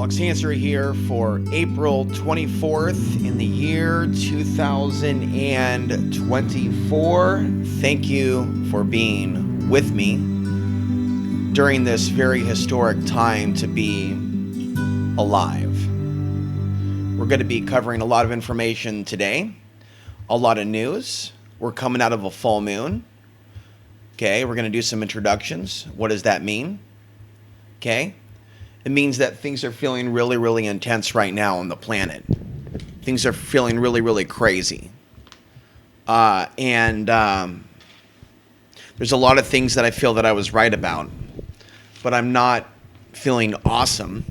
Alex Ansary here for April 24th in the year 2024. Thank you for being with me during this very historic time to be alive. We're going to be covering a lot of information today, a lot of news. We're coming out of a full moon. Okay, we're going to do some introductions. What does that mean? Okay. It means that things are feeling really, really intense right now on the planet. Things are feeling really, really crazy. And there's a lot of things that I feel that I was right about, but I'm not feeling awesome.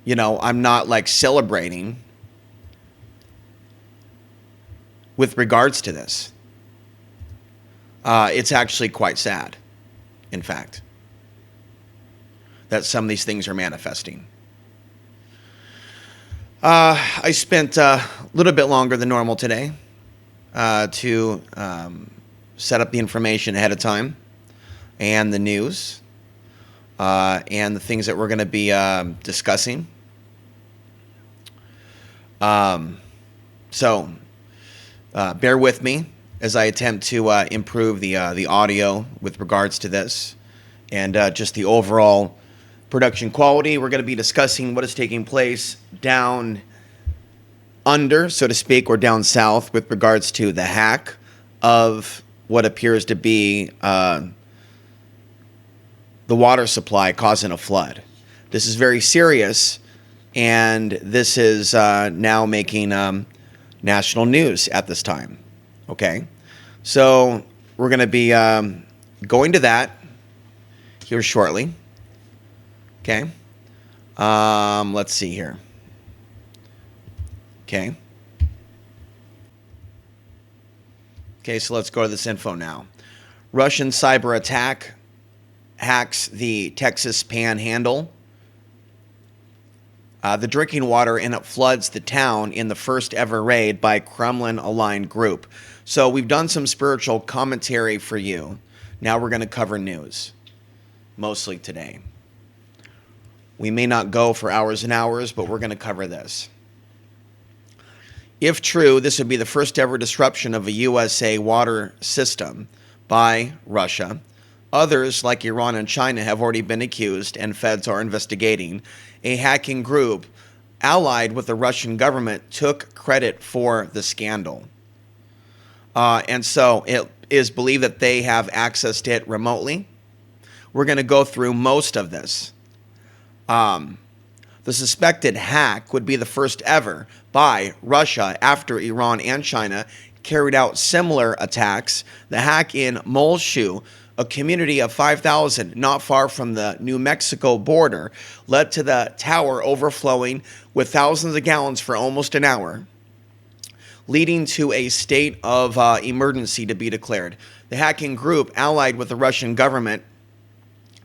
You know, I'm not like celebrating with regards to this. It's actually quite sad, in fact, that some of these things are manifesting. I spent a little bit longer than normal today to set up the information ahead of time and the news and the things that we're going to be discussing. So bear with me as I attempt to improve the audio with regards to this and just the overall production quality. We're going to be discussing what is taking place down under, so to speak, or down south with regards to the hack of what appears to be the water supply causing a flood. This is very serious, and this is now making national news at this time. Okay, so we're going to be going to that here shortly. Okay, let's see here. Okay, so let's go to this info now. Russian cyber attack hacks the Texas Panhandle. The drinking water, and it floods the town in the first ever raid by Kremlin-aligned group. So we've done some spiritual commentary for you. Now we're going to cover news, mostly today. We may not go for hours and hours, but we're going to cover this. If true, this would be the first ever disruption of a USA water system by Russia. Others, like Iran and China, have already been accused, and feds are investigating. A hacking group allied with the Russian government took credit for the scandal. And so it is believed that they have accessed it remotely. We're going to go through most of this. The suspected hack would be the first ever by Russia after Iran and China carried out similar attacks. The hack in Molshu, a community of 5,000 not far from the New Mexico border, led to the tower overflowing with thousands of gallons for almost an hour, leading to a state of emergency to be declared. The hacking group, allied with the Russian government,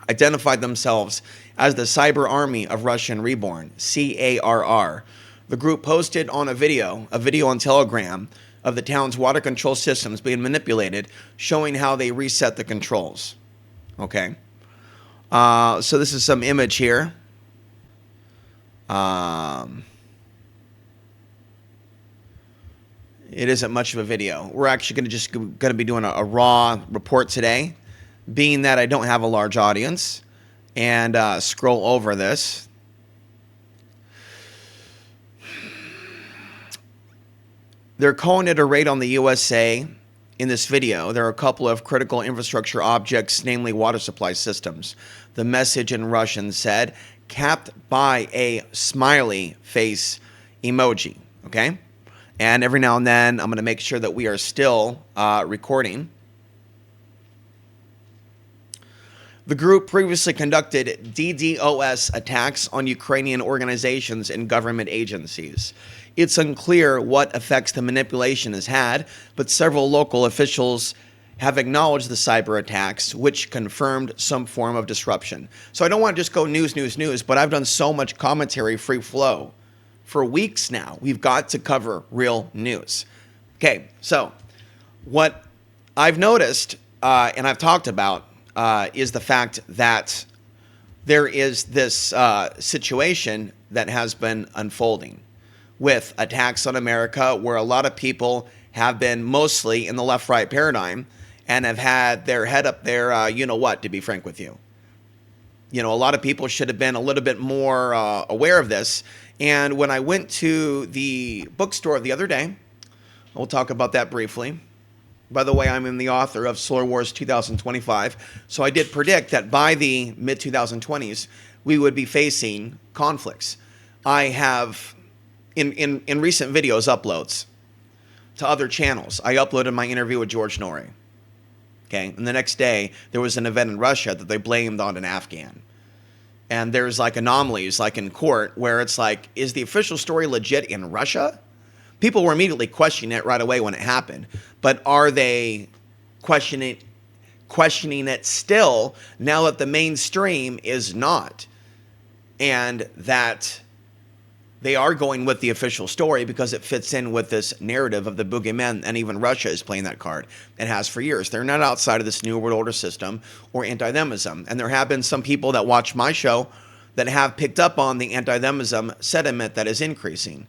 identified themselves as the Cyber Army of Russian Reborn, CARR. The group posted on a video on Telegram of the town's water control systems being manipulated, showing how they reset the controls. Okay. So this is some image here. It isn't much of a video. We're actually going to be doing a raw report today, being that I don't have a large audience, and scroll over this. They're calling it a raid on the USA. In this video, there are a couple of critical infrastructure objects, namely water supply systems. The message in Russian said, capped by a smiley face emoji, okay? And every now and then, I'm going to make sure that we are still recording. The group previously conducted DDoS attacks on Ukrainian organizations and government agencies. It's unclear what effects the manipulation has had, but several local officials have acknowledged the cyber attacks, which confirmed some form of disruption. So I don't want to just go news, but I've done so much commentary, free flow, for weeks now. We've got to cover real news. Okay, so what I've noticed and I've talked about is the fact that there is this situation that has been unfolding with attacks on America, where a lot of people have been mostly in the left-right paradigm and have had their head up there, you know what, to be frank with you. You know, a lot of people should have been a little bit more aware of this. And when I went to the bookstore the other day, we'll talk about that briefly. By the way, I'm the author of Solar Wars 2025. So I did predict that by the mid-2020s, we would be facing conflicts. I have, in recent videos uploads to other channels, I uploaded my interview with George Norrie. Okay, and the next day, there was an event in Russia that they blamed on an Afghan. And there's like anomalies, like in court, where it's like, is the official story legit in Russia? People were immediately questioning it right away when it happened. But are they questioning it still now that the mainstream is not? And that they are going with the official story because it fits in with this narrative of the boogeyman, and even Russia is playing that card. It has for years. They're not outside of this New World Order system or anti-themism. And there have been some people that watch my show that have picked up on the anti-themism sentiment that is increasing.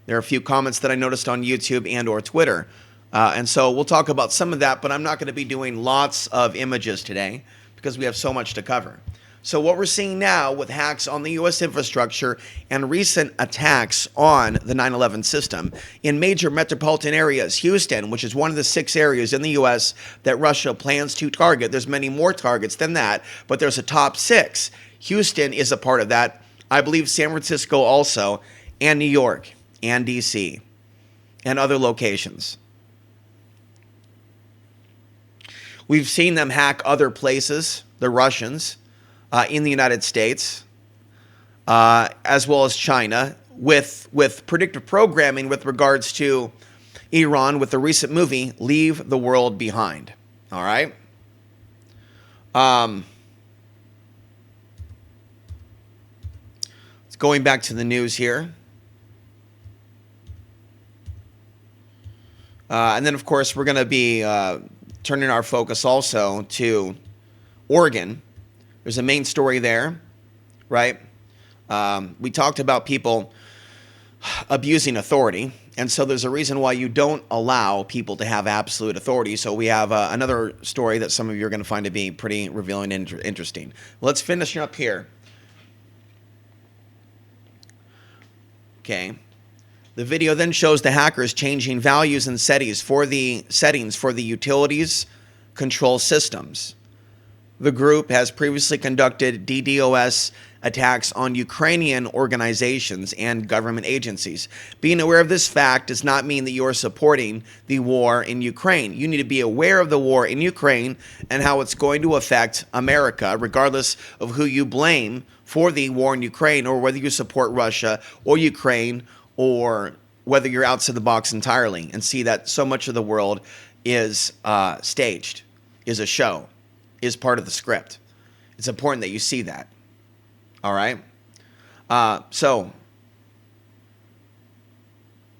There are a few comments that I noticed on YouTube and or Twitter. And so we'll talk about some of that, but I'm not going to be doing lots of images today because we have so much to cover. So what we're seeing now with hacks on the U.S. infrastructure and recent attacks on the 9/11 system in major metropolitan areas, Houston, which is one of the 6 areas in the U.S. that Russia plans to target. There's many more targets than that, but there's a top 6. Houston is a part of that. I believe San Francisco also, and New York, and D.C., and other locations. We've seen them hack other places, the Russians, in the United States, as well as China, with predictive programming with regards to Iran, with the recent movie, Leave the World Behind. All right? Going back to the news here. And then, of course, we're going to be turning our focus also to Oregon. There's a main story there, right? We talked about people abusing authority. And so there's a reason why you don't allow people to have absolute authority. So we have another story that some of you are going to find to be pretty revealing and interesting. Let's finish up here. Okay. The video then shows the hackers changing values and settings for the utilities control systems. The group has previously conducted DDoS attacks on Ukrainian organizations and government agencies. Being aware of this fact does not mean that you are supporting the war in Ukraine. You need to be aware of the war in Ukraine and how it's going to affect America, regardless of who you blame for the war in Ukraine, or whether you support Russia or Ukraine, or whether you're outside the box entirely and see that so much of the world is staged, is a show, is part of the script. It's important that you see that. All right? So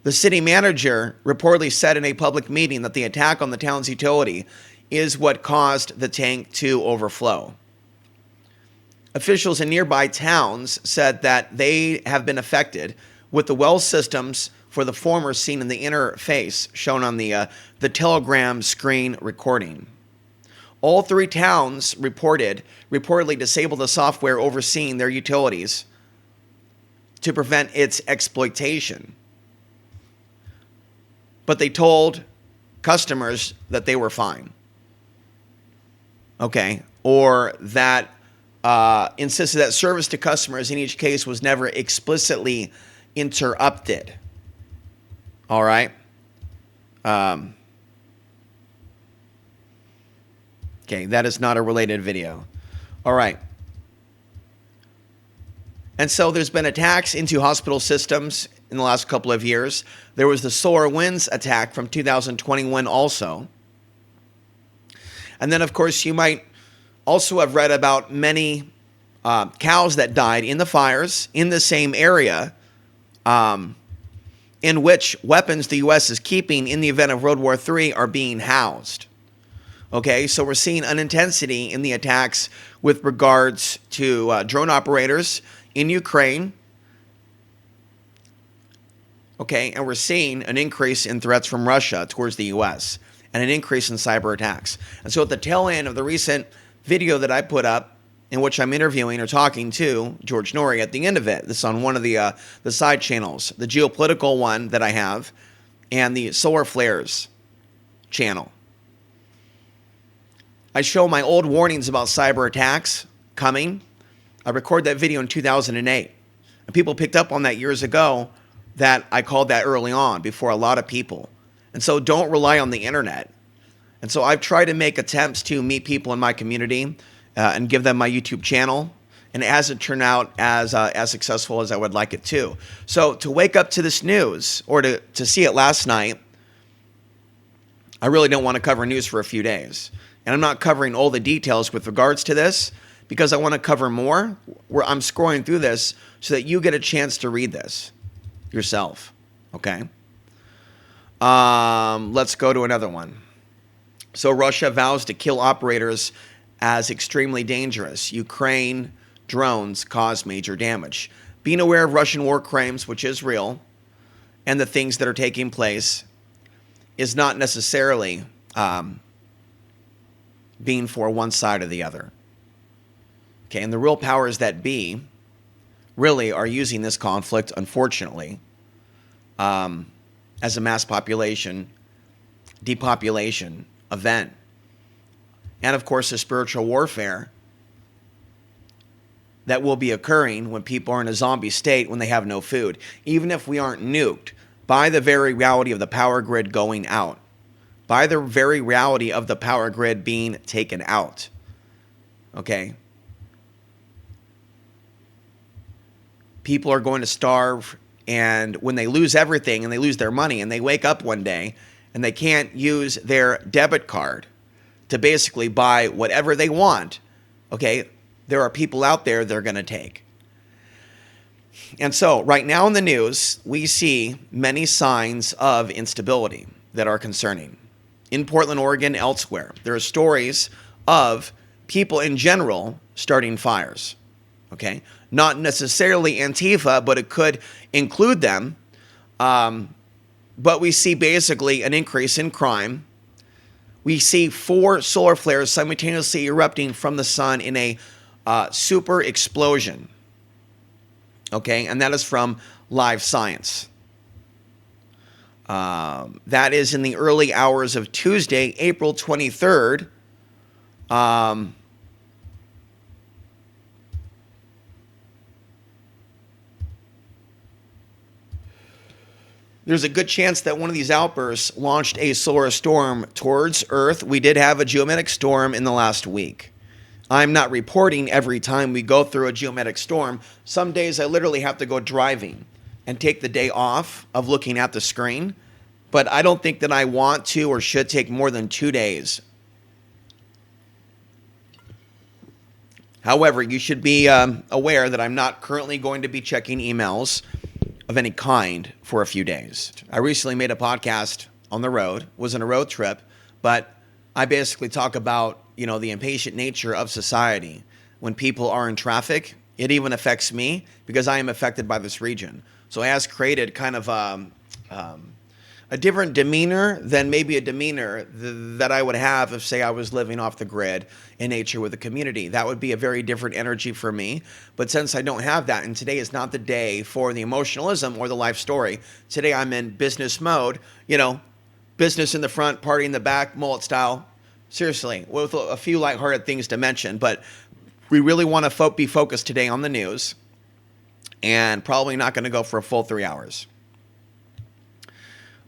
the city manager reportedly said in a public meeting that the attack on the town's utility is what caused the tank to overflow. Officials in nearby towns said that they have been affected, with the well systems for the former seen in the interface shown on the Telegram screen recording. All 3 towns reportedly disabled the software overseeing their utilities to prevent its exploitation. But they told customers that they were fine. Okay. Or that insisted that service to customers in each case was never explicitly interrupted. All right. Okay, that is not a related video. All right. And so there's been attacks into hospital systems in the last couple of years. There was the SolarWinds attack from 2021 also. And then, of course, you might also have read about many cows that died in the fires in the same area, in which weapons the U.S. is keeping in the event of World War III are being housed. Okay, so we're seeing an intensity in the attacks with regards to drone operators in Ukraine. Okay, and we're seeing an increase in threats from Russia towards the U.S. and an increase in cyber attacks. And so at the tail end of the recent video that I put up, in which I'm interviewing or talking to George Norrie, at the end of it, this is on one of the side channels, the geopolitical one that I have, and the solar flares channel. I show my old warnings about cyber attacks coming. I recorded that video in 2008. And people picked up on that years ago that I called that early on before a lot of people. And so don't rely on the internet. And so I've tried to make attempts to meet people in my community and give them my YouTube channel. And it hasn't turned out as successful as I would like it to. So to wake up to this news, or to see it last night, I really don't want to cover news for a few days. And I'm not covering all the details with regards to this because I want to cover more. Where I'm scrolling through this so that you get a chance to read this yourself. Okay? Let's go to another one. So Russia vows to kill operators as extremely dangerous. Ukraine drones cause major damage. Being aware of Russian war crimes, which is real, and the things that are taking place is not necessarily being for one side or the other. Okay, and the real powers that be really are using this conflict, unfortunately, as a mass population, depopulation event. And of course, a spiritual warfare that will be occurring when people are in a zombie state when they have no food. Even if we aren't nuked, by the very reality of the power grid going out, by the very reality of the power grid being taken out. Okay? People are going to starve, and when they lose everything and they lose their money and they wake up one day and they can't use their debit card to basically buy whatever they want, okay, there are people out there they're going to take. And so right now in the news, we see many signs of instability that are concerning. In Portland, Oregon, elsewhere, there are stories of people in general starting fires. Okay? Not necessarily Antifa, but it could include them. But we see basically an increase in crime. We see 4 solar flares simultaneously erupting from the sun in a super explosion. Okay? And that is from Live Science. That is in the early hours of Tuesday, April 23rd. There's a good chance that one of these outbursts launched a solar storm towards Earth. We did have a geomagnetic storm in the last week. I'm not reporting every time we go through a geomagnetic storm. Some days I literally have to go driving and take the day off of looking at the screen. But I don't think that I want to or should take more than 2 days. However, you should be aware that I'm not currently going to be checking emails of any kind for a few days. I recently made a podcast on the road, was on a road trip, but I basically talk about, the impatient nature of society. When people are in traffic, it even affects me because I am affected by this region. So it has created kind of a different demeanor than maybe a demeanor that I would have if, say, I was living off the grid in nature with a community. That would be a very different energy for me. But since I don't have that, and today is not the day for the emotionalism or the life story, today I'm in business mode, business in the front, party in the back, mullet style. Seriously, with a few lighthearted things to mention. But we really want to be focused today on the news, and probably not going to go for a full 3 hours.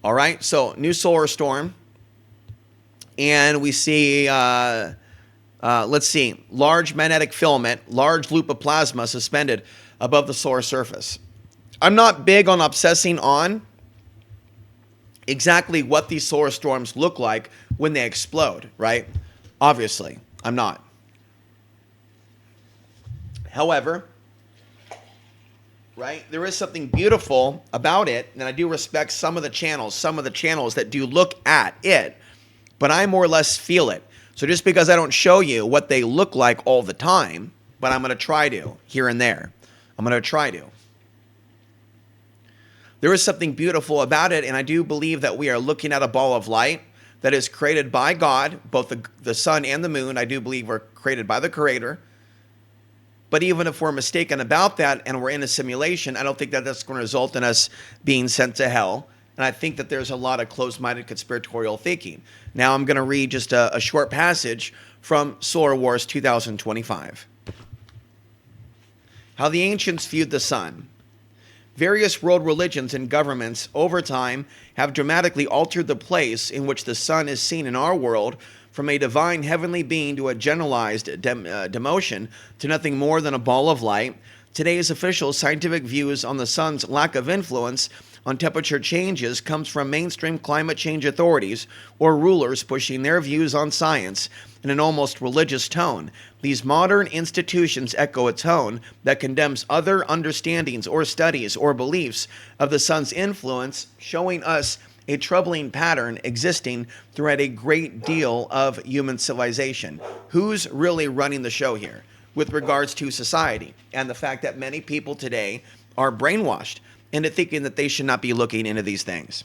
All right, so new solar storm, and we see, let's see, large magnetic filament, large loop of plasma suspended above the solar surface. I'm not big on obsessing on exactly what these solar storms look like when they explode, right? Obviously, I'm not. However, right, there is something beautiful about it, and I do respect some of the channels that do look at it, but I more or less feel it. So just because I don't show you what they look like all the time, but I'm going to try to here and there. I'm going to try to. There is something beautiful about it, and I do believe that we are looking at a ball of light that is created by God. Both the sun and the moon, I do believe, were created by the Creator. But even if we're mistaken about that and we're in a simulation, I don't think that that's going to result in us being sent to hell. And I think that there's a lot of closed-minded conspiratorial thinking. Now I'm going to read just a short passage from Solar Wars 2025. How the ancients viewed the sun. Various world religions and governments over time have dramatically altered the place in which the sun is seen in our world, from a divine heavenly being to a generalized demotion to nothing more than a ball of light. Today's official scientific views on the sun's lack of influence on temperature changes comes from mainstream climate change authorities or rulers pushing their views on science in an almost religious tone. These modern institutions echo a tone that condemns other understandings or studies or beliefs of the sun's influence, showing us a troubling pattern existing throughout a great deal of human civilization. Who's really running the show here with regards to society and the fact that many people today are brainwashed into thinking that they should not be looking into these things?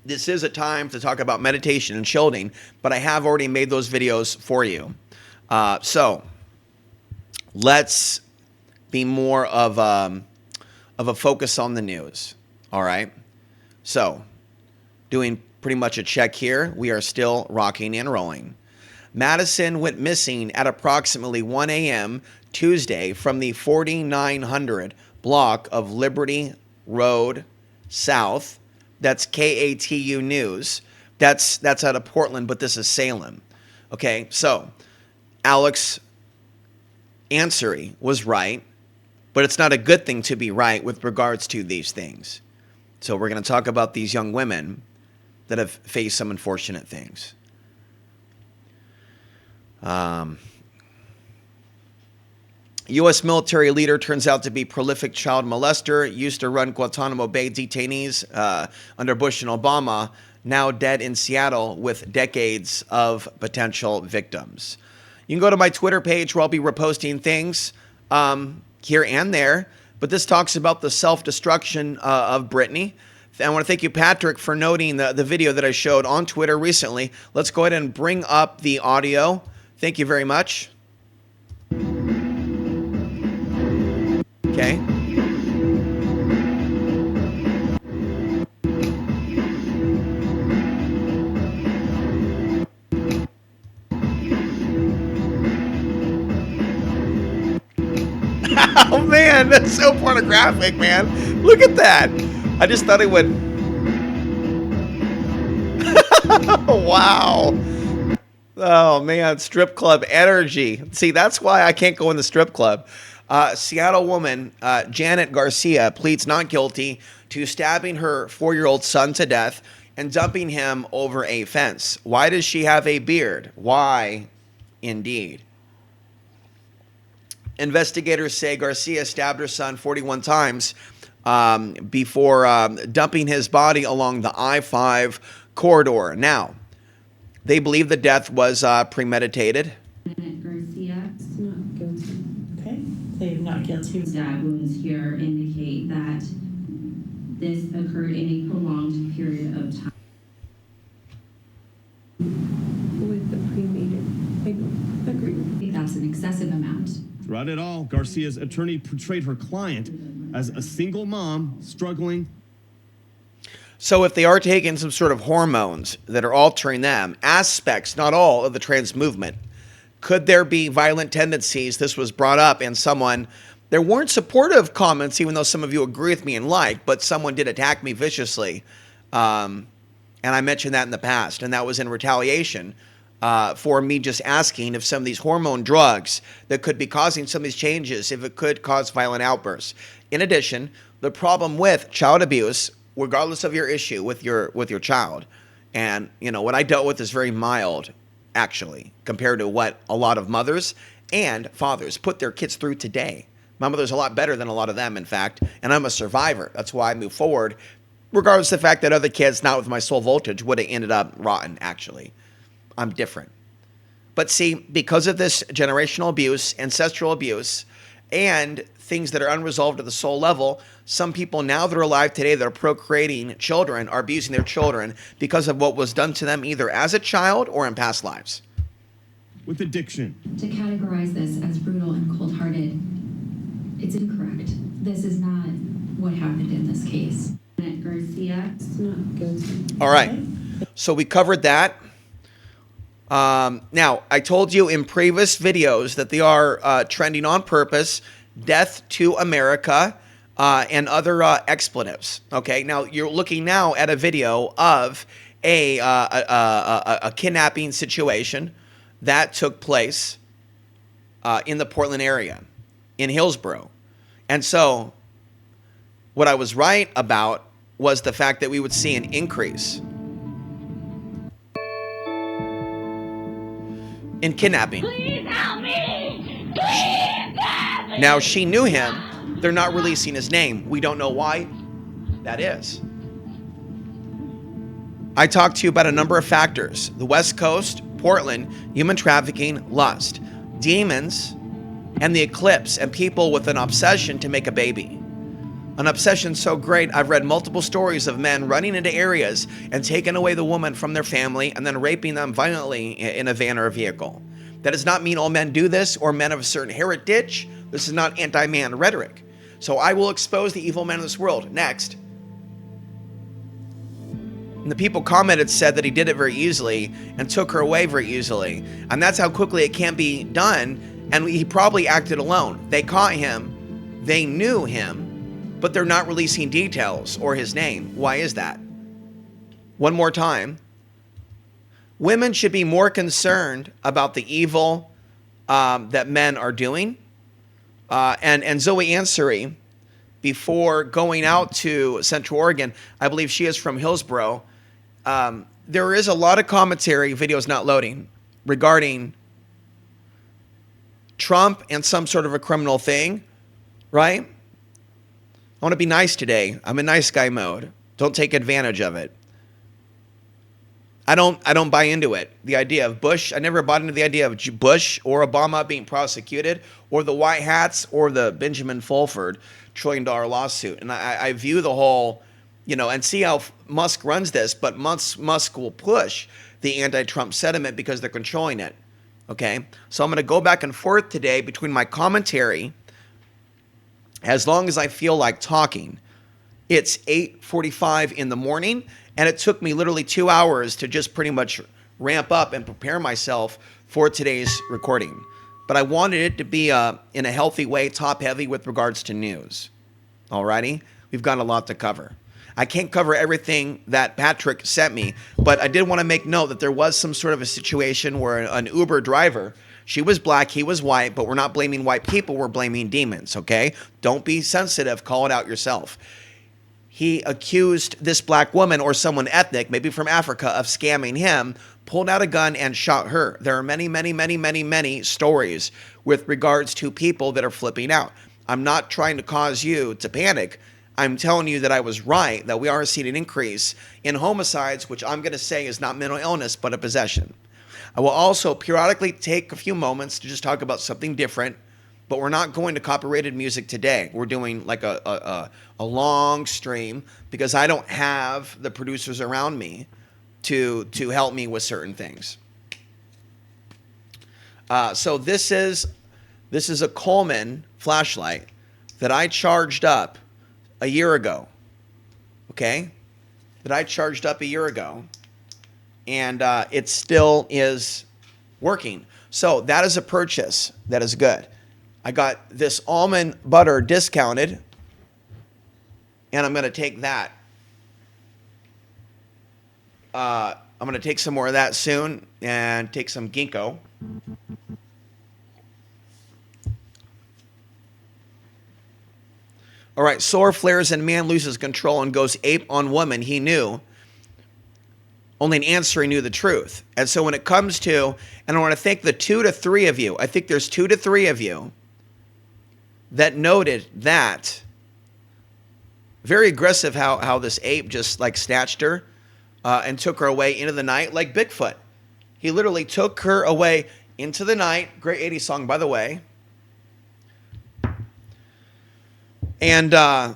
This is a time to talk about meditation and shielding, but I have already made those videos for you. So let's be more of a focus on the news. All right. So doing pretty much a check here. We are still rocking and rolling. Madison went missing at approximately 1 a.m. Tuesday from the 4900 block of Liberty Road South. That's KATU News. That's out of Portland, but this is Salem. Okay, so Alex Ansary was right, but it's not a good thing to be right with regards to these things. So we're going to talk about these young women that have faced some unfortunate things. U.S. military leader turns out to be prolific child molester, used to run Guantanamo Bay detainees under Bush and Obama, now dead in Seattle with decades of potential victims. You can go to my Twitter page where I'll be reposting things here and there, but this talks about the self-destruction of Brittany. I want to thank you, Patrick, for noting the video that I showed on Twitter recently. Let's go ahead and bring up the audio. Thank you very much. Okay. Oh, man, that's so pornographic, man. Look at that. I just thought it would. Wow. Oh, man, strip club energy. See, that's why I can't go in the strip club. Seattle woman Janet Garcia pleads not guilty to stabbing her 4-year-old son to death and dumping him over a fence. Why does she have a beard? Why, indeed. Investigators say Garcia stabbed her son 41 times before dumping his body along the I-5 corridor. Now, they believe the death was premeditated. Garcia is not guilty. Okay, they not guilty. Stab wounds here indicate that this occurred in a prolonged period of time. With the premeditated, I agree. I think that's an excessive amount. Throughout it all, Garcia's attorney portrayed her client as a single mom struggling. So if they are taking some sort of hormones that are altering them, aspects, not all, of the trans movement, could there be violent tendencies? This was brought up, and there weren't supportive comments, even though some of you agree with me and like, but someone did attack me viciously. And I mentioned that in the past, and that was in retaliation for me just asking if some of these hormone drugs that could be causing some of these changes, if it could cause violent outbursts. In addition, the problem with child abuse, regardless of your issue with your child, and what I dealt with is very mild, actually, compared to what a lot of mothers and fathers put their kids through today. My mother's a lot better than a lot of them, in fact, and I'm a survivor. That's why I move forward, regardless of the fact that other kids, not with my soul voltage, would have ended up rotten, actually. I'm different. But see, because of this generational abuse, ancestral abuse, and things that are unresolved at the soul level, some people now that are alive today that are procreating children are abusing their children because of what was done to them either as a child or in past lives. With addiction. To categorize this as brutal and cold-hearted, it's incorrect. This is not what happened in this case. Garcia. It's not guilty. All right. So we covered that. Now, I told you in previous videos that they are trending on purpose, death to America, and other expletives. Okay, now you're looking now at a video of a kidnapping situation that took place in the Portland area, in Hillsborough. And so what I was right about was the fact that we would see an increase in kidnapping. Please help me! Please help me! Now, she knew him. They're not releasing his name. We don't know why that is. I talked to you about a number of factors. The West Coast, Portland, human trafficking, lust, demons, and the eclipse, and people with an obsession to make a baby. An obsession so great, I've read multiple stories of men running into areas and taking away the woman from their family and then raping them violently in a van or a vehicle. That does not mean all men do this or men of a certain heritage. This is not anti-man rhetoric. So I will expose the evil men of this world. Next. And the people commented said that he did it very easily and took her away very easily. And that's how quickly it can be done. And he probably acted alone. They caught him. They knew him. But they're not releasing details or his name. Why is that? One more time. Women should be more concerned about the evil that men are doing. And Zoe Ansary, before going out to Central Oregon, I believe she is from Hillsborough, there is a lot of commentary, videos not loading, regarding Trump and some sort of a criminal thing, right? I want to be nice today. I'm in nice guy mode. Don't take advantage of it. I don't buy into it. The idea of Bush, I never bought into the idea of Bush or Obama being prosecuted, or the White Hats, or the Benjamin Fulford $1 trillion lawsuit. And I view the whole, and see how Musk runs this, but Musk will push the anti-Trump sentiment because they're controlling it. Okay? So I'm going to go back and forth today between my commentary, as long as I feel like talking. It's 8:45 in the morning, and it took me literally 2 hours to just pretty much ramp up and prepare myself for today's recording. But I wanted it to be in a healthy way, top heavy with regards to news. Alrighty? We've got a lot to cover. I can't cover everything that Patrick sent me, but I did want to make note that there was some sort of a situation where an Uber driver, she was black, he was white, but we're not blaming white people, we're blaming demons, okay? Don't be sensitive, call it out yourself. He accused this black woman or someone ethnic, maybe from Africa, of scamming him, pulled out a gun and shot her. There are many, many, many, many, many stories with regards to people that are flipping out. I'm not trying to cause you to panic. I'm telling you that I was right, that we are seeing an increase in homicides, which I'm going to say is not mental illness, but a possession. I will also periodically take a few moments to just talk about something different, but we're not going to copyrighted music today. We're doing like a long stream because I don't have the producers around me to help me with certain things. So this is a Coleman flashlight that I charged up a year ago. Okay? That I charged up a year ago. And it still is working. So that is a purchase. That is good. I got this almond butter discounted, and I'm going to take that. I'm going to take some more of that soon and take some ginkgo. All right, solar flares and man loses control and goes ape on woman he knew. Only an Ansary knew the truth. And so when it comes to, and I want to thank the 2 to 3 of you, I think there's 2 to 3 of you that noted that. Very aggressive how this ape just like snatched her and took her away into the night like Bigfoot. He literally took her away into the night. Great 80s song, by the way. And,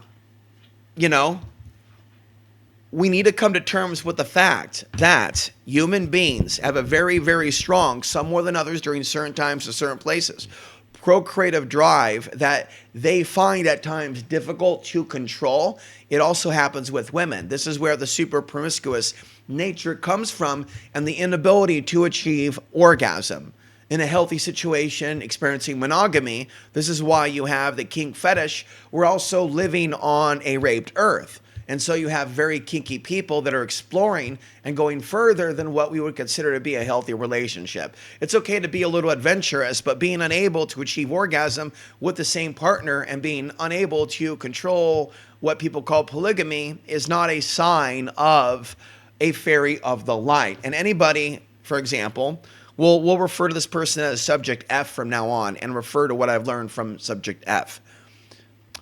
we need to come to terms with the fact that human beings have a very, very strong, some more than others during certain times to certain places, procreative drive that they find at times difficult to control. It also happens with women. This is where the super promiscuous nature comes from, and the inability to achieve orgasm. In a healthy situation, experiencing monogamy, this is why you have the kink fetish. We're also living on a raped earth. And so you have very kinky people that are exploring and going further than what we would consider to be a healthy relationship. It's okay to be a little adventurous, but being unable to achieve orgasm with the same partner and being unable to control what people call polygamy is not a sign of a fairy of the light. And anybody, for example, we'll refer to this person as Subject F from now on and refer to what I've learned from Subject F.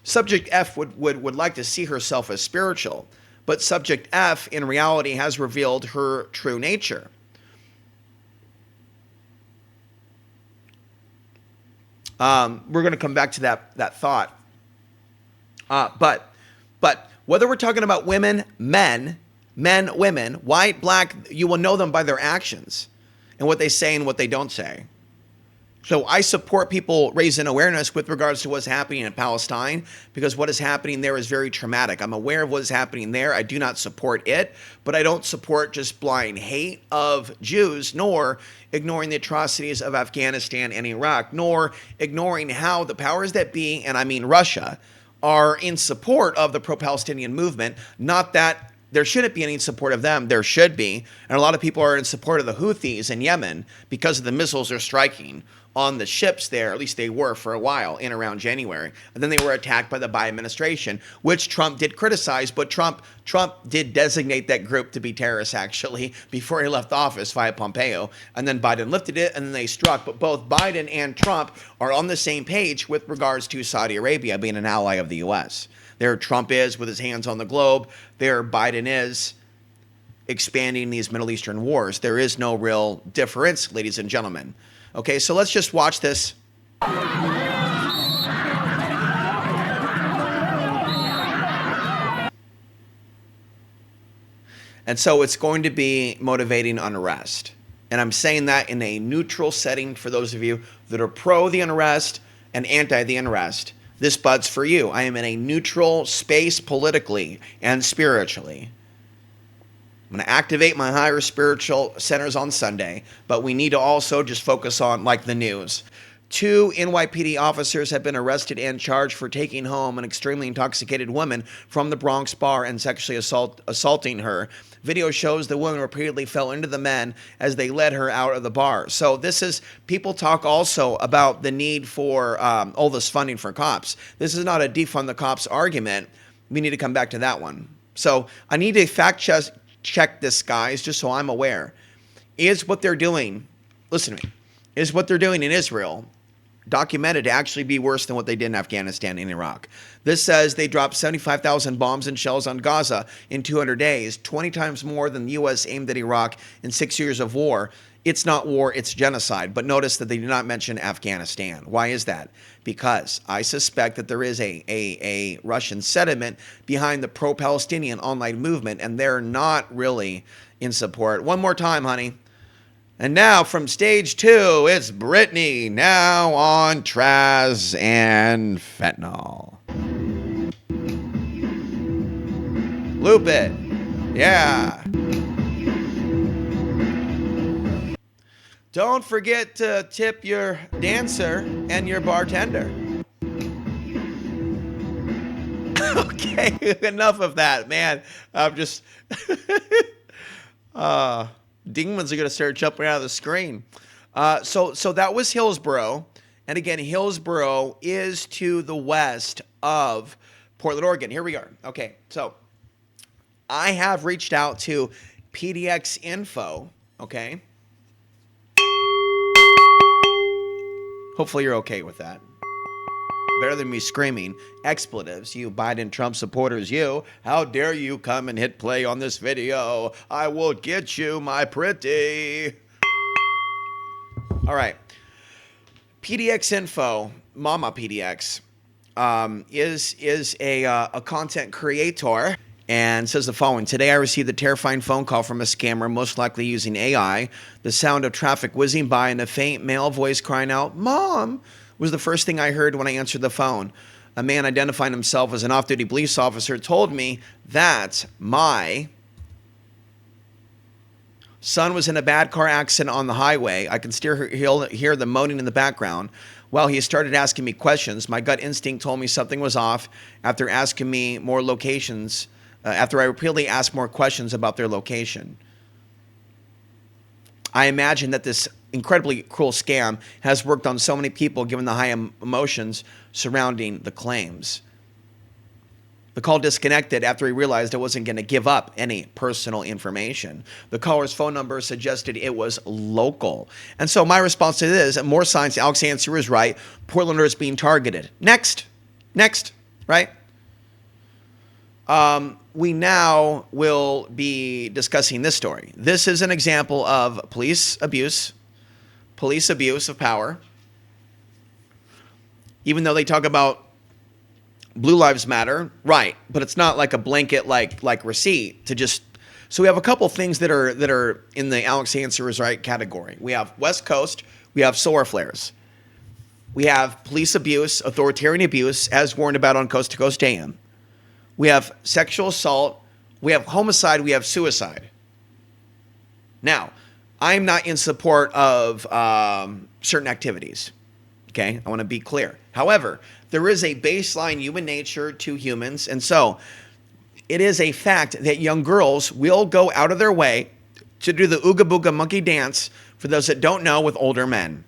Subject F would like to see herself as spiritual, but Subject F in reality has revealed her true nature. We're going to come back to that thought. But whether we're talking about women, men, women, white, black, you will know them by their actions and what they say and what they don't say. So I support people raising awareness with regards to what's happening in Palestine, because what is happening there is very traumatic. I'm aware of what is happening there. I do not support it, but I don't support just blind hate of Jews, nor ignoring the atrocities of Afghanistan and Iraq, nor ignoring how the powers that be, and I mean Russia, are in support of the pro-Palestinian movement. Not that there shouldn't be any support of them. There should be. And a lot of people are in support of the Houthis in Yemen because of the missiles they're striking on the ships there. At least they were for a while in around January. And then they were attacked by the Biden administration, which Trump did criticize. But Trump did designate that group to be terrorists, actually, before he left office via Pompeo. And then Biden lifted it, and then they struck. But both Biden and Trump are on the same page with regards to Saudi Arabia being an ally of the U.S. There Trump is with his hands on the globe. There Biden is expanding these Middle Eastern wars. There is no real difference, ladies and gentlemen. Okay, so let's just watch this. And so it's going to be motivating unrest. And I'm saying that in a neutral setting for those of you that are pro the unrest and anti the unrest. This bud's for you. I am in a neutral space politically and spiritually. I'm going to activate my higher spiritual centers on Sunday, but we need to also just focus on, like, the news. 2 NYPD officers have been arrested and charged for taking home an extremely intoxicated woman from the Bronx bar and sexually assaulting her. Video shows the woman repeatedly fell into the men as they led her out of the bar. So this is, people talk also about the need for all this funding for cops. This is not a defund the cops argument. We need to come back to that one. So I need to fact check this, guys, just so I'm aware. Is what they're doing, listen to me, is what they're doing in Israel documented to actually be worse than what they did in Afghanistan and Iraq? This says they dropped 75,000 bombs and shells on Gaza in 200 days, 20 times more than the U.S. aimed at Iraq in 6 years of war. It's not war, it's genocide. But notice that they do not mention Afghanistan. Why is that? Because I suspect that there is a Russian sentiment behind the pro-Palestinian online movement, and they're not really in support. One more time, honey. And now from stage 2, it's Britney, now on Traz and fentanyl. Loop it. Yeah. Don't forget to tip your dancer and your bartender. Okay, enough of that, man. I'm just... demons are going to start jumping out of the screen. So that was Hillsborough. And again, Hillsborough is to the west of Portland, Oregon. Here we are. Okay, so I have reached out to PDX Info, okay? Hopefully you're okay with that. Better than me screaming expletives, you Biden Trump supporters, you. How dare you come and hit play on this video? I will get you, my pretty. All right. PDX Info, Mama PDX, is a content creator and says the following. Today I received a terrifying phone call from a scammer, most likely using AI. The sound of traffic whizzing by and a faint male voice crying out, "Mom," was the first thing I heard when I answered the phone. A man identifying himself as an off-duty police officer told me that my son was in a bad car accident on the highway. I can still hear the moaning in the background. Well, he started asking me questions. My gut instinct told me something was off after asking me more locations, after I repeatedly asked more questions about their location. I imagine that this incredibly cruel scam has worked on so many people given the high emotions surrounding the claims. The call disconnected after he realized I wasn't going to give up any personal information. The caller's phone number suggested it was local. And so my response to this, more signs Alex Ansary is right. Portlander is being targeted. Next, right? We now will be discussing this story. This is an example of police abuse of power. Even though they talk about Blue Lives Matter, right? But it's not like a blanket like receipt to just. So we have a couple things that are in the Alex Ansary is right category. We have West Coast, we have solar flares, we have police abuse, authoritarian abuse, as warned about on Coast to Coast AM. We have sexual assault, we have homicide, we have suicide. Now, I'm not in support of certain activities. Okay, I want to be clear. However, there is a baseline human nature to humans, and so it is a fact that young girls will go out of their way to do the ooga booga monkey dance, for those that don't know, with older men.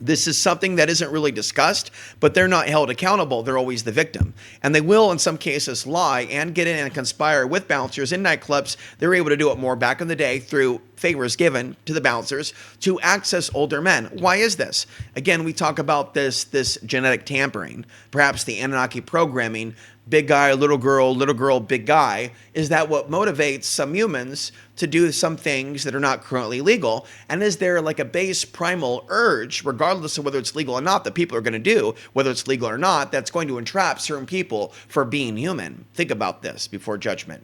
This is something that isn't really discussed, but they're not held accountable. They're always the victim. And they will, in some cases, lie and get in and conspire with bouncers in nightclubs. They were able to do it more back in the day through favors given to the bouncers to access older men. Why is this? Again, we talk about this genetic tampering, perhaps the Anunnaki programming, big guy, little girl, big guy. Is that what motivates some humans to do some things that are not currently legal? And is there like a base primal urge, regardless of whether it's legal or not, that people are going to do, whether it's legal or not, that's going to entrap certain people for being human? Think about this before judgment.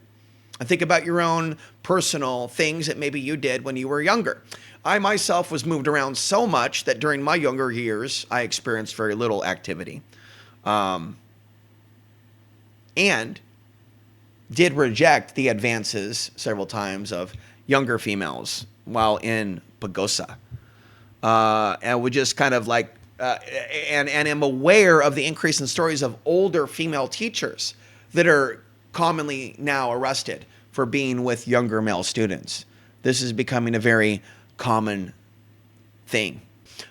And think about your own personal things that maybe you did when you were younger. I myself was moved around so much that during my younger years, I experienced very little activity. And did reject the advances several times of younger females while in Pagosa. And would just kind of like, and am aware of the increase in stories of older female teachers that are commonly now arrested for being with younger male students. This is becoming a very common thing.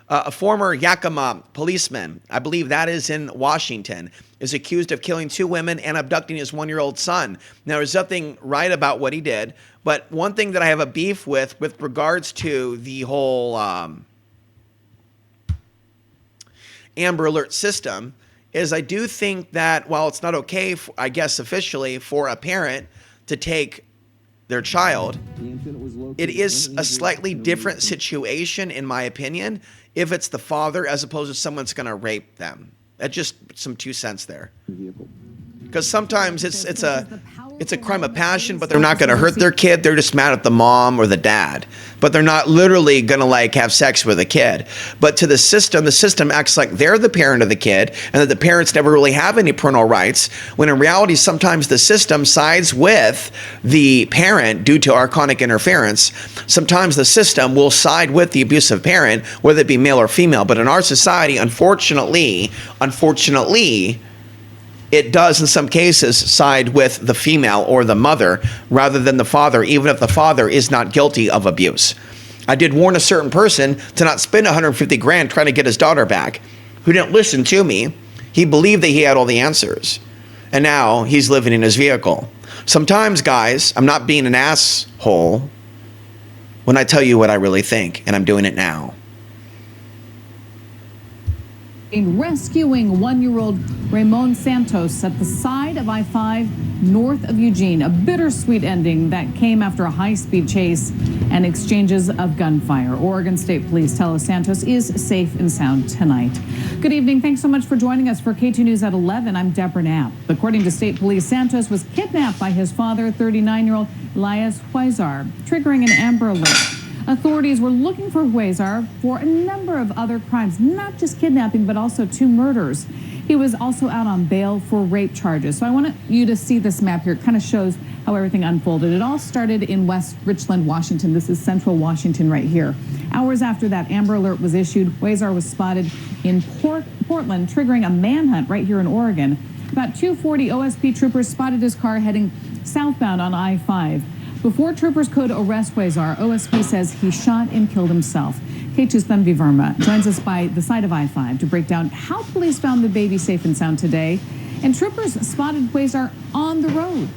A former Yakima policeman, I believe that is in Washington, is accused of killing 2 women and abducting his 1-year-old son. Now, there's nothing right about what he did, but one thing that I have a beef with regards to the whole Amber Alert system is I do think that while it's not okay, I guess officially, for a parent to take their child, it is a slightly different situation, in my opinion, if it's the father as opposed to someone that's going to rape them. That's just some 2 cents there. Because sometimes it's a crime of passion, but they're not going to hurt their kid. They're just mad at the mom or the dad. But they're not literally going to like have sex with a kid. But to the system acts like they're the parent of the kid and that the parents never really have any parental rights, when in reality sometimes the system sides with the parent due to archonic interference. Sometimes the system will side with the abusive parent, whether it be male or female. But in our society, unfortunately, it does in some cases side with the female or the mother rather than the father, even if the father is not guilty of abuse. I did warn a certain person to not spend 150 grand trying to get his daughter back, who didn't listen to me. He believed that he had all the answers, and now he's living in his vehicle. Sometimes, guys, I'm not being an asshole when I tell you what I really think, and I'm doing it now. rescuing one-year-old Ramon Santos at the side of I-5 north of Eugene. A bittersweet ending that came after a high-speed chase and exchanges of gunfire. Oregon State Police tell us Santos is safe and sound tonight. Good evening. Thanks so much for joining us for K2 News at 11. I'm Deborah Knapp. According to state police, Santos was kidnapped by his father, 39-year-old Elias Huizar, triggering an Amber Alert. Authorities were looking for Huizar for a number of other crimes, not just kidnapping, but also 2 murders. He was also out on bail for rape charges. So I want you to see this map here. It kind of shows how everything unfolded. It all started in West Richland, Washington. This is central Washington right here. Hours after that Amber Alert was issued, Huizar was spotted in Portland, triggering a manhunt right here in Oregon. About 2:40, OSP troopers spotted his car heading southbound on I-5. Before troopers could arrest Huizar, OSP says he shot and killed himself. K2's Tanvi Verma joins us by the side of I-5 to break down how police found the baby safe and sound today. And troopers spotted Huizar on the road.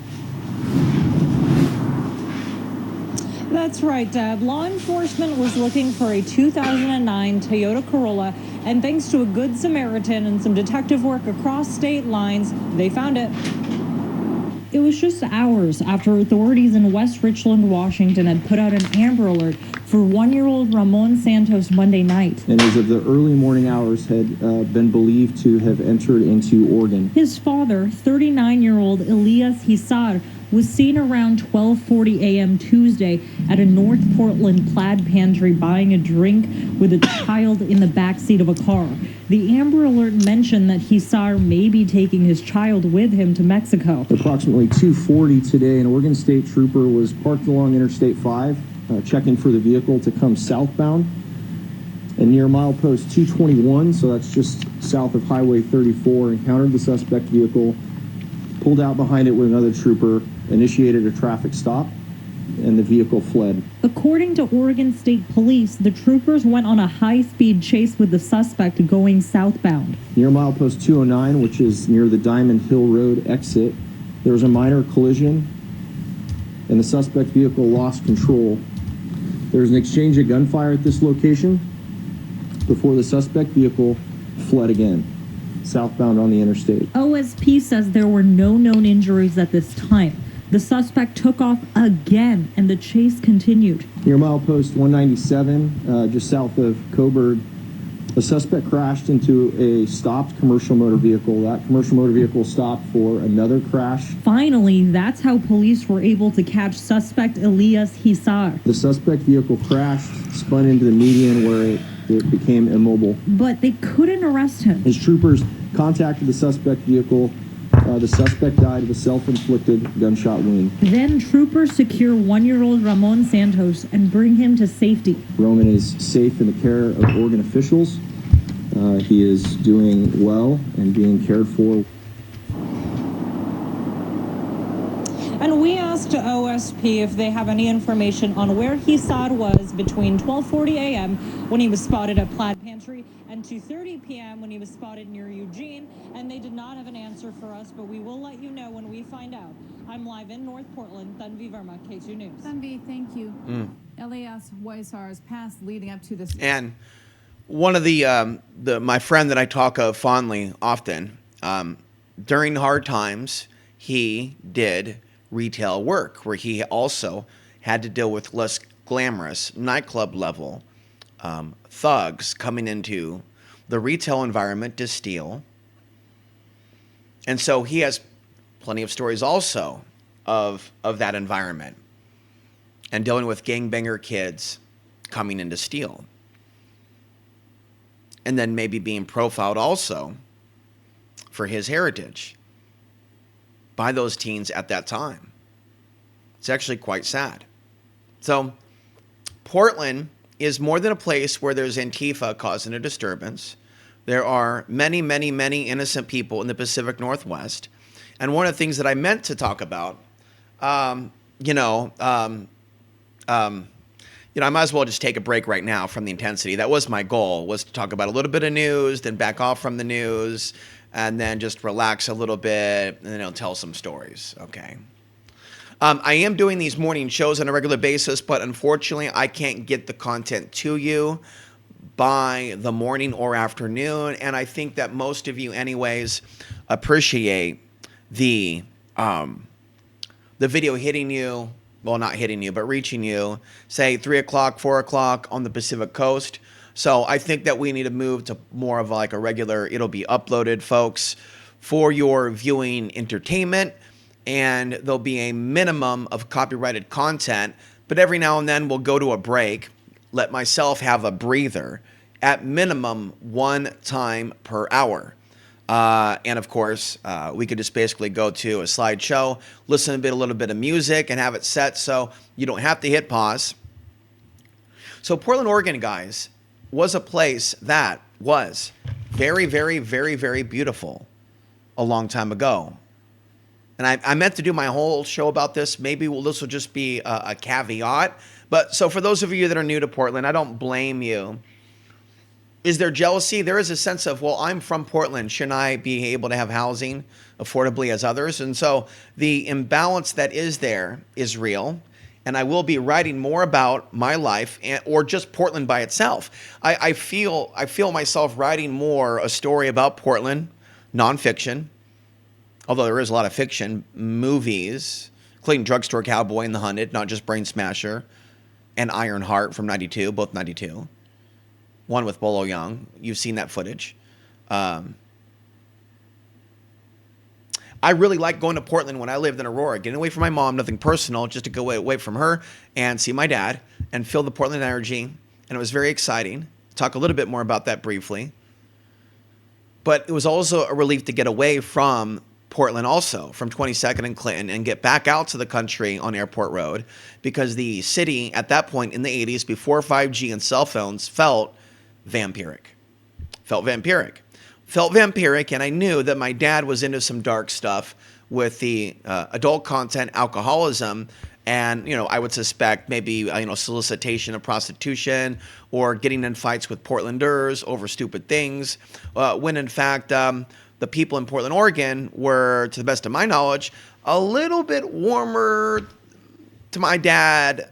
That's right, Deb. Law enforcement was looking for a 2009 Toyota Corolla, and thanks to a good Samaritan and some detective work across state lines, they found it. It was just hours after authorities in West Richland, Washington had put out an Amber Alert for 1-year-old Ramon Santos Monday night. And as of the early morning hours had been believed to have entered into Oregon. His father, 39-year-old Elias Huizar, was seen around 12:40 a.m. Tuesday at a North Portland plaid pantry buying a drink with a child in the backseat of a car. The Amber Alert mentioned that Huizar may be taking his child with him to Mexico. Approximately 2:40 today, an Oregon State trooper was parked along Interstate 5, checking for the vehicle to come southbound. And near milepost 221, so that's just south of Highway 34, encountered the suspect vehicle, pulled out behind it with another trooper, initiated a traffic stop, and the vehicle fled. According to Oregon State Police, the troopers went on a high-speed chase with the suspect going southbound. Near milepost 209, which is near the Diamond Hill Road exit, there was a minor collision, and the suspect vehicle lost control. There was an exchange of gunfire at this location before the suspect vehicle fled again, southbound on the interstate. OSP says there were no known injuries at this time. The suspect took off again, and the chase continued. Near milepost 197, just south of Coburg, a suspect crashed into a stopped commercial motor vehicle. That commercial motor vehicle stopped for another crash. Finally, that's how police were able to catch suspect Elias Huizar. The suspect vehicle crashed, spun into the median where it became immobile. But they couldn't arrest him. As troopers contacted the suspect vehicle, the suspect died of a self-inflicted gunshot wound. Then troopers secure 1-year-old Ramon Santos and bring him to safety. Roman is safe in the care of Oregon officials. He is doing well and being cared for. And we asked OSP if they have any information on where Huizar was between 12:40 a.m. when he was spotted at Plaid Pantry and 2:30 p.m. when he was spotted near Eugene, and they did not have an answer for us, but we will let you know when we find out. I'm live in North Portland, Tanvi Verma, K2 News. Tanvi, thank you. Elias Huizar's past leading up to this. And one of the my friend that I talk of fondly often, during hard times, he did retail work where he also had to deal with less glamorous nightclub level thugs coming into the retail environment to steal. And so he has plenty of stories also of that environment and dealing with gangbanger kids coming in to steal. And then maybe being profiled also for his heritage by those teens at that time. It's actually quite sad. So Portland is more than a place where there's Antifa causing a disturbance. There are many, many, many innocent people in the Pacific Northwest. And one of the things that I meant to talk about, I might as well just take a break right now from the intensity. That was my goal, was to talk about a little bit of news, then back off from the news, and then just relax a little bit, and then I'll tell some stories, okay? I am doing these morning shows on a regular basis, but unfortunately, I can't get the content to you by the morning or afternoon. And I think that most of you anyways appreciate the video hitting you, well, not hitting you, but reaching you, say 3 o'clock, 4 o'clock on the Pacific Coast. So I think that we need to move to more of like a regular, it'll be uploaded, folks, for your viewing entertainment. And there'll be a minimum of copyrighted content, but every now and then we'll go to a break, let myself have a breather, at minimum 1 time per hour. And of course, we could just basically go to a slideshow, listen to a little bit of music, and have it set so you don't have to hit pause. So Portland, Oregon, guys, was a place that was very, very, very, very beautiful a long time ago. And I meant to do my whole show about this. Maybe this will just be a caveat. But so for those of you that are new to Portland, I don't blame you. Is there jealousy? There is a sense of, well, I'm from Portland. Shouldn't I be able to have housing affordably as others? And so the imbalance that is there is real. And I will be writing more about my life or just Portland by itself. I feel myself writing more a story about Portland, nonfiction, although there is a lot of fiction, movies, including Drugstore Cowboy and The Hunted, not just Brain Smasher, and Iron Heart from 92, both 92. One with Bolo Young. You've seen that footage. I really liked going to Portland when I lived in Aurora, getting away from my mom, nothing personal, just to go away from her and see my dad and feel the Portland energy. And it was very exciting. Talk a little bit more about that briefly. But it was also a relief to get away from Portland also, from 22nd and Clinton, and get back out to the country on Airport Road, because the city at that point in the 80s, before 5G and cell phones, felt vampiric. And I knew that my dad was into some dark stuff with the adult content, alcoholism, and, I would suspect maybe, solicitation of prostitution or getting in fights with Portlanders over stupid things, when in fact, the people in Portland, Oregon were, to the best of my knowledge, a little bit warmer to my dad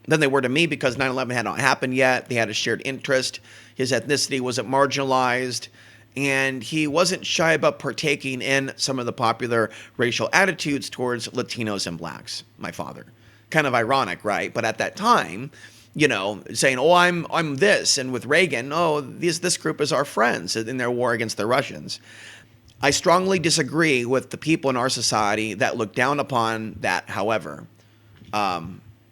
than they were to me, because 9/11 had not happened yet. They had a shared interest. His ethnicity wasn't marginalized, and he wasn't shy about partaking in some of the popular racial attitudes towards Latinos and blacks, my father. Kind of ironic, right? But at that time, saying, oh, I'm this, and with Reagan, oh, this group is our friends in their war against the Russians. I strongly disagree with the people in our society that look down upon that, however.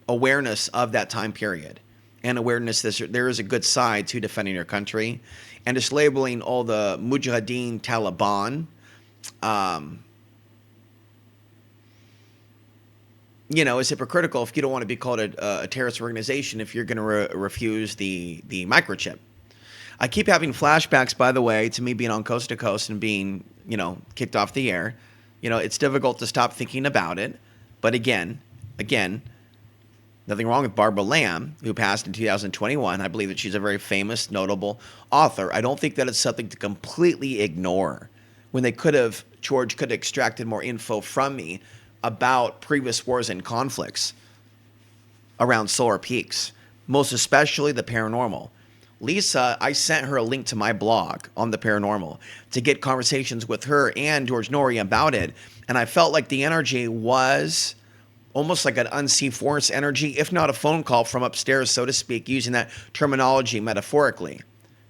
Awareness of that time period, and awareness that there is a good side to defending your country, and just labeling all the Mujahideen Taliban, is hypocritical if you don't want to be called a terrorist organization if you're going to refuse the microchip. I keep having flashbacks, by the way, to me being on Coast to Coast and being, kicked off the air. It's difficult to stop thinking about it. But again, nothing wrong with Barbara Lamb, who passed in 2021. I believe that she's a very famous, notable author. I don't think that it's something to completely ignore, when George could have extracted more info from me about previous wars and conflicts around solar peaks, most especially the paranormal. Lisa, I sent her a link to my blog on the paranormal to get conversations with her and George Norrie about it. And I felt like the energy was almost like an unseen force energy, if not a phone call from upstairs, so to speak, using that terminology metaphorically,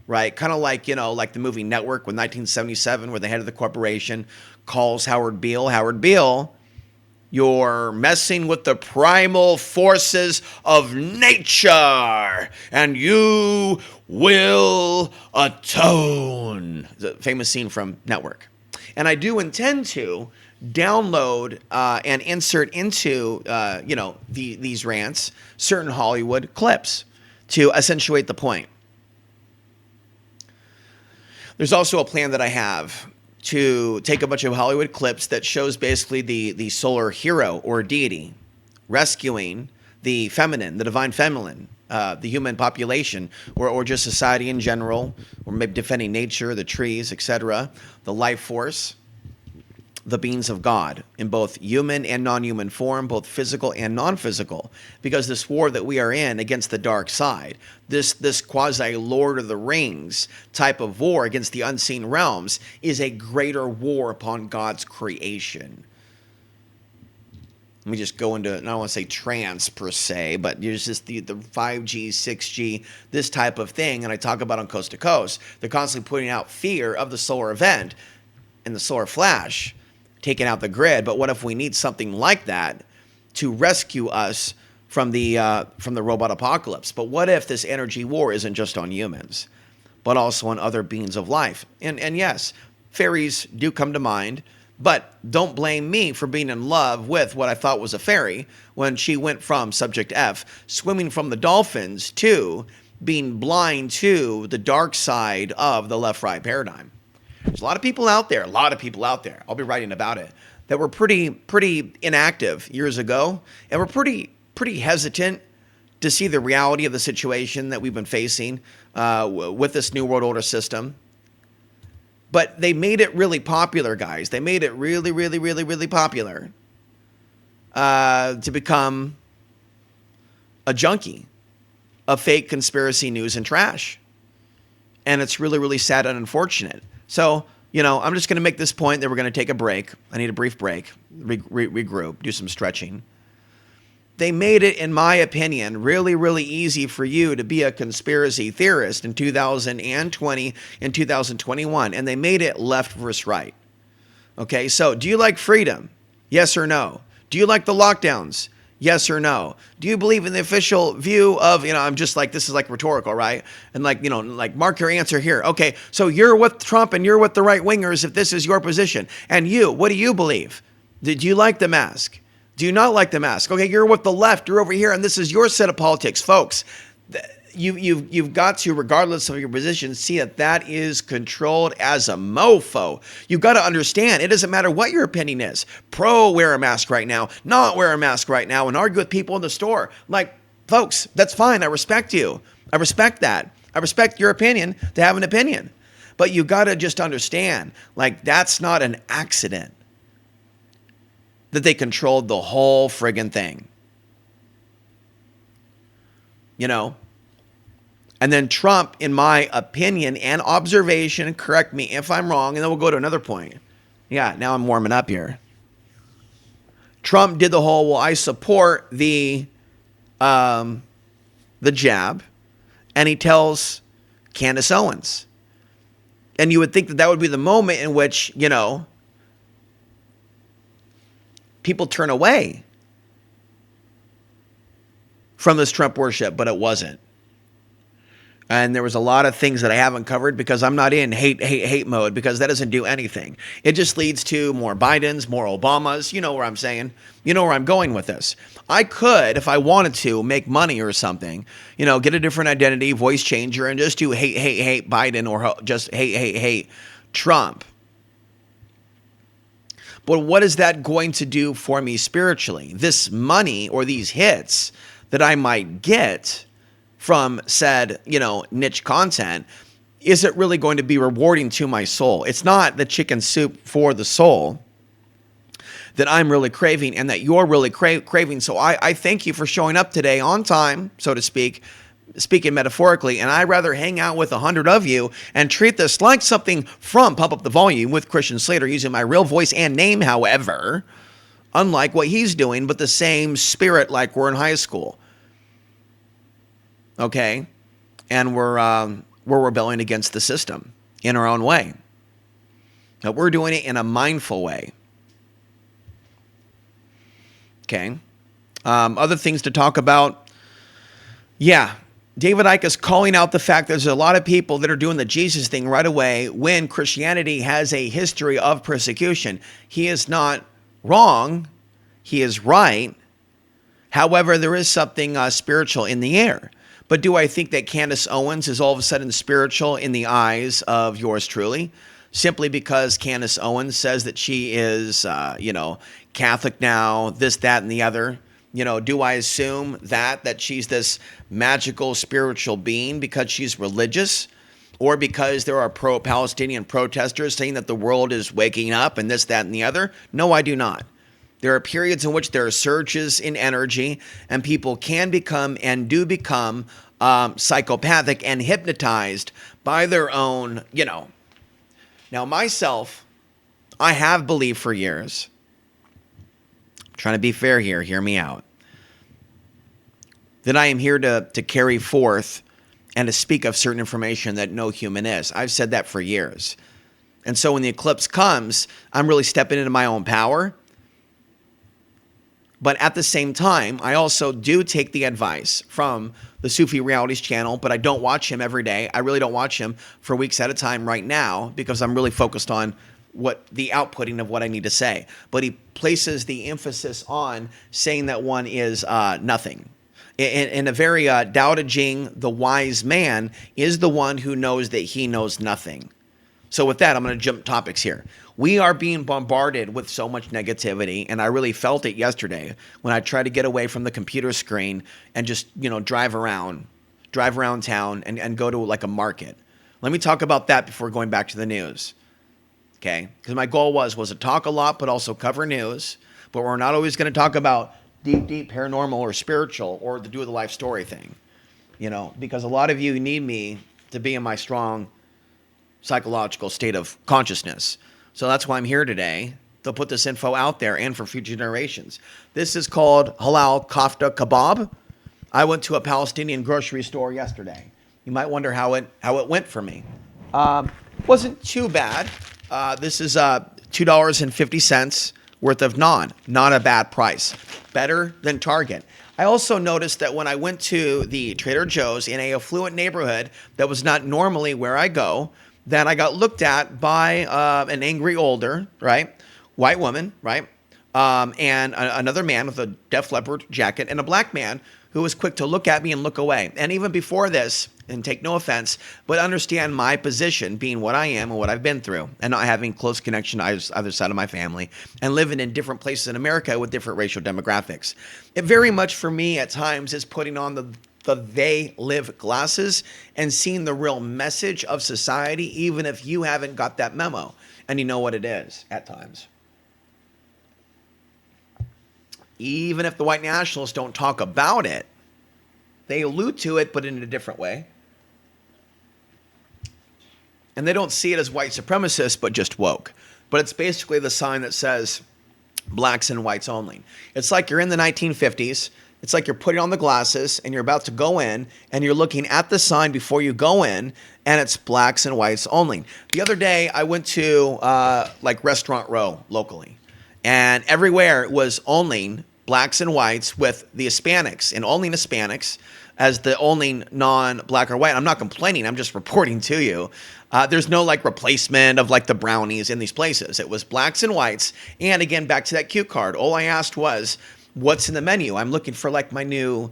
right? Kind of like, like the movie Network with 1977, where the head of the corporation calls Howard Beale, you're messing with the primal forces of nature, and you will atone. It's a famous scene from Network. And I do intend to download and insert into, these rants, certain Hollywood clips to accentuate the point. There's also a plan that I have to take a bunch of Hollywood clips that shows basically the solar hero or deity rescuing the feminine, the divine feminine, the human population, or just society in general, or maybe defending nature, the trees, etc., the life force. the beings of God in both human and non-human form, both physical and non-physical, because this war that we are in against the dark side, this quasi Lord of the Rings type of war against the unseen realms, is a greater war upon God's creation. Let me just go into, I don't want to say trance per se, but there's just the 5G, 6G, this type of thing, and I talk about on Coast to Coast. They're constantly putting out fear of the solar event and the solar flash, taking out the grid. But what if we need something like that to rescue us from the robot apocalypse? But what if this energy war isn't just on humans, but also on other beings of life? And yes, fairies do come to mind. But don't blame me for being in love with what I thought was a fairy when she went from subject F, swimming from the dolphins, to being blind to the dark side of the left-right paradigm. There's a lot of people out there, I'll be writing about it, that were pretty inactive years ago, and were pretty hesitant to see the reality of the situation that we've been facing with this New World Order system. But they made it really popular, guys. They made it really, really, really, really popular to become a junkie of fake conspiracy news and trash. And it's really, really sad and unfortunate. So, I'm just going to make this point that we're going to take a break. I need a brief break, regroup, do some stretching. They made it, in my opinion, really, really easy for you to be a conspiracy theorist in 2020 and 2021. And they made it left versus right. Okay, so do you like freedom? Yes or no? Do you like the lockdowns? Yes or no? Do you believe in the official view of, I'm just like, this is like rhetorical, right? And like mark your answer here. Okay, so you're with Trump and you're with the right wingers if this is your position. And you, what do you believe? Did you like the mask? Do you not like the mask? Okay, you're with the left, you're over here, and this is your set of politics. Folks, you've got to, regardless of your position, see that is controlled as a mofo. You've got to understand, it doesn't matter what your opinion is. Pro wear a mask right now, not wear a mask right now, and argue with people in the store. Like, folks, that's fine. I respect you. I respect that. I respect your opinion to have an opinion. But you got to just understand, that's not an accident that they controlled the whole friggin' thing. And then Trump, in my opinion and observation, correct me if I'm wrong, and then we'll go to another point. Yeah, now I'm warming up here. Trump did the whole, well, I support the jab, and he tells Candace Owens. And you would think that would be the moment in which, people turn away from this Trump worship, but it wasn't. And there was a lot of things that I haven't covered because I'm not in hate mode, because that doesn't do anything. It just leads to more Bidens, more Obamas. You know where I'm saying. You know where I'm going with this. I could, if I wanted to, make money or something, get a different identity, voice changer, and just do hate Biden, or just hate Trump. But what is that going to do for me spiritually? This money or these hits that I might get from said, niche content, is it really going to be rewarding to my soul? It's not the chicken soup for the soul that I'm really craving and that you're really craving. So I thank you for showing up today on time, so to speak, speaking metaphorically, and I'd rather hang out with 100 of you and treat this like something from Pump Up the Volume with Christian Slater, using my real voice and name, however, unlike what he's doing, but the same spirit like we're in high school. Okay? And we're rebelling against the system in our own way. But we're doing it in a mindful way. Okay? Other things to talk about. Yeah. David Icke is calling out the fact there's a lot of people that are doing the Jesus thing right away when Christianity has a history of persecution. He is not wrong. He is right. However, there is something spiritual in the air. But do I think that Candace Owens is all of a sudden spiritual in the eyes of yours truly? Simply because Candace Owens says that she is, Catholic now, this, that, and the other. Do I assume that she's this magical spiritual being because she's religious? or because there are pro-Palestinian protesters saying that the world is waking up and this, that, and the other. No, I do not. There are periods in which there are surges in energy, and people can become and do become psychopathic and hypnotized by their own, Now, myself, I have believed for years, I'm trying to be fair here, hear me out, that I am here to carry forth and to speak of certain information that no human is. I've said that for years. And so when the eclipse comes, I'm really stepping into my own power. But at the same time, I also do take the advice from the Sufi Realities channel, but I don't watch him every day. I really don't watch him for weeks at a time right now because I'm really focused on what the outputting of what I need to say. But he places the emphasis on saying that one is nothing. In a very Tao Te Ching, the wise man is the one who knows that he knows nothing. So with that, I'm going to jump topics here. We are being bombarded with so much negativity, and I really felt it yesterday when I tried to get away from the computer screen and just, drive around town and go to like a market. Let me talk about that before going back to the news. Okay? Because my goal was to talk a lot, but also cover news. But we're not always going to talk about deep paranormal or spiritual or the do with the life story thing, because a lot of you need me to be in my strong psychological state of consciousness. So that's why I'm here today, to put this info out there and for future generations. This is called halal kofta kebab. I went to a Palestinian grocery store yesterday. You might wonder how it went for me. Wasn't too bad. This is $2.50 worth of naan. Not a bad price. Better than Target. I also noticed that when I went to the Trader Joe's in a affluent neighborhood that was not normally where I go, that I got looked at by an angry older, white woman, and another man with a Def Leppard jacket, and a black man who was quick to look at me and look away. And even before this, and take no offense, but understand my position being what I am and what I've been through, and not having close connection to either side of my family, and living in different places in America with different racial demographics. It very much for me at times is putting on the they live glasses and seeing the real message of society, even if you haven't got that memo and you know what it is at times. Even if the white nationalists don't talk about it, they allude to it, but in a different way. And they don't see it as white supremacists, but just woke. But it's basically the sign that says blacks and whites only. It's like you're in the 1950s. It's like you're putting on the glasses and you're about to go in and you're looking at the sign before you go in, and it's blacks and whites only. The other day I went to Restaurant Row locally, and everywhere it was only blacks and whites with the Hispanics, and only Hispanics as the only non-black or white. I'm not complaining. I'm just reporting to you. There's no replacement of the brownies in these places. It was blacks and whites. And again, back to that cue card. All I asked was, what's in the menu? I'm looking for my new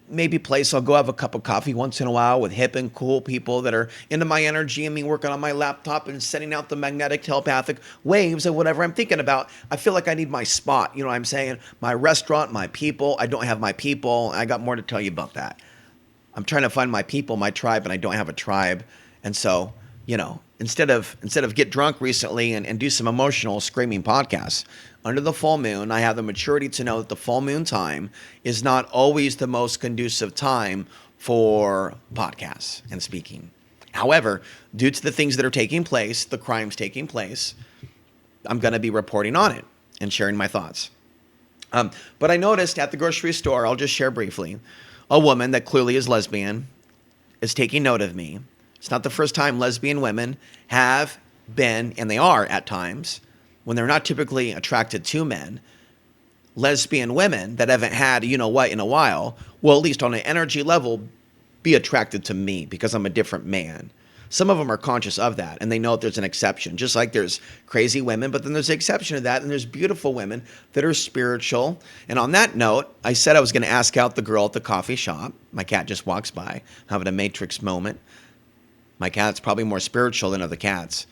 maybe place. I'll go have a cup of coffee once in a while with hip and cool people that are into my energy and me working on my laptop and sending out the magnetic telepathic waves of whatever I'm thinking about. I feel like I need my spot. You know what I'm saying? My restaurant, my people. I don't have my people. I got more to tell you about that. I'm trying to find my people, my tribe, and I don't have a tribe. And so, instead of get drunk recently and do some emotional screaming podcasts, under the full moon, I have the maturity to know that the full moon time is not always the most conducive time for podcasts and speaking. However, due to the things that are taking place, the crimes taking place, I'm going to be reporting on it and sharing my thoughts. But I noticed at the grocery store, I'll just share briefly, a woman that clearly is lesbian is taking note of me. It's not the first time lesbian women have been, and they are at times, when they're not typically attracted to men, lesbian women that haven't had in a while, will at least on an energy level be attracted to me because I'm a different man. Some of them are conscious of that, and they know that there's an exception. Just like there's crazy women, but then there's an exception to that, and there's beautiful women that are spiritual. And on that note, I said I was going to ask out the girl at the coffee shop. My cat just walks by, having a Matrix moment. My cat's probably more spiritual than other cats.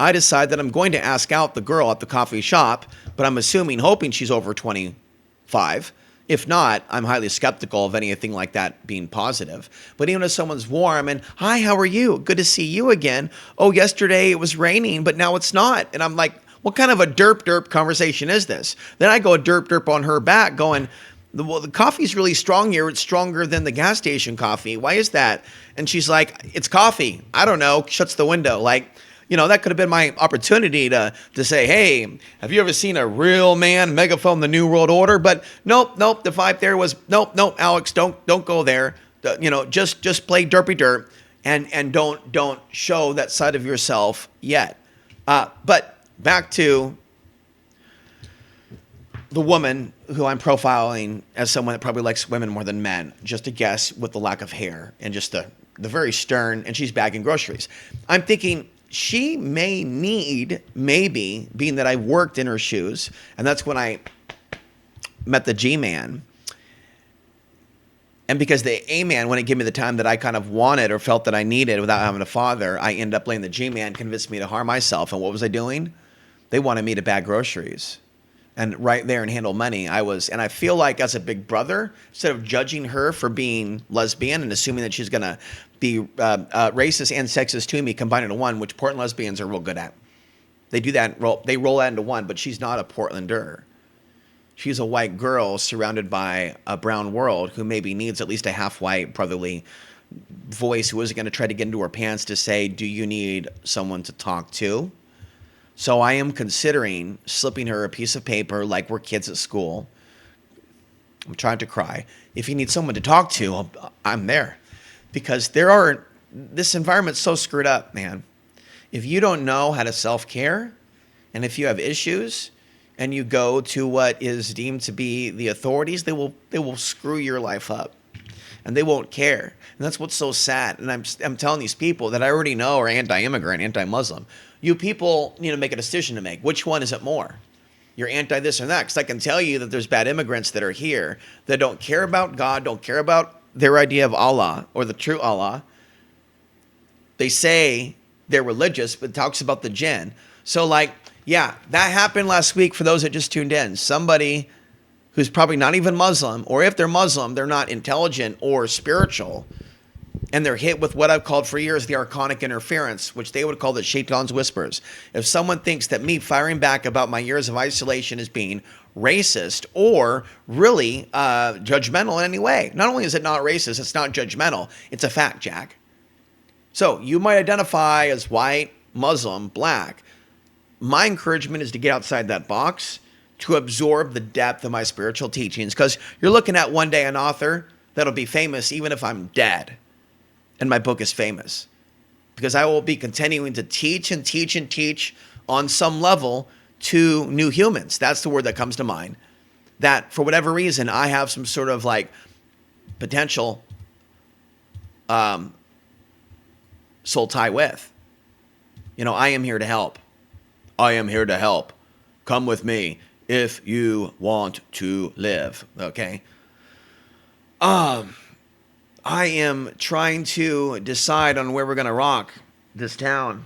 I decide that I'm going to ask out the girl at the coffee shop, but I'm hoping she's over 25. If not, I'm highly skeptical of anything like that being positive. But even if someone's warm and, hi, how are you? Good to see you again. Oh, yesterday it was raining, but now it's not. And I'm like, what kind of a derp conversation is this? Then I go derp on her back going, well, the coffee's really strong here. It's stronger than the gas station coffee. Why is that? And she's like, it's coffee. I don't know. Shuts the window. Like, that could have been my opportunity to say, hey, have you ever seen a real man megaphone the New World Order? But nope. The vibe there was, nope, Alex, don't go there. Just play derpy derp and don't show that side of yourself yet. But back to the woman who I'm profiling as someone that probably likes women more than men, just a guess, with the lack of hair and just the very stern, and she's bagging groceries. I'm thinking she may need, maybe, being that I worked in her shoes, and that's when I met the G-Man. And because the A-Man wouldn't give me the time that I kind of wanted or felt that I needed without having a father, I ended up letting the G-Man convince me to harm myself. And what was I doing? They wanted me to bag groceries. And right there and handle money, and I feel like as a big brother, instead of judging her for being lesbian and assuming that she's going to be racist and sexist to me combined into one, which Portland lesbians are real good at. They do that, they roll that into one, but she's not a Portlander. She's a white girl surrounded by a brown world who maybe needs at least a half-white brotherly voice who isn't going to try to get into her pants to say, do you need someone to talk to? So I am considering slipping her a piece of paper like we're kids at school. I'm trying to cry. If you need someone to talk to, I'm there. Because this environment's so screwed up, man. If you don't know how to self-care, and if you have issues, and you go to what is deemed to be the authorities, they will screw your life up. And they won't care. And that's what's so sad. And I'm telling these people that I already know are anti-immigrant, anti-Muslim. You people need to make a decision to make. Which one is it more? You're anti this or that. Because I can tell you that there's bad immigrants that are here that don't care about God, don't care about their idea of Allah or the true Allah. They say they're religious, but it talks about the jinn. So yeah, that happened last week for those that just tuned in. Somebody who's probably not even Muslim, or if they're Muslim, they're not intelligent or spiritual. And they're hit with what I've called for years the archonic interference, which they would call the Shaitan's whispers. If someone thinks that me firing back about my years of isolation is being racist or really judgmental in any way, not only is it not racist, it's not judgmental, it's a fact, Jack. So you might identify as white, Muslim, black. My encouragement is to get outside that box, to absorb the depth of my spiritual teachings, because you're looking at one day an author that'll be famous even if I'm dead. And my book is famous because I will be continuing to teach and teach and teach on some level to new humans. That's the word that comes to mind. That for whatever reason, I have some sort of potential soul tie with. I am here to help. I am here to help. Come with me if you want to live. Okay. I am trying to decide on where we're going to rock this town.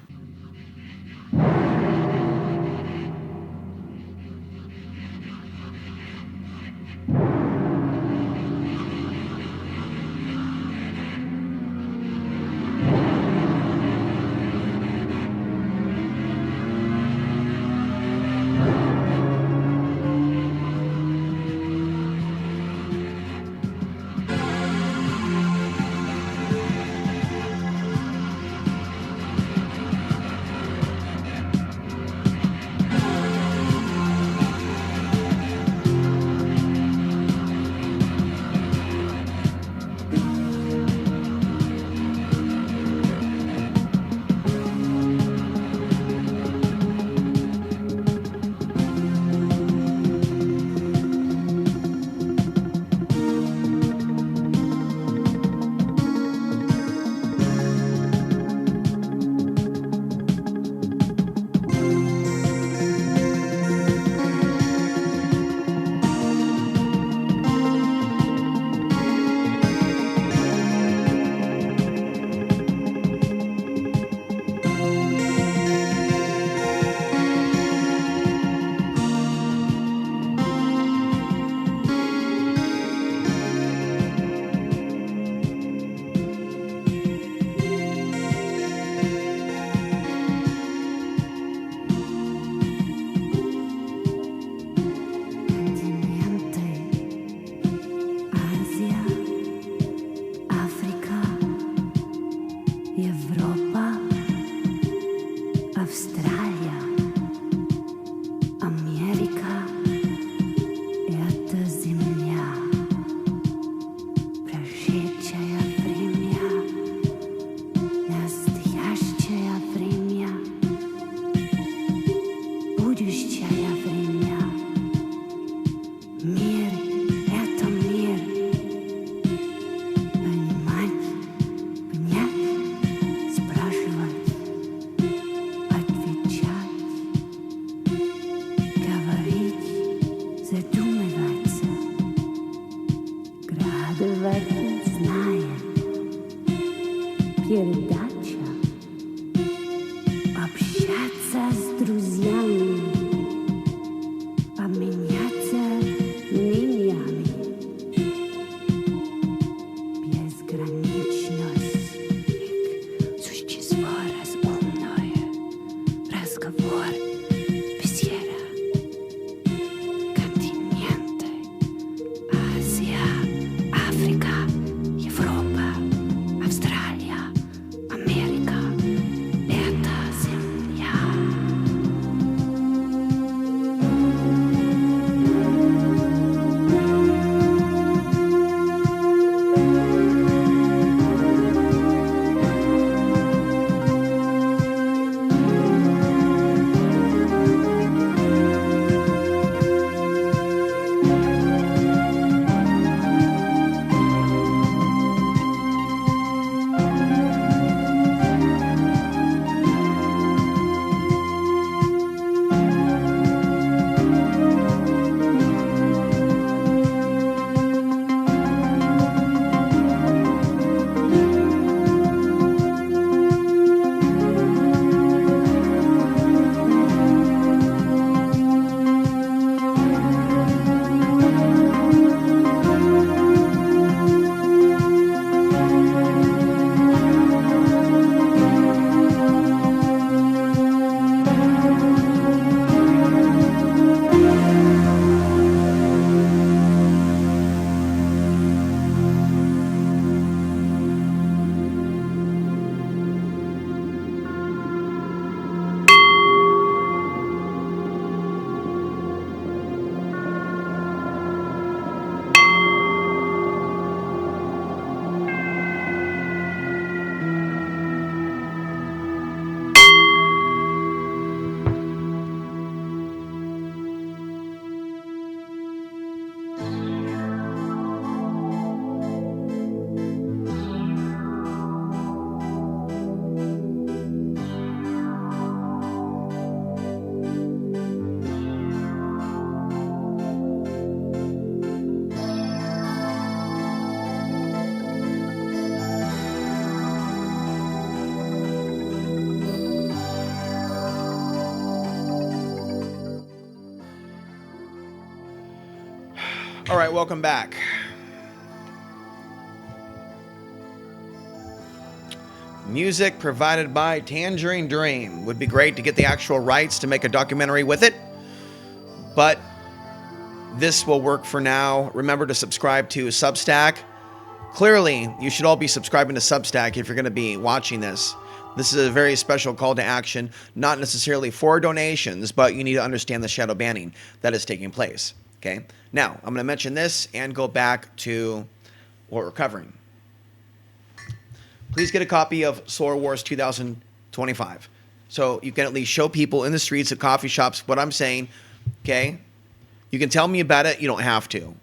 Европа, Австралия, Америка — это земля, прошедшее время, настоящее время, будущее время. Мир — это мир. Понимать, понять, спрашивать, отвечать, говорить, задумываться, градовать, зная, передача, общаться с друзьями, обменяться мнениями. Безграничность их существо разумное, разговор, беседа, континенты, Азия, Африка, Европа, Австралия, Америка — это земля. All right, welcome back. Music provided by Tangerine Dream. Would be great to get the actual rights to make a documentary with it, but this will work for now. Remember to subscribe to Substack. Clearly, you should all be subscribing to Substack if you're going to be watching this. This is a very special call to action, not necessarily for donations, but you need to understand the shadow banning that is taking place. Okay? Now, I'm going to mention this and go back to what we're covering. Please get a copy of Solar Wars 2025. So you can at least show people in the streets at coffee shops what I'm saying. Okay? You can tell me about it. You don't have to.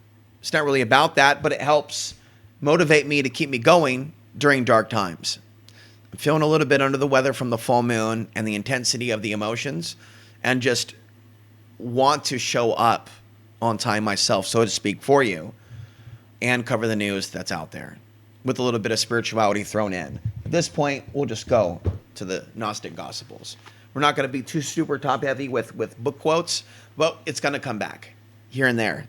It's not really about that, but it helps motivate me to keep me going during dark times. I'm feeling a little bit under the weather from the full moon and the intensity of the emotions, and just want to show up on time myself, so to speak, for you, and cover the news that's out there with a little bit of spirituality thrown in. At this point, we'll just go to the Gnostic Gospels. We're not going to be too super top heavy with book quotes, but it's going to come back here and there.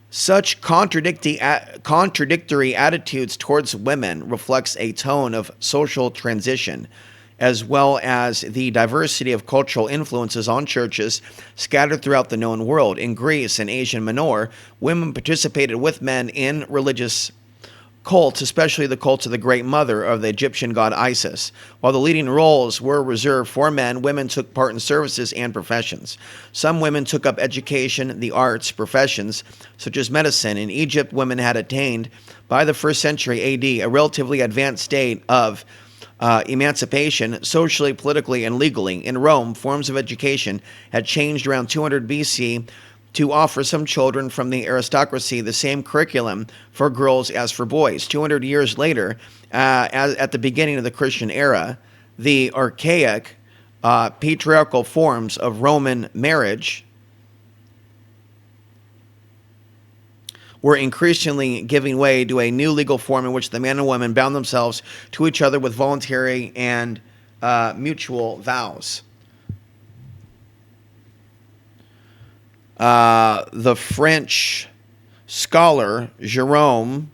Such contradictory attitudes towards women reflects a tone of social transition, as well as the diversity of cultural influences on churches scattered throughout the known world. In Greece and Asia Minor, women participated with men in religious cults, especially the cult of the Great Mother of the Egyptian god Isis. While the leading roles were reserved for men, women took part in services and professions. Some women took up education, the arts, professions, such as medicine. In Egypt, women had attained, by the 1st century AD, a relatively advanced state of emancipation, socially, politically, and legally. In Rome, forms of education had changed around 200 BC to offer some children from the aristocracy the same curriculum for girls as for boys. 200 years later, at the beginning of the Christian era, the archaic patriarchal forms of Roman marriage were increasingly giving way to a new legal form in which the man and woman bound themselves to each other with voluntary and mutual vows. The French scholar Jerome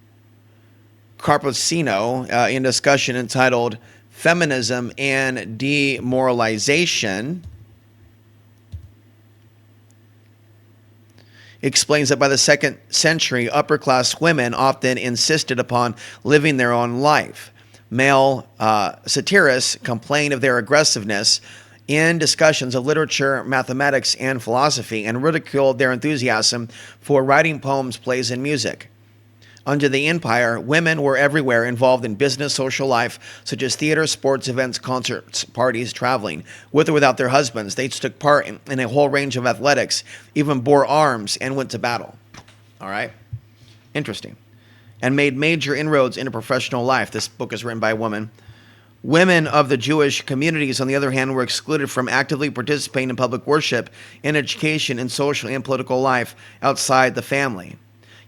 Carpacino, in discussion entitled Feminism and Demoralization, explains that by the 2nd century, upper-class women often insisted upon living their own life. Male satirists complained of their aggressiveness in discussions of literature, mathematics, and philosophy, and ridiculed their enthusiasm for writing poems, plays, and music. Under the empire, women were everywhere involved in business, social life, such as theater, sports, events, concerts, parties, traveling. With or without their husbands, they took part in a whole range of athletics, even bore arms and went to battle. All right? Interesting. And made major inroads into professional life. This book is written by a woman. Women of the Jewish communities, on the other hand, were excluded from actively participating in public worship, in education, in social and political life outside the family.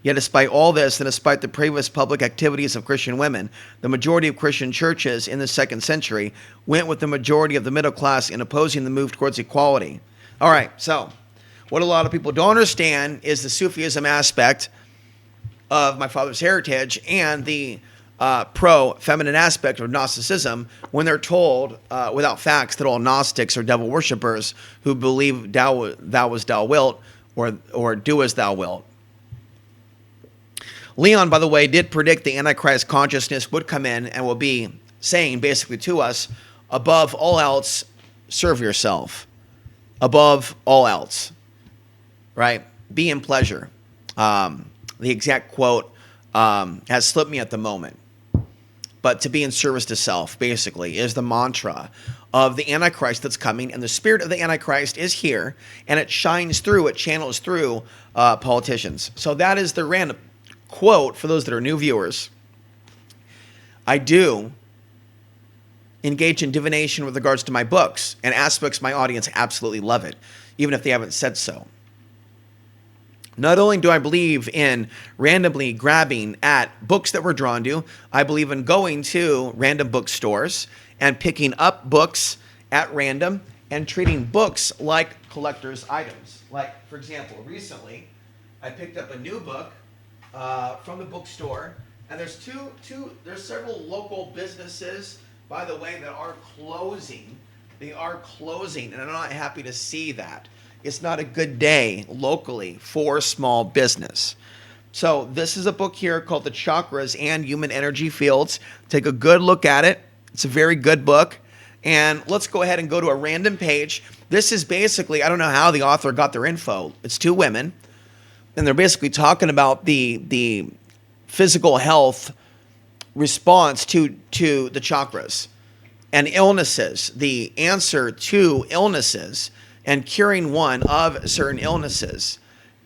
Yet despite all this, and despite the previous public activities of Christian women, the majority of Christian churches in the 2nd century went with the majority of the middle class in opposing the move towards equality. All right, so what a lot of people don't understand is the Sufism aspect of my father's heritage and the pro-feminine aspect of Gnosticism when they're told without facts that all Gnostics are devil worshippers who believe thou as thou wilt or do as thou wilt. Leon, by the way, did predict the Antichrist consciousness would come in and will be saying basically to us, above all else, serve yourself. Above all else, right? Be in pleasure. The exact quote has slipped me at the moment. But to be in service to self, basically, is the mantra of the Antichrist that's coming. And the spirit of the Antichrist is here, and it shines through, it channels through politicians. So that is the random quote for those that are new viewers. I do engage in divination with regards to my books, and aspects my audience absolutely love it, even if they haven't said so. Not only do I believe in randomly grabbing at books that we're drawn to, I believe in going to random bookstores and picking up books at random and treating books like collector's items. Like, for example, recently I picked up a new book from the bookstore, and there's several local businesses, by the way, that are closing. They are closing, and I'm not happy to see that. It's not a good day locally for small business. So this is a book here called The Chakras and Human Energy Fields. Take a good look at it. It's a very good book. And let's go ahead and go to a random page. This is basically, I don't know how the author got their info. It's 2 women. And they're basically talking about the physical health response to the chakras and illnesses, the answer to illnesses and curing one of certain illnesses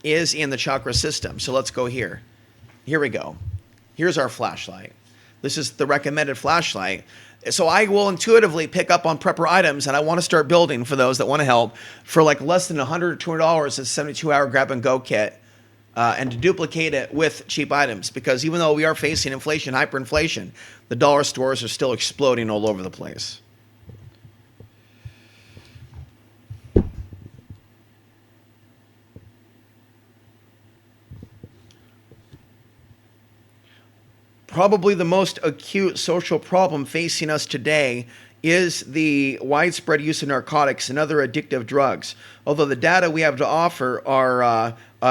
is in the chakra system. So let's go here. Here we go. Here's our flashlight. This is the recommended flashlight. So I will intuitively pick up on prepper items, and I want to start building for those that want to help for like less than $100 or $200. It's a 72-hour grab-and-go kit. And to duplicate it with cheap items, because even though we are facing inflation, hyperinflation, the dollar stores are still exploding all over the place. Probably the most acute social problem facing us today is the widespread use of narcotics and other addictive drugs. Although the data we have to offer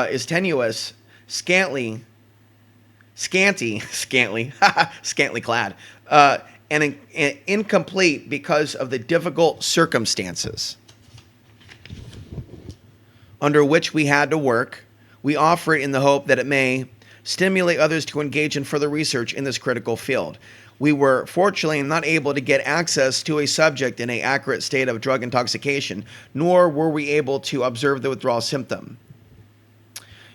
is tenuous, scantily scantily clad, and incomplete because of the difficult circumstances under which we had to work. We offer it in the hope that it may stimulate others to engage in further research in this critical field. We were fortunately not able to get access to a subject in an accurate state of drug intoxication, nor were we able to observe the withdrawal symptom.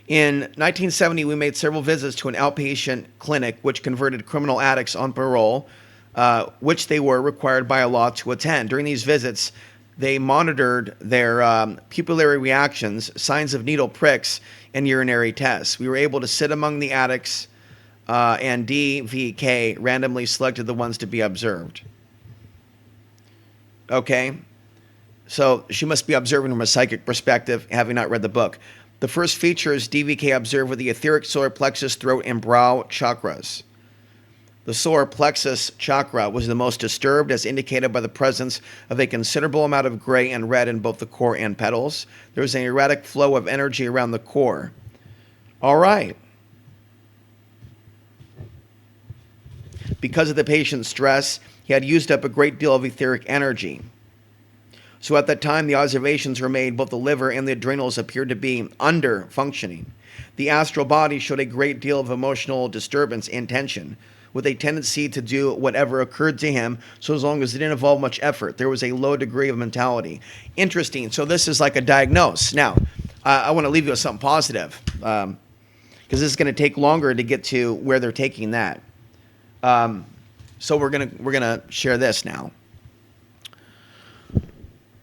In 1970, we made several visits to an outpatient clinic which converted criminal addicts on parole, which they were required by law to attend. During these visits, they monitored their pupillary reactions, signs of needle pricks, and urinary tests. We were able to sit among the addicts, and DVK randomly selected the ones to be observed. Okay, so she must be observing from a psychic perspective, having not read the book. The first feature is DVK observed with the etheric solar plexus, throat, and brow chakras. The solar plexus chakra was the most disturbed, as indicated by the presence of a considerable amount of gray and red in both the core and petals. There was an erratic flow of energy around the core. All right. Because of the patient's stress, he had used up a great deal of etheric energy. So at that time, the observations were made, both the liver and the adrenals appeared to be under functioning. The astral body showed a great deal of emotional disturbance and tension, with a tendency to do whatever occurred to him, so as long as it didn't involve much effort. There was a low degree of mentality. Interesting. So this is like a diagnose. Now, I want to leave you with something positive, because this is going to take longer to get to where they're taking that. So we're gonna share this now.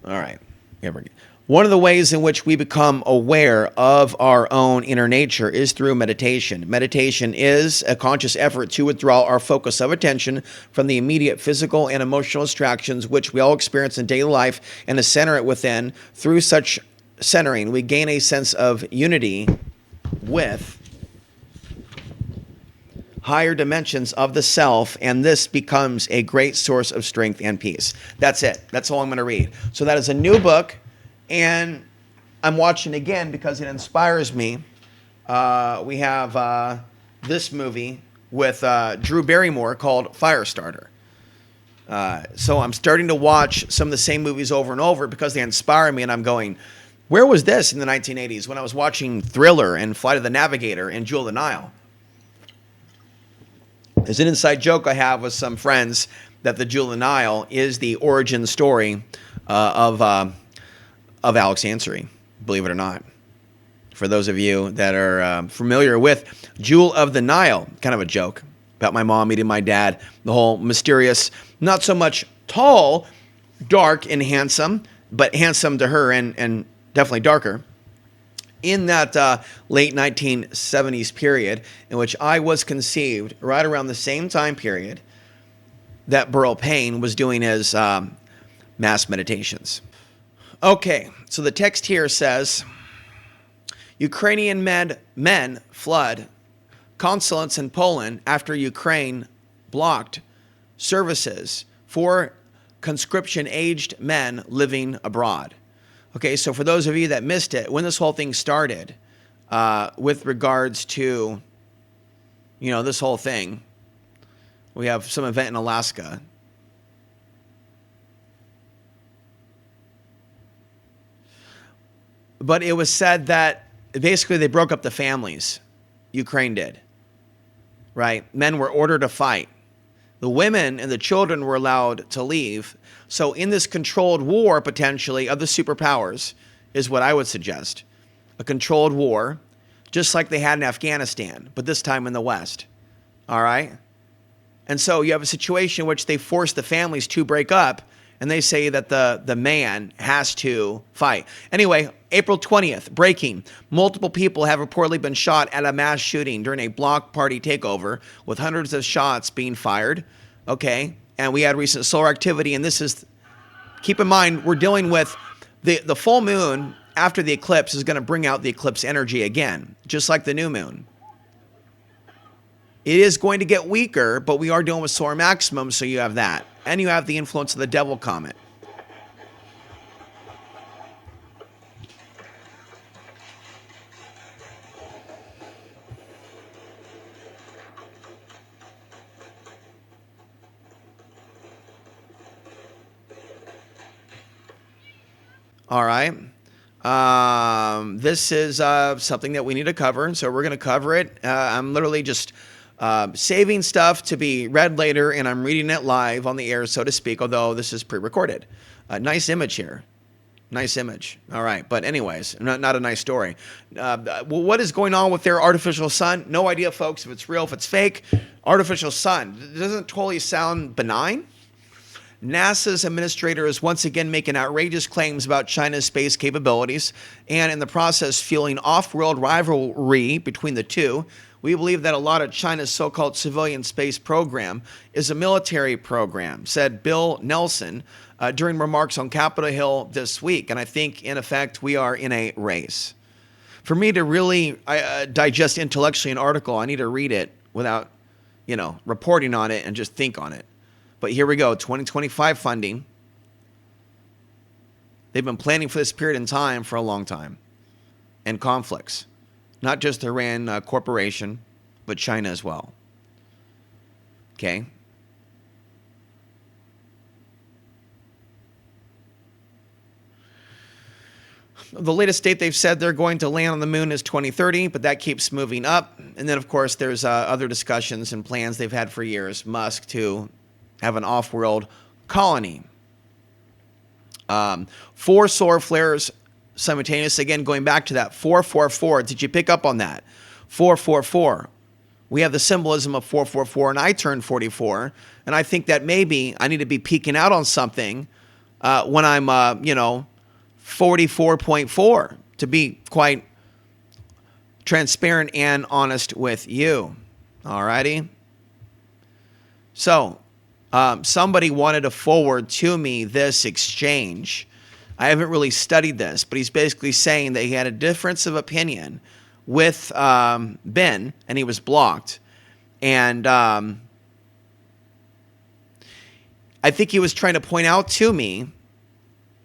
All right. Here we go. One of the ways in which we become aware of our own inner nature is through meditation. Meditation is a conscious effort to withdraw our focus of attention from the immediate physical and emotional distractions which we all experience in daily life and to center it within. Through such centering, we gain a sense of unity with higher dimensions of the self, and this becomes a great source of strength and peace. That's it. That's all I'm going to read. So that is a new book. And I'm watching again because it inspires me. We have this movie with Drew Barrymore called Firestarter. So I'm starting to watch some of the same movies over and over because they inspire me, and I'm going, where was this in the 1980s when I was watching Thriller and Flight of the Navigator and Jewel of the Nile? There's an inside joke I have with some friends that the Jewel of the Nile is the origin story of Alex Ansary, believe it or not. For those of you that are familiar with Jewel of the Nile, kind of a joke about my mom meeting my dad, the whole mysterious, not so much tall, dark, and handsome, but handsome to her and definitely darker. In that late 1970s period in which I was conceived, right around the same time period that Burl Payne was doing his mass meditations. Okay, so the text here says, Ukrainian men flood consulates in Poland after Ukraine blocked services for conscription-aged men living abroad. Okay, so for those of you that missed it, when this whole thing started, with regards to, this whole thing, we have some event in Alaska. But it was said that basically they broke up the families. Ukraine did. Right? Men were ordered to fight. The women and the children were allowed to leave. So in this controlled war, potentially, of the superpowers, is what I would suggest. A controlled war, just like they had in Afghanistan, but this time in the West. All right? And so you have a situation in which they force the families to break up, and they say that the man has to fight. Anyway, April 20th, breaking. Multiple people have reportedly been shot at a mass shooting during a block party takeover, with hundreds of shots being fired. Okay, and we had recent solar activity, and this is, keep in mind, we're dealing with the full moon after the eclipse is going to bring out the eclipse energy again, just like the new moon. It is going to get weaker, but we are dealing with solar maximum, so you have that. And you have the influence of the devil comet. All right. This is something that we need to cover, so we're going to cover it. I'm literally just saving stuff to be read later, and I'm reading it live on the air, so to speak, although this is pre-recorded. Nice image here. Nice image. All right. But anyways, not a nice story. What is going on with their artificial sun? No idea, folks, if it's real, if it's fake. Artificial sun. Doesn't totally sound benign. NASA's administrator is once again making outrageous claims about China's space capabilities and in the process fueling off-world rivalry between the two. We believe that a lot of China's so-called civilian space program is a military program, said Bill Nelson during remarks on Capitol Hill this week. And I think, in effect, we are in a race. For me to really digest intellectually an article, I need to read it without, reporting on it and just think on it. But here we go, 2025 funding. They've been planning for this period in time for a long time. And conflicts. Not just the Iran corporation, but China as well. Okay? The latest date they've said they're going to land on the moon is 2030, but that keeps moving up. And then, of course, there's other discussions and plans they've had for years. Musk to have an off-world colony. 4 solar flares simultaneous. Again, going back to that 444. Did you pick up on that? 444. We have the symbolism of 444, and I turned 44. And I think that maybe I need to be peeking out on something when I'm, 44.4, to be quite transparent and honest with you. All righty? So, somebody wanted to forward to me this exchange. I haven't really studied this, but he's basically saying that he had a difference of opinion with Ben, and he was blocked. And I think he was trying to point out to me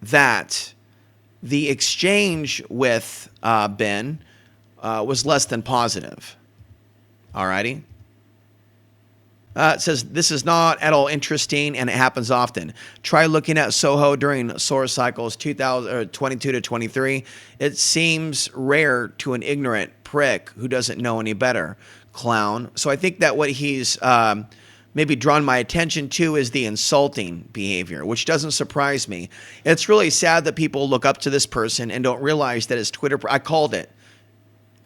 that the exchange with Ben was less than positive. All righty? It says, this is not at all interesting, and it happens often. Try looking at Soho during solar cycles 2022 to 23. It seems rare to an ignorant prick who doesn't know any better. Clown. So I think that what he's maybe drawn my attention to is the insulting behavior, which doesn't surprise me. It's really sad that people look up to this person and don't realize that his Twitter... I called it.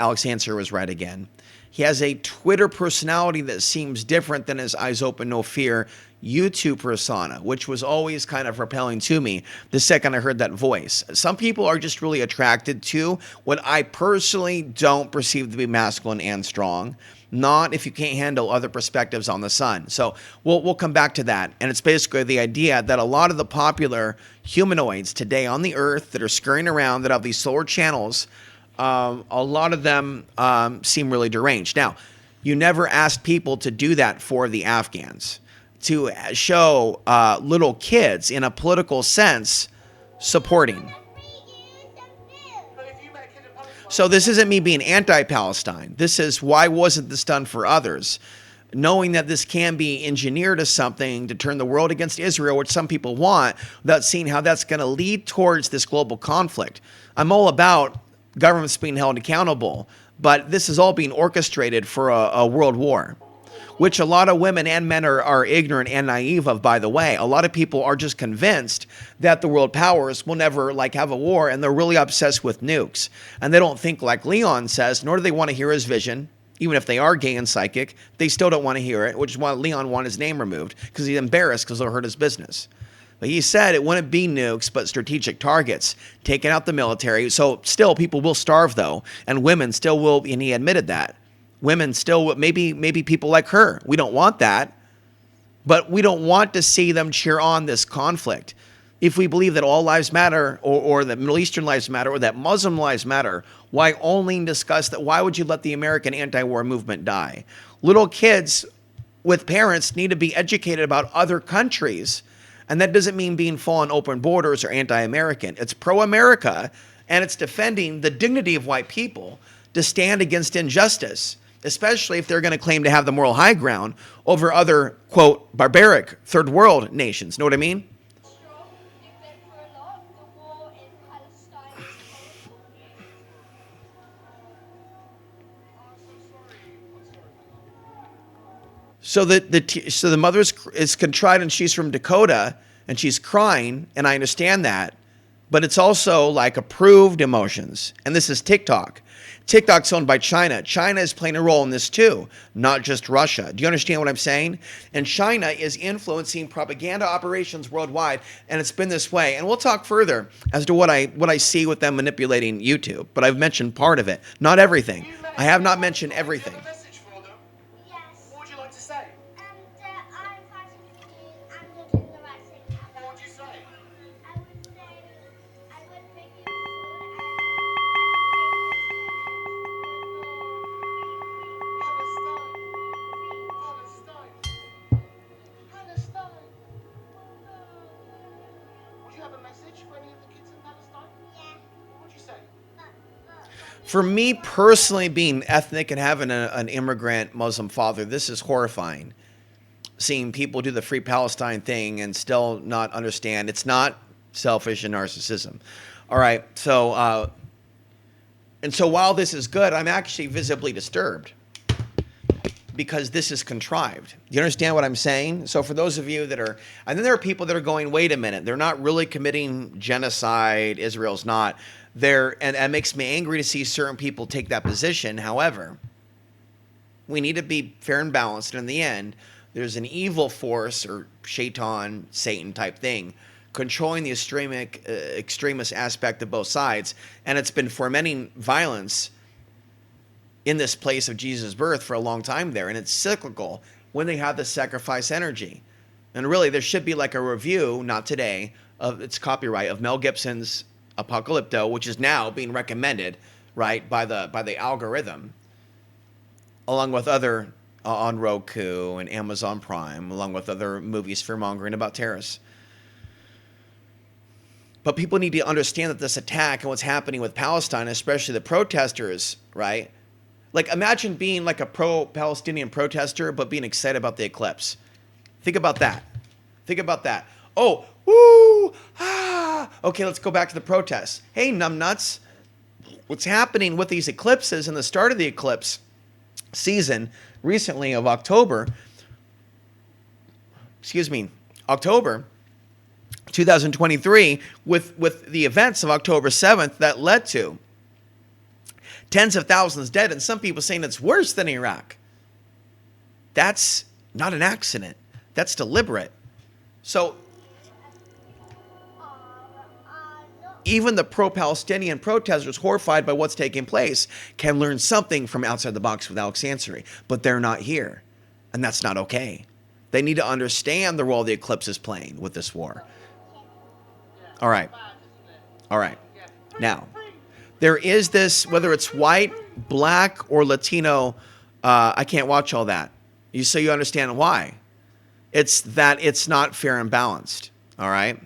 Alex Ansary was right again. He has a Twitter personality that seems different than his Eyes Open No Fear YouTube persona, which was always kind of repelling to me the second I heard that voice. Some people are just really attracted to what I personally don't perceive to be masculine and strong. Not if you can't handle other perspectives on the sun. So we'll come back to that. And it's basically the idea that a lot of the popular humanoids today on the earth that are scurrying around that have these solar channels, a lot of them seem really deranged. Now, you never asked people to do that for the Afghans, to show little kids in a political sense supporting. So this isn't me being anti-Palestine. This is, why wasn't this done for others? Knowing that this can be engineered as something to turn the world against Israel, which some people want, without seeing how that's going to lead towards this global conflict. I'm all about governments being held accountable, but this is all being orchestrated for a world war, which a lot of women and men are ignorant and naive of, by the way. A lot of people are just convinced that the world powers will never have a war, and they're really obsessed with nukes. And they don't think like Leon says, nor do they want to hear his vision. Even if they are gay and psychic, they still don't want to hear it, which is why Leon wanted his name removed, because he's embarrassed because it'll hurt his business. But he said it wouldn't be nukes, but strategic targets, taking out the military. So still people will starve, though, and women still will, and he admitted that. Women still, maybe people like her. We don't want that, but we don't want to see them cheer on this conflict. If we believe that all lives matter, or that Middle Eastern lives matter, or that Muslim lives matter, why only discuss that? Why would you let the American anti-war movement die? Little kids with parents need to be educated about other countries, and that doesn't mean being full on open borders or anti-American. It's pro-America, and it's defending the dignity of white people to stand against injustice, especially if they're going to claim to have the moral high ground over other, quote, barbaric third world nations. Know what I mean? So so the mother is contrite, and she's from Dakota, and she's crying, and I understand that, but it's also like approved emotions, and this is TikTok. TikTok's owned by China. China is playing a role in this too, not just Russia. Do you understand what I'm saying? And China is influencing propaganda operations worldwide, and it's been this way. And we'll talk further as to what I see with them manipulating YouTube, but I've mentioned part of it, not everything. I have not mentioned everything. Yes. What would you like to say? I'm fighting for you. I'm doing the right thing. What would you say? I would say I would bring you Palestine. Would you have a message for any of the kids in Palestine? Yeah. What would you say? For me personally, being ethnic and having an immigrant Muslim father, this is horrifying. Seeing people do the Free Palestine thing and still not understand. It's not selfish and narcissism. All right, so while this is good, I'm actually visibly disturbed because this is contrived. Do you understand what I'm saying? So for those of you that are, and then there are people that are going, wait a minute, they're not really committing genocide, Israel's not. And it makes me angry to see certain people take that position. However, we need to be fair and balanced, and in the end, there's an evil force or shaitan, Satan type thing controlling the extremist aspect of both sides, and it's been fomenting violence in this place of Jesus' birth for a long time there, and it's cyclical when they have the sacrifice energy. And really, there should be like a review, not today, of its copyright of Mel Gibson's Apocalypto, which is now being recommended, right, by the algorithm, along with other on Roku and Amazon Prime, along with other movies fear-mongering about terrorists. But people need to understand that this attack and what's happening with Palestine, especially the protesters, right? Like, imagine being like a pro-Palestinian protester, but being excited about the eclipse. Think about that. Think about that. Oh, woo, ah. Okay, let's go back to the protests. Hey, numbnuts. What's happening with these eclipses and the start of the eclipse season recently of October 2023, with the events of October 7th that led to tens of thousands dead, and some people saying it's worse than Iraq. That's not an accident. That's deliberate. So even the pro-Palestinian protesters, horrified by what's taking place, can learn something from Outside the Box with Alex Ansary, but they're not here, and that's not okay. They need to understand the role the eclipse is playing with this war. All right. Now, there is this, whether it's white, black, or Latino, I can't watch all that. So you understand why. It's that it's not fair and balanced. All right?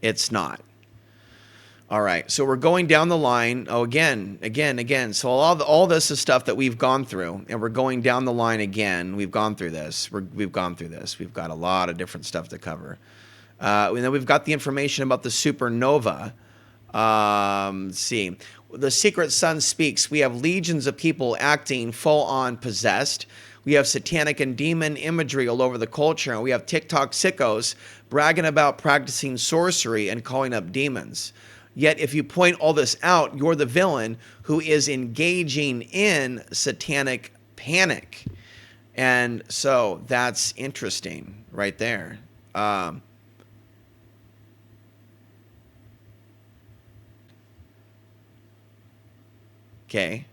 It's not. All right. So we're going down the line. Oh, again. So all this is stuff that we've gone through, and we're going down the line again. We've gone through this. We've gone through this. We've got a lot of different stuff to cover. And then we've got the information about the supernova. Let's see. The Secret Sun speaks. We have legions of people acting full-on possessed. We have satanic and demon imagery all over the culture. And we have TikTok sickos bragging about practicing sorcery and calling up demons. Yet if you point all this out, you're the villain who is engaging in satanic panic. And so that's interesting right there. Okay.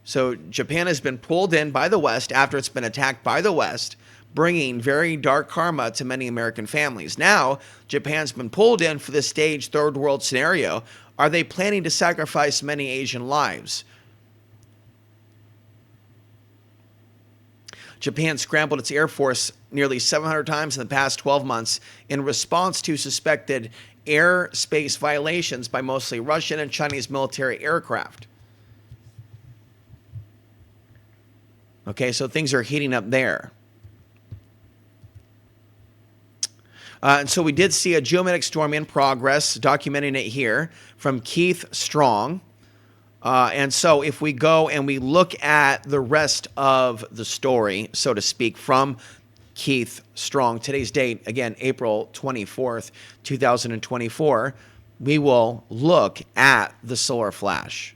So Japan has been pulled in by the West after it's been attacked by the West, bringing very dark karma to many American families. Now, Japan's been pulled in for this staged third world scenario. Are they planning to sacrifice many Asian lives? Japan scrambled its air force nearly 700 times in the past 12 months in response to suspected airspace violations by mostly Russian and Chinese military aircraft. Okay, so things are heating up there. And so we did see a geomagnetic storm in progress, documenting it here from Keith Strong. And so if we go and we look at the rest of the story, so to speak, from Keith Strong, today's date, again, April 24th, 2024, we will look at the solar flash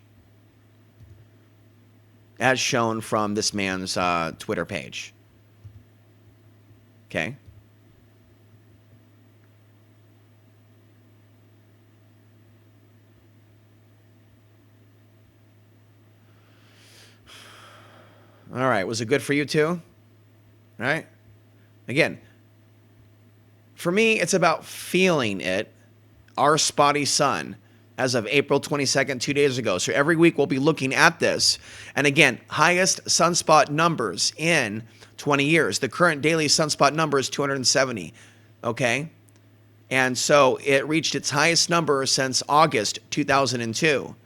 as shown from this man's Twitter page. Okay. All right. Was it good for you too? All right. Again, for me, it's about feeling it. Our spotty sun as of April 22nd, 2 days ago. So every week we'll be looking at this. And again, highest sunspot numbers in 20 years. The current daily sunspot number is 270. Okay. And so it reached its highest number since August 2002.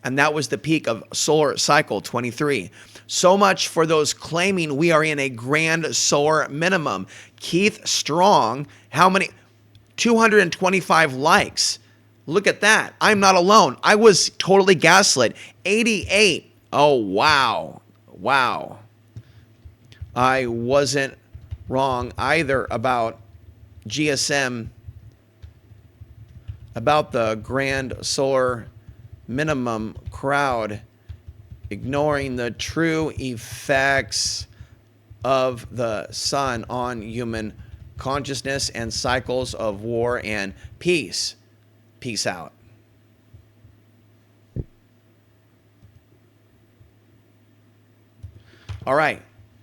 And that was the peak of solar cycle 23. So much for those claiming we are in a grand solar minimum. Keith Strong, how many? 225 likes. Look at that. I'm not alone. I was totally gaslit. 88. Oh, wow. Wow. I wasn't wrong either about GSM, about the grand solar minimum crowd ignoring the true effects of the sun on human consciousness and cycles of war and peace. Peace out. All right.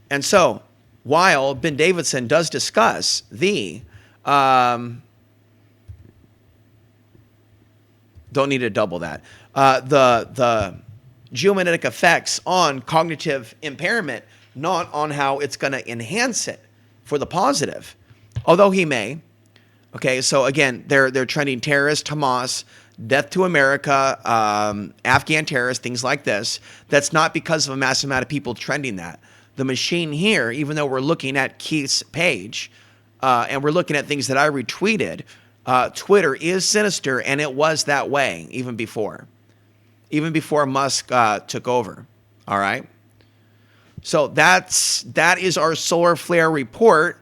And so, while Ben Davidson does discuss the don't need to double that. The geomagnetic effects on cognitive impairment, not on how it's going to enhance it for the positive. Although he may. Okay, so again, they're trending terrorist, Hamas, death to America, Afghan terrorists, things like this. That's not because of a massive amount of people trending that. The machine here, even though we're looking at Keith's page, and we're looking at things that I retweeted, Twitter is sinister, and it was that way even before Musk took over. All right. So that is our solar flare report.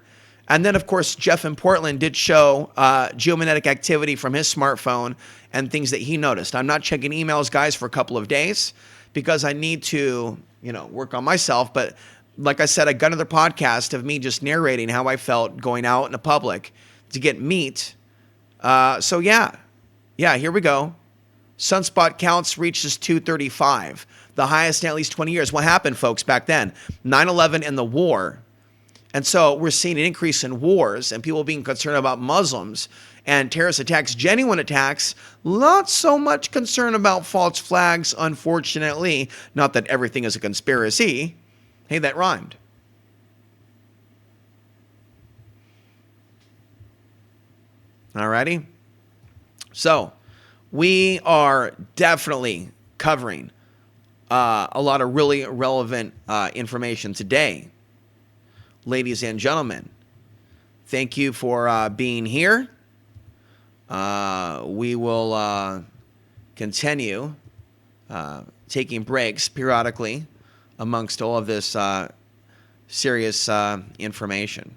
And then, of course, Jeff in Portland did show geomagnetic activity from his smartphone and things that he noticed. I'm not checking emails, guys, for a couple of days because I need to, work on myself. But like I said, I got another podcast of me just narrating how I felt going out in the public to get meat. So yeah, here we go. Sunspot counts reaches 235, the highest in at least 20 years. What happened, folks, back then? 9/11 and the war. And so we're seeing an increase in wars and people being concerned about Muslims and terrorist attacks, genuine attacks, not so much concern about false flags, unfortunately. Not that everything is a conspiracy. Hey, that rhymed. Alrighty. So we are definitely covering a lot of really relevant information today. Ladies and gentlemen, thank you for being here. We will continue taking breaks periodically amongst all of this serious information.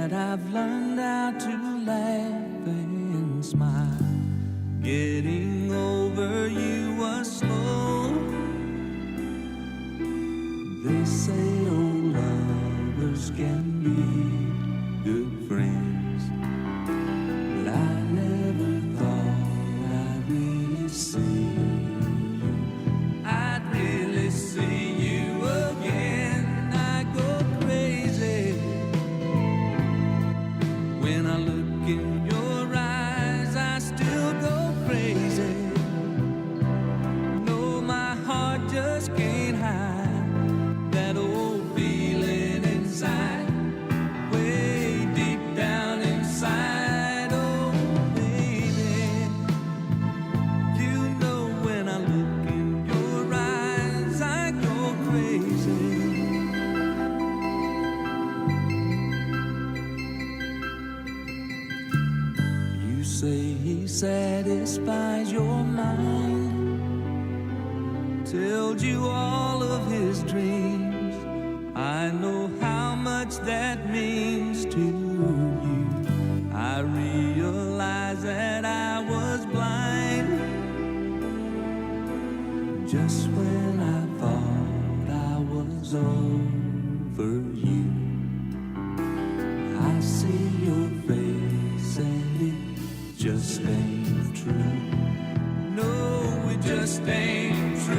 that I've learned how to laugh and smile. Getting over you was slow. They say old lovers can be good friends, but I never thought I'd really see you. I'd really see you again. I go crazy when I look in your eyes. I still go crazy. No, my heart just can't hide that old feeling inside, way deep down inside. Oh, baby, you know when I look in your eyes, I go crazy. You say he satisfies your mind, tells you all of his dreams. I know how much that means to you. I realize that I was blind just when I thought I was over you. I see your face and it just ain't true. No, it just ain't true.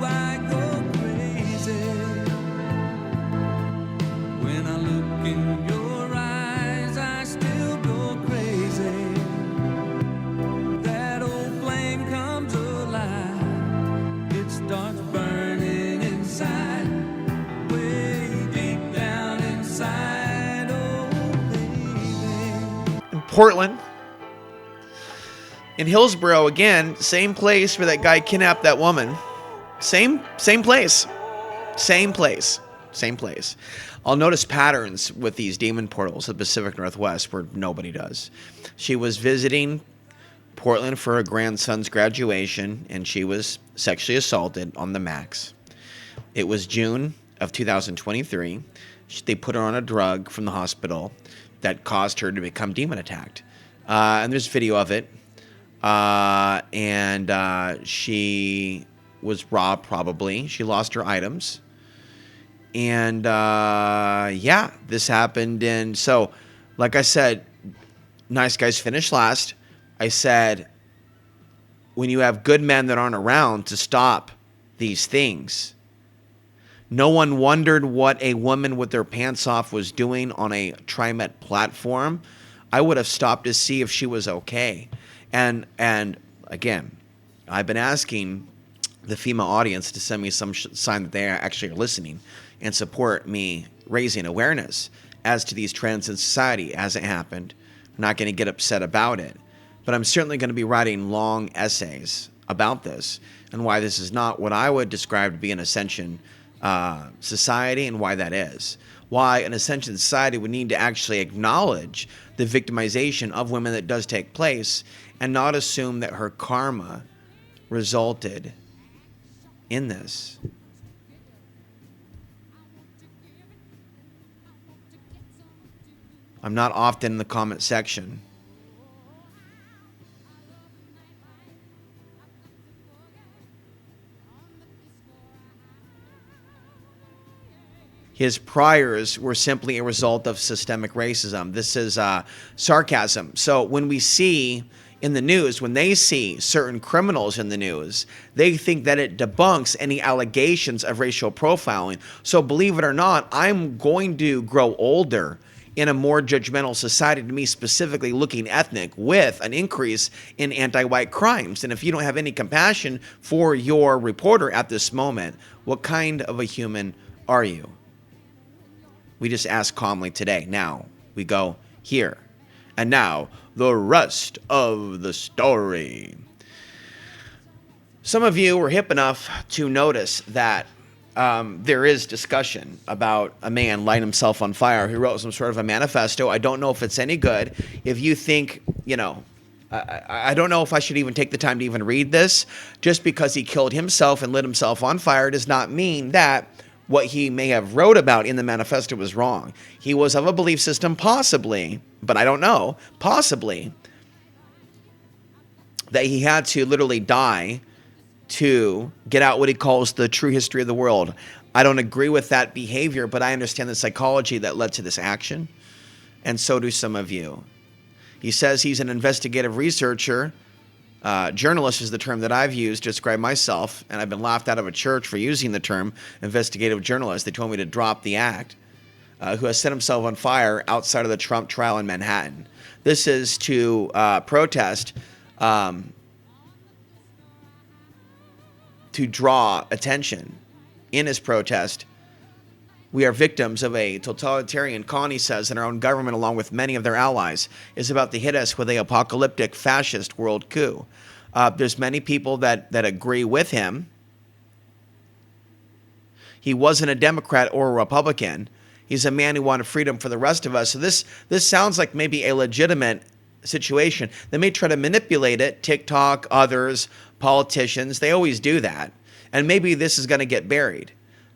I go crazy when I look in your eyes. I still go crazy. That old flame comes alive. It starts burning inside, way deep down inside. Oh, baby. In Portland, in Hillsborough, again, same place where that guy kidnapped that woman. Same place. Same place. Same place. I'll notice patterns with these demon portals of the Pacific Northwest where nobody does. She was visiting Portland for her grandson's graduation, and she was sexually assaulted on the max. It was June of 2023. They put her on a drug from the hospital that caused her to become demon attacked. And there's video of it. She was robbed, probably. She lost her items. And, yeah, this happened. And so, like I said, nice guys finish last. I said, when you have good men that aren't around to stop these things, no one wondered what a woman with their pants off was doing on a TriMet platform. I would have stopped to see if she was okay. And again, I've been asking the female audience to send me some sign that they actually are listening and support me raising awareness as to these trends in society as it happened. I'm not going to get upset about it, but I'm certainly going to be writing long essays about this and why this is not what I would describe to be an ascension society, and why that is. Why an ascension society would need to actually acknowledge the victimization of women that does take place and not assume that her karma resulted in this. I'm not often in the comment section. His priors were simply a result of systemic racism. This is sarcasm. So when we see in the news, when they see certain criminals in the news, they think that it debunks any allegations of racial profiling. So believe it or not, I'm going to grow older in a more judgmental society, to me specifically looking ethnic, with an increase in anti-white crimes. And if you don't have any compassion for your reporter at this moment, what kind of a human are you? We just ask calmly today. Now we go here. And now the rest of the story. Some of you were hip enough to notice that there is discussion about a man lighting himself on fire who wrote some sort of a manifesto. I don't know if it's any good. If you think, I don't know if I should even take the time to even read this. Just because he killed himself and lit himself on fire does not mean that what he may have wrote about in the manifesto was wrong. He was of a belief system, possibly, but I don't know, possibly, that he had to literally die to get out what he calls the true history of the world. I don't agree with that behavior, but I understand the psychology that led to this action, and so do some of you. He says he's an investigative researcher. Journalist is the term that I've used to describe myself, and I've been laughed out of a church for using the term investigative journalist. They told me to drop the act. Who has set himself on fire outside of the Trump trial in Manhattan. This is to protest, to draw attention in his protest. We are victims of a totalitarian con, he says, and our own government, along with many of their allies, is about to hit us with a apocalyptic fascist world coup. There's many people that agree with him. He wasn't a Democrat or a Republican. He's a man who wanted freedom for the rest of us. So this sounds like maybe a legitimate situation. They may try to manipulate it. TikTok, others, politicians, they always do that. And maybe this is going to get buried.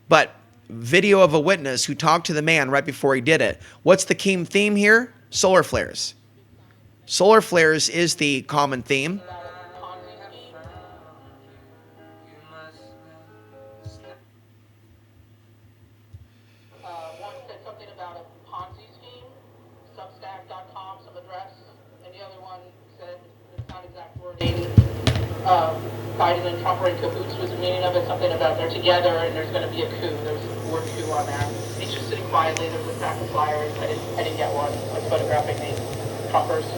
But video of a witness who talked to the man right before he did it. What's the key theme here? Solar flares. Solar flares is the common theme. One said something about a Ponzi scheme, substack.com, some address, and the other one said, it's not exact wording, Biden and Trump are in cahoots was the meaning of it, something about they're together and there's going to be a coup. There's the word coup on that. He's just sitting quietly. There was a stack of flyers. I didn't get one. I was photographing the Trumpers.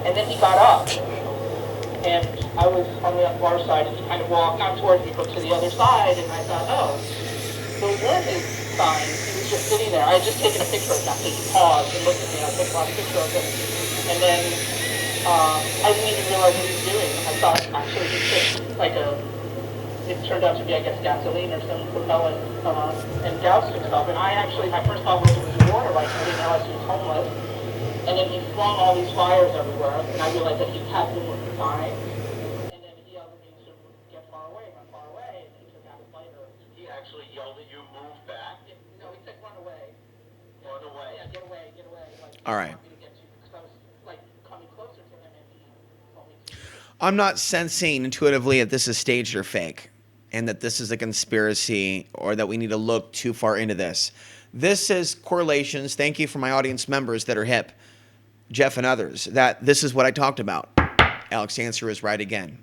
And then he got up. And I was on the far side, and he kind of walked not towards me, but to the other side, and I thought, oh, those weren't his signs. He was just sitting there. I had just taken a picture of him. He paused and looked at me. I took a picture of him. And then I didn't even realize what he was doing. I thought actually he took like it turned out to be, I guess, gasoline or some propellant and doused himself. And I actually, my first thought was it was water, like I didn't realize he was homeless. And then he flung all these fires everywhere, and I realized that he had them with the sign. And then he yelled at me to get far away, run far away, and he took out his lighter. He actually yelled at you, move back? No, he said run away. Run away? Yeah, get away, get away. Like, all right. I'm not sensing intuitively that this is staged or fake and that this is a conspiracy or that we need to look too far into this. This is correlations. Thank you for my audience members that are hip, Jeff and others, that this is what I talked about. Alex Ansary is right again.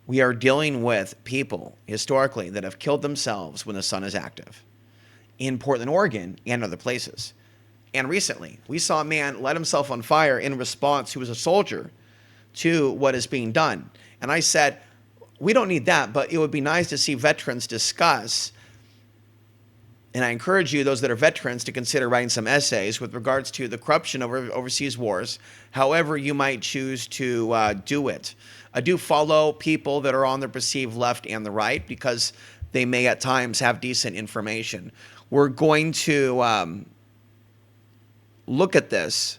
We are dealing with people historically that have killed themselves when the sun is active in Portland, Oregon, and other places. And recently, we saw a man light himself on fire in response, who was a soldier, to what is being done. And I said, we don't need that, but it would be nice to see veterans discuss, and I encourage you, those that are veterans, to consider writing some essays with regards to the corruption over overseas wars, however you might choose to do it. I do follow people that are on the perceived left and the right because they may at times have decent information. We're going to look at this.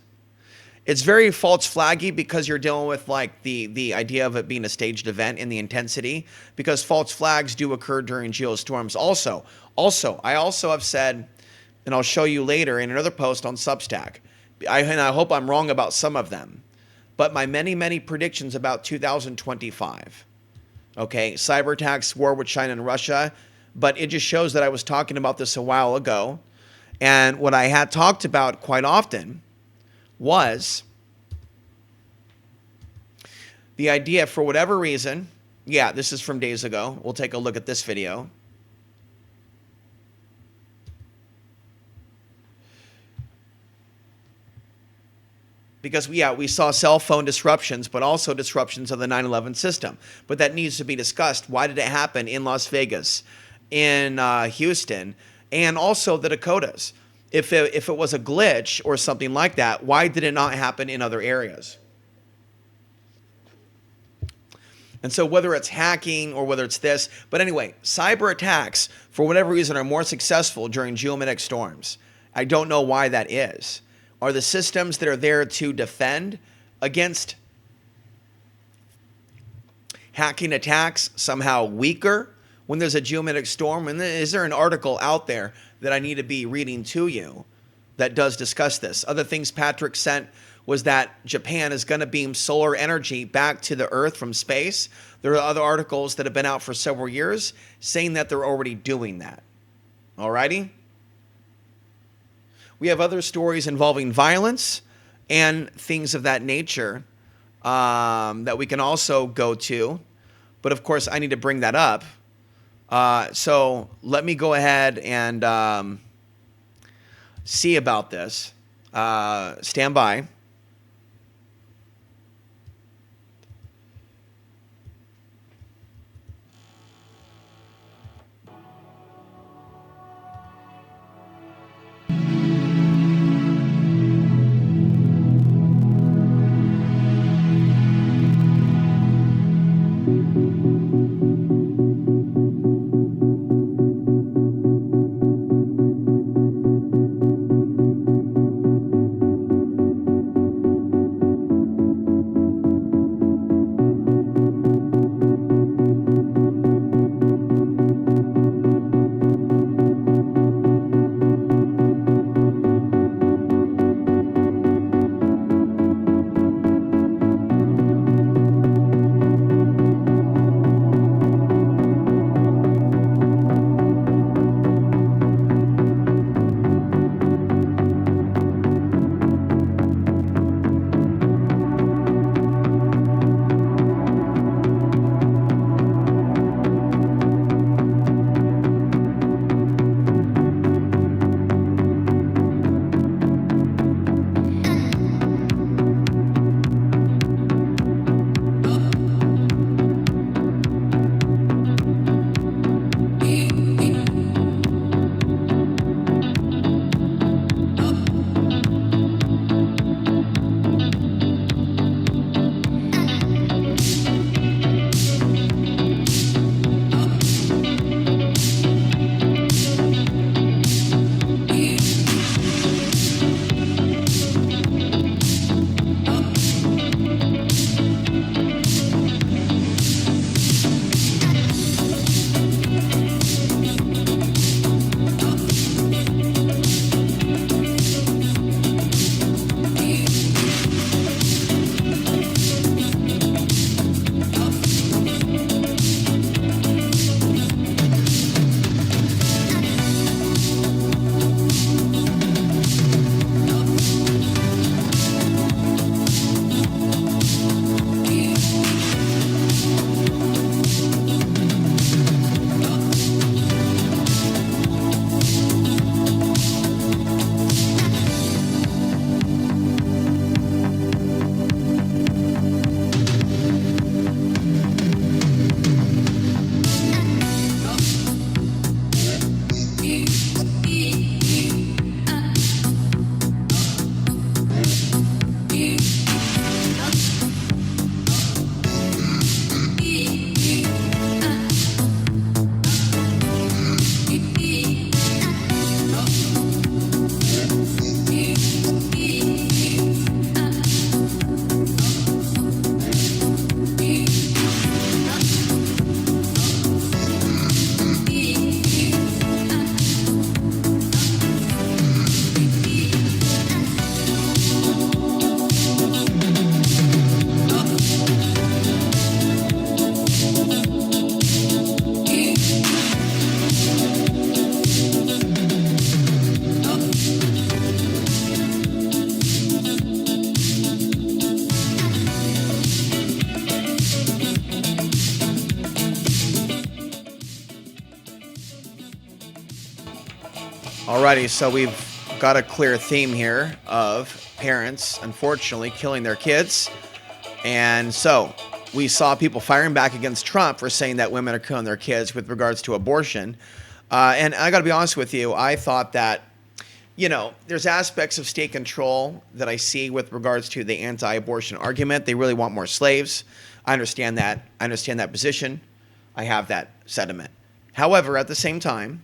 It's very false flaggy because you're dealing with like the idea of it being a staged event and the intensity, because false flags do occur during geostorms. Also, I also have said, and I'll show you later in another post on Substack, and I hope I'm wrong about some of them, but my many predictions about 2025. Okay, cyber attacks, war with China and Russia, but it just shows that I was talking about this a while ago, and what I had talked about quite often was the idea, for whatever reason, yeah, this is from days ago. We'll take a look at this video. Because, yeah, we saw cell phone disruptions, but also disruptions of the 9/11 system. But that needs to be discussed. Why did it happen in Las Vegas, in Houston, and also the Dakotas? If it was a glitch or something like that, why did it not happen in other areas? And so whether it's hacking or whether it's this, but anyway, cyber attacks, for whatever reason, are more successful during geomagnetic storms. I don't know why that is. Are the systems that are there to defend against hacking attacks somehow weaker when there's a geomagnetic storm? And is there an article out there that I need to be reading to you that does discuss this? Other things Patrick sent was that Japan is going to beam solar energy back to the Earth from space. There are other articles that have been out for several years saying that they're already doing that. Alrighty? We have other stories involving violence and things of that nature that we can also go to. But of course, I need to bring that up. So let me go ahead and see about this. Stand by. Alrighty, so we've got a clear theme here of parents, unfortunately, killing their kids. And so we saw people firing back against Trump for saying that women are killing their kids with regards to abortion. And I got to be honest with you, I thought that, you know, there's aspects of state control that I see with regards to the anti-abortion argument. They really want more slaves. I understand that. I understand that position. I have that sentiment. However, at the same time,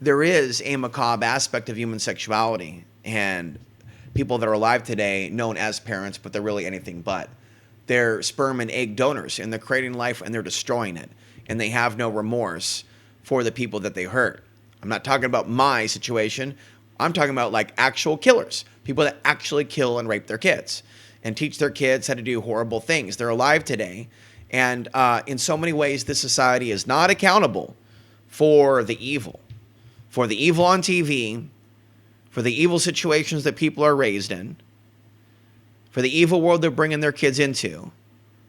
there is a macabre aspect of human sexuality, and people that are alive today known as parents, but they're really anything but. They're sperm and egg donors, and they're creating life and they're destroying it. And they have no remorse for the people that they hurt. I'm not talking about my situation. I'm talking about like actual killers, people that actually kill and rape their kids and teach their kids how to do horrible things. They're alive today. And in so many ways, this society is not accountable for the evil on TV, for the evil situations that people are raised in, for the evil world they're bringing their kids into,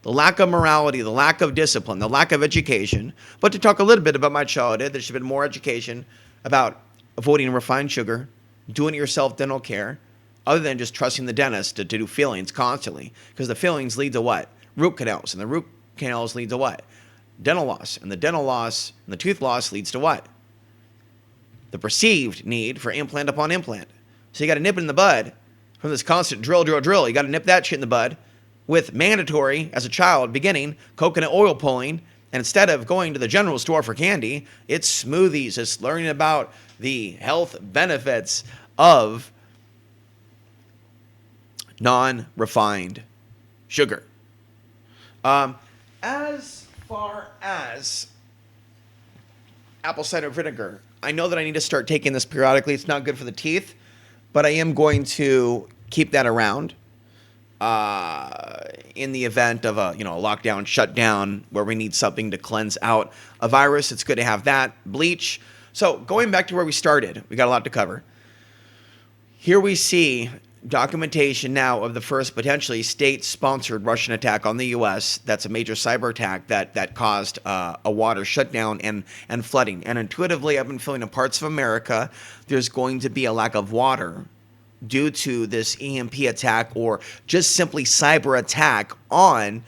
the lack of morality, the lack of discipline, the lack of education. But to talk a little bit about my childhood, there should have been more education about avoiding refined sugar, doing it yourself dental care, other than just trusting the dentist to do fillings constantly. Because the fillings lead to what? Root canals. And the root canals lead to what? Dental loss. And the dental loss and the tooth loss leads to what? The perceived need for implant upon implant. So you got to nip it in the bud from this constant drill. You got to nip that shit in the bud with mandatory, as a child, beginning coconut oil pulling. And instead of going to the general store for candy, it's smoothies. It's learning about the health benefits of non-refined sugar. As far as apple cider vinegar, I know that I need to start taking this periodically. It's not good for the teeth, but I am going to keep that around in the event of a lockdown, shutdown, where we need something to cleanse out a virus. It's good to have that. Bleach. So going back to where we started, we got a lot to cover. Here we see documentation now of the first potentially state-sponsored Russian attack on the U.S. That's a major cyber attack that caused a water shutdown and flooding. And intuitively, I've been feeling in parts of America, there's going to be a lack of water due to this EMP attack or just simply cyber attack on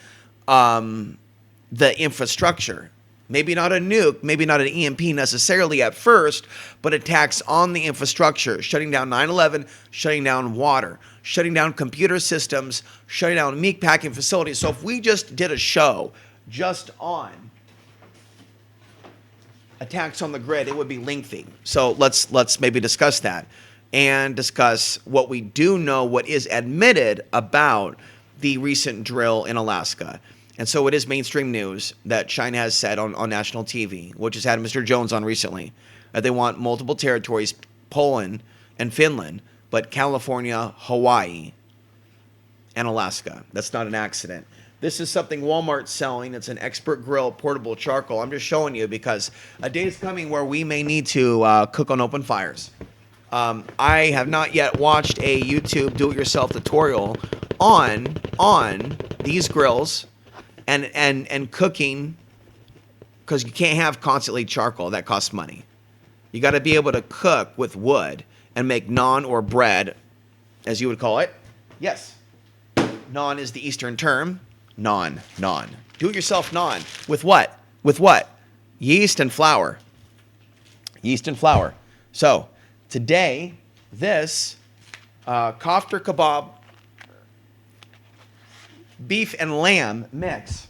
the infrastructure. Maybe not a nuke, maybe not an EMP necessarily at first, but attacks on the infrastructure, shutting down 9/11, shutting down water, shutting down computer systems, shutting down meat packing facilities. So if we just did a show just on attacks on the grid, it would be lengthy. So let's maybe discuss that and discuss what we do know, what is admitted about the recent drill in Alaska. And so it is mainstream news that China has said on national TV, which has had Mr. Jones on recently, that they want multiple territories, Poland and Finland, but California, Hawaii, and Alaska. That's not an accident. This is something Walmart's selling. It's an expert grill portable charcoal. I'm just showing you because a day is coming where we may need to cook on open fires. I have not yet watched a YouTube do-it-yourself tutorial on these grills and cooking, because you can't have constantly charcoal. That costs money. You got to be able to cook with wood and make naan or bread, as you would call it. Yes. Naan is the Eastern term. Naan. Do-it-yourself naan. With what? With what? Yeast and flour. Yeast and flour. So, today, this kofta kebab beef and lamb mix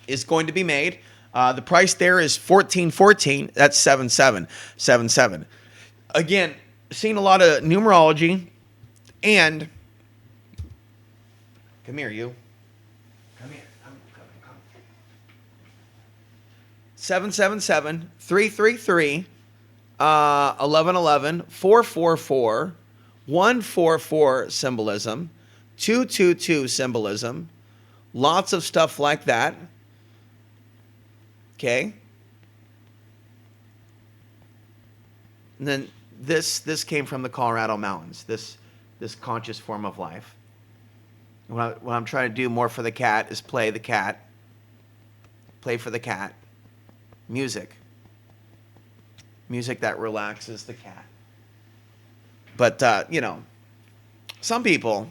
is going to be made. The price there is $14.14. That's $7.7. Again, seeing a lot of numerology and come here, you. Come here. Come. 777 333 1111 444 144 symbolism. 222 symbolism, lots of stuff like that. Okay. And then this came from the Colorado mountains. This conscious form of life. What I'm trying to do more for the cat is play the cat. Play for the cat. Music that relaxes the cat. But some people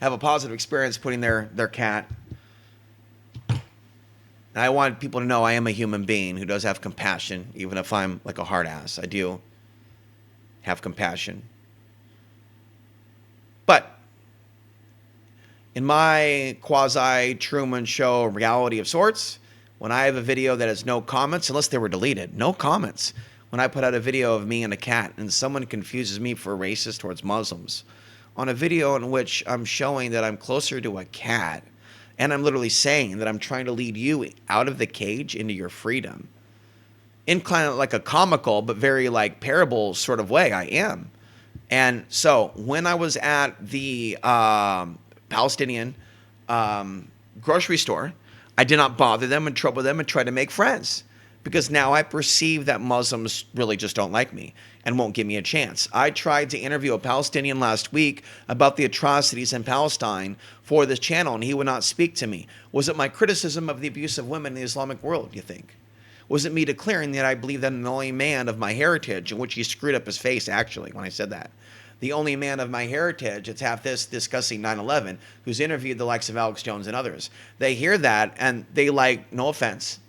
have a positive experience putting their cat. And I want people to know I am a human being who does have compassion, even if I'm like a hard ass. I do have compassion. But in my quasi-Truman Show reality of sorts, when I have a video that has no comments, unless they were deleted, no comments. When I put out a video of me and a cat and someone confuses me for racist towards Muslims, on a video in which I'm showing that I'm closer to a cat, and I'm literally saying that I'm trying to lead you out of the cage into your freedom. In kind of like a comical but very like parable sort of way, I am. And so when I was at the Palestinian grocery store, I did not bother them and trouble them and try to make friends, because now I perceive that Muslims really just don't like me and won't give me a chance. I tried to interview a Palestinian last week about the atrocities in Palestine for this channel, and he would not speak to me. Was it my criticism of the abuse of women in the Islamic world, you think? Was it me declaring that I believe that I'm the only man of my heritage, in which he screwed up his face, actually, when I said that? The only man of my heritage, it's half this discussing 9/11, who's interviewed the likes of Alex Jones and others. They hear that, and they like, no offense,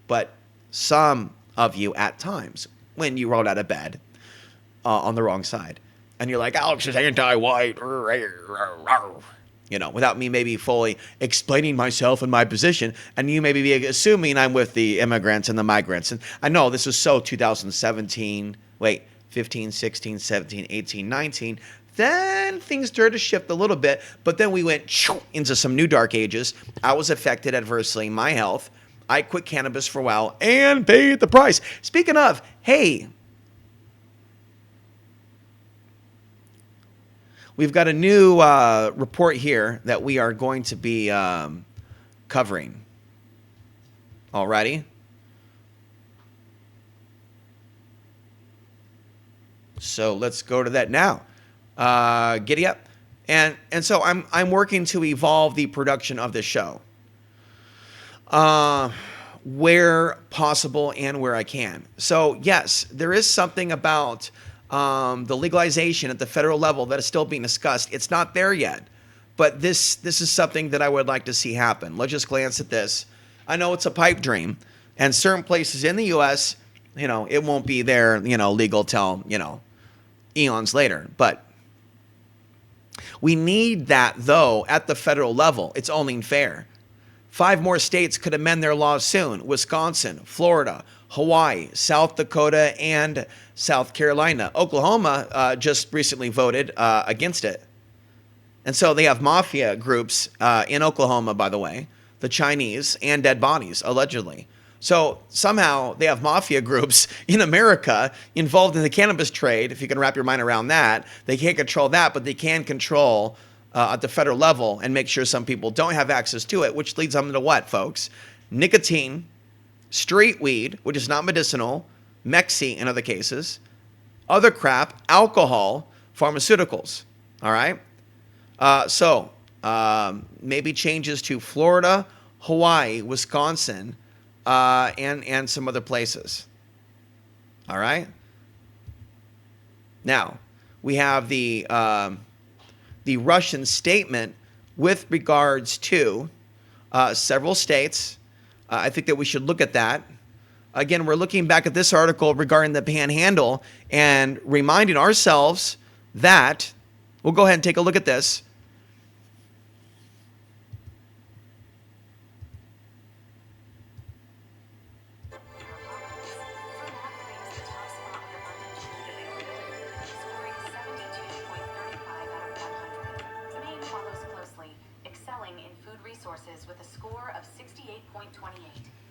but some of you at times, when you rolled out of bed on the wrong side, and you're like, Alex is anti-white, you know, without me maybe fully explaining myself and my position, and you maybe be assuming I'm with the immigrants and the migrants. And I know this was so 2017, 15, 16, 17, 18, 19. Then things started to shift a little bit, but then we went into some new dark ages. I was affected adversely in my health. I quit cannabis for a while and paid the price. Speaking of, hey, we've got a new report here that we are going to be covering. Alrighty. So let's go to that now. Giddy up. And so I'm working to evolve the production of this show. Where possible and where I can. So yes, there is something about the legalization at the federal level that is still being discussed. It's not there yet, but this is something that I would like to see happen. Let's just glance at this. I know it's a pipe dream, and certain places in the U.S., you know, it won't be there, you know, legal till, you know, eons later. But we need that, though, at the federal level. It's only fair. 5 more states could amend their laws soon: Wisconsin, Florida, Hawaii, South Dakota, and South Carolina. Oklahoma just recently voted against it. And so they have mafia groups in Oklahoma, by the way, the Chinese, and dead bodies, allegedly. So somehow they have mafia groups in America involved in the cannabis trade. If you can wrap your mind around that, they can't control that, but they can control at the federal level and make sure some people don't have access to it, which leads them to what, folks? Nicotine, street weed, which is not medicinal, Mexi in other cases, other crap, alcohol, pharmaceuticals. All right? So maybe changes to Florida, Hawaii, Wisconsin, and some other places. All right? Now, we have the Russian statement with regards to several states. I think that we should look at that. Again, we're looking back at this article regarding the panhandle and reminding ourselves that, we'll go ahead and take a look at this. With a score of 68.28.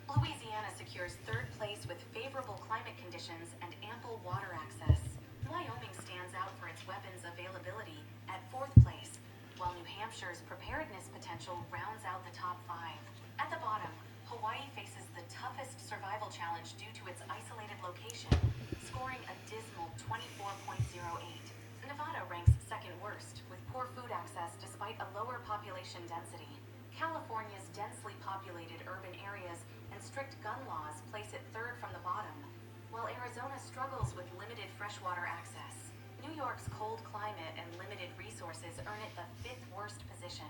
Louisiana secures 3rd place with favorable climate conditions and ample water access. Wyoming stands out for its weapons availability at 4th place, while New Hampshire's preparedness potential rounds out the top 5. At the bottom, Hawaii faces the toughest survival challenge due to its isolated location, scoring a dismal 24.08. Nevada ranks 2nd worst, with poor food access despite a lower population density. California's densely populated urban areas and strict gun laws place it 3rd from the bottom, while Arizona struggles with limited freshwater access. New York's cold climate and limited resources earn it the 5th worst position.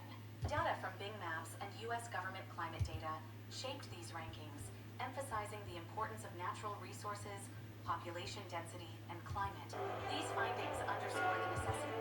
Data from Bing Maps and U.S. government climate data shaped these rankings, emphasizing the importance of natural resources, population density, and climate. These findings underscore the necessity.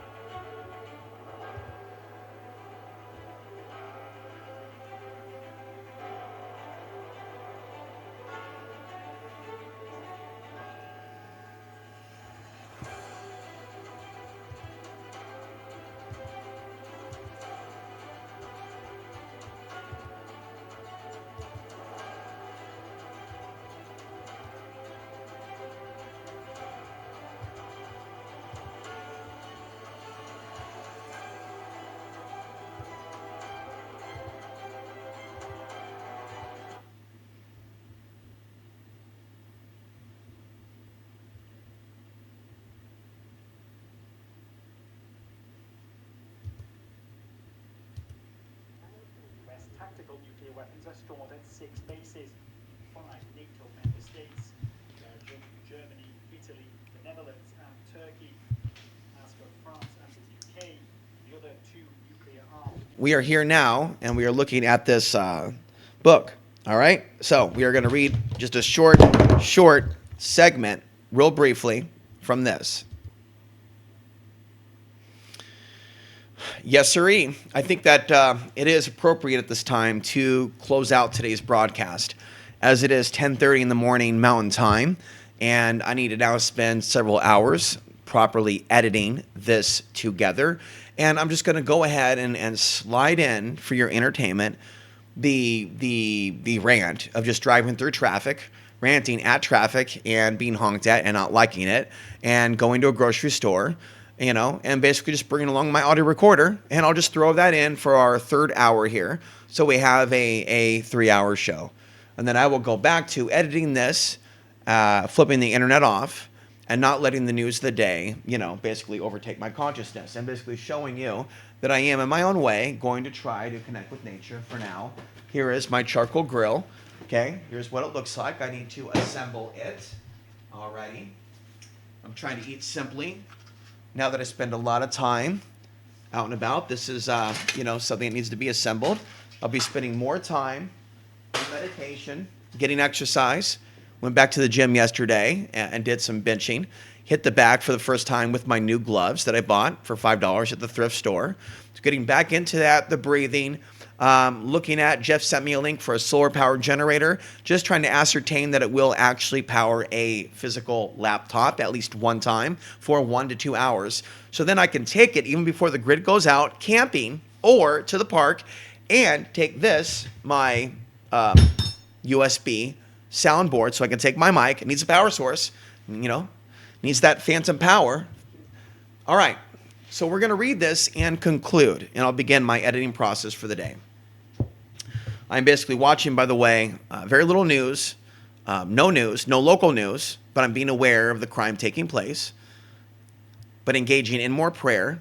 weapons are stored at 6 bases, 5 NATO member states, Belgium, Germany, Italy, the Netherlands, and Turkey. As for France and the UK, the other 2 nuclear armed. We are here now, and we are looking at this book. All right? So we are going to read just a short segment, real briefly, from this. Yes, sirree. I think that it is appropriate at this time to close out today's broadcast, as it is 10:30 in the morning Mountain Time, and I need to now spend several hours properly editing this together. And I'm just going to go ahead and slide in for your entertainment the rant of just driving through traffic, ranting at traffic and being honked at and not liking it, and going to a grocery store, and basically just bringing along my audio recorder, and I'll just throw that in for our third hour here. So we have a 3-hour show. And then I will go back to editing this, flipping the internet off, and not letting the news of the day, basically overtake my consciousness, and basically showing you that I am, in my own way, going to try to connect with nature for now. Here is my charcoal grill. Okay, here's what it looks like. I need to assemble it. Alrighty. I'm trying to eat simply. Now that I spend a lot of time out and about, this is, something that needs to be assembled. I'll be spending more time in meditation, getting exercise. Went back to the gym yesterday and did some benching. Hit the bag for the first time with my new gloves that I bought for $5 at the thrift store. So getting back into that, the breathing. Looking at, Jeff sent me a link for a solar power generator, just trying to ascertain that it will actually power a physical laptop at least one time for 1 to 2 hours. So then I can take it even before the grid goes out, camping or to the park, and take this, my USB soundboard, so I can take my mic. It needs a power source, needs that phantom power. All right, so we're going to read this and conclude, and I'll begin my editing process for the day. I'm basically watching, by the way, very little news, no local news, but I'm being aware of the crime taking place, but engaging in more prayer.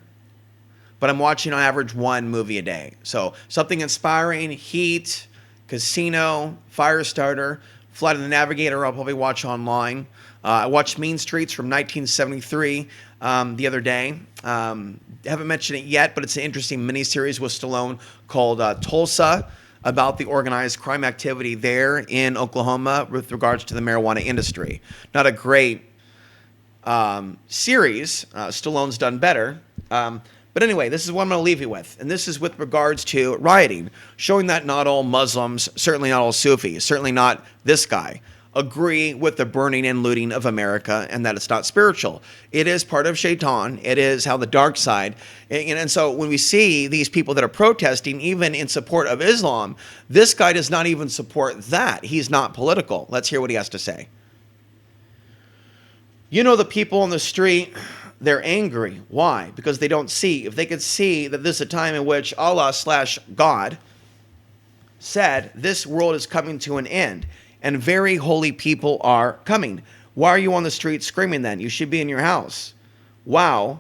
But I'm watching on average 1 movie a day. So something inspiring, Heat, Casino, Firestarter, Flight of the Navigator, I'll probably watch online. I watched Mean Streets from 1973 the other day. Haven't mentioned it yet, but it's an interesting miniseries with Stallone called Tulsa, about the organized crime activity there in Oklahoma with regards to the marijuana industry. Not a great series. Stallone's done better. But anyway, this is what I'm going to leave you with. And this is with regards to rioting, showing that not all Muslims, certainly not all Sufis, certainly not this guy, agree with the burning and looting of America, and that it's not spiritual. It is part of Shaitan. It is how the dark side. And so when we see these people that are protesting, even in support of Islam, this guy does not even support that. He's not political. Let's hear what he has to say. The people on the street, they're angry. Why? Because they don't see. If they could see that this is a time in which Allah/God said this world is coming to an end, and very holy people are coming. Why are you on the street screaming then? You should be in your house. Wow.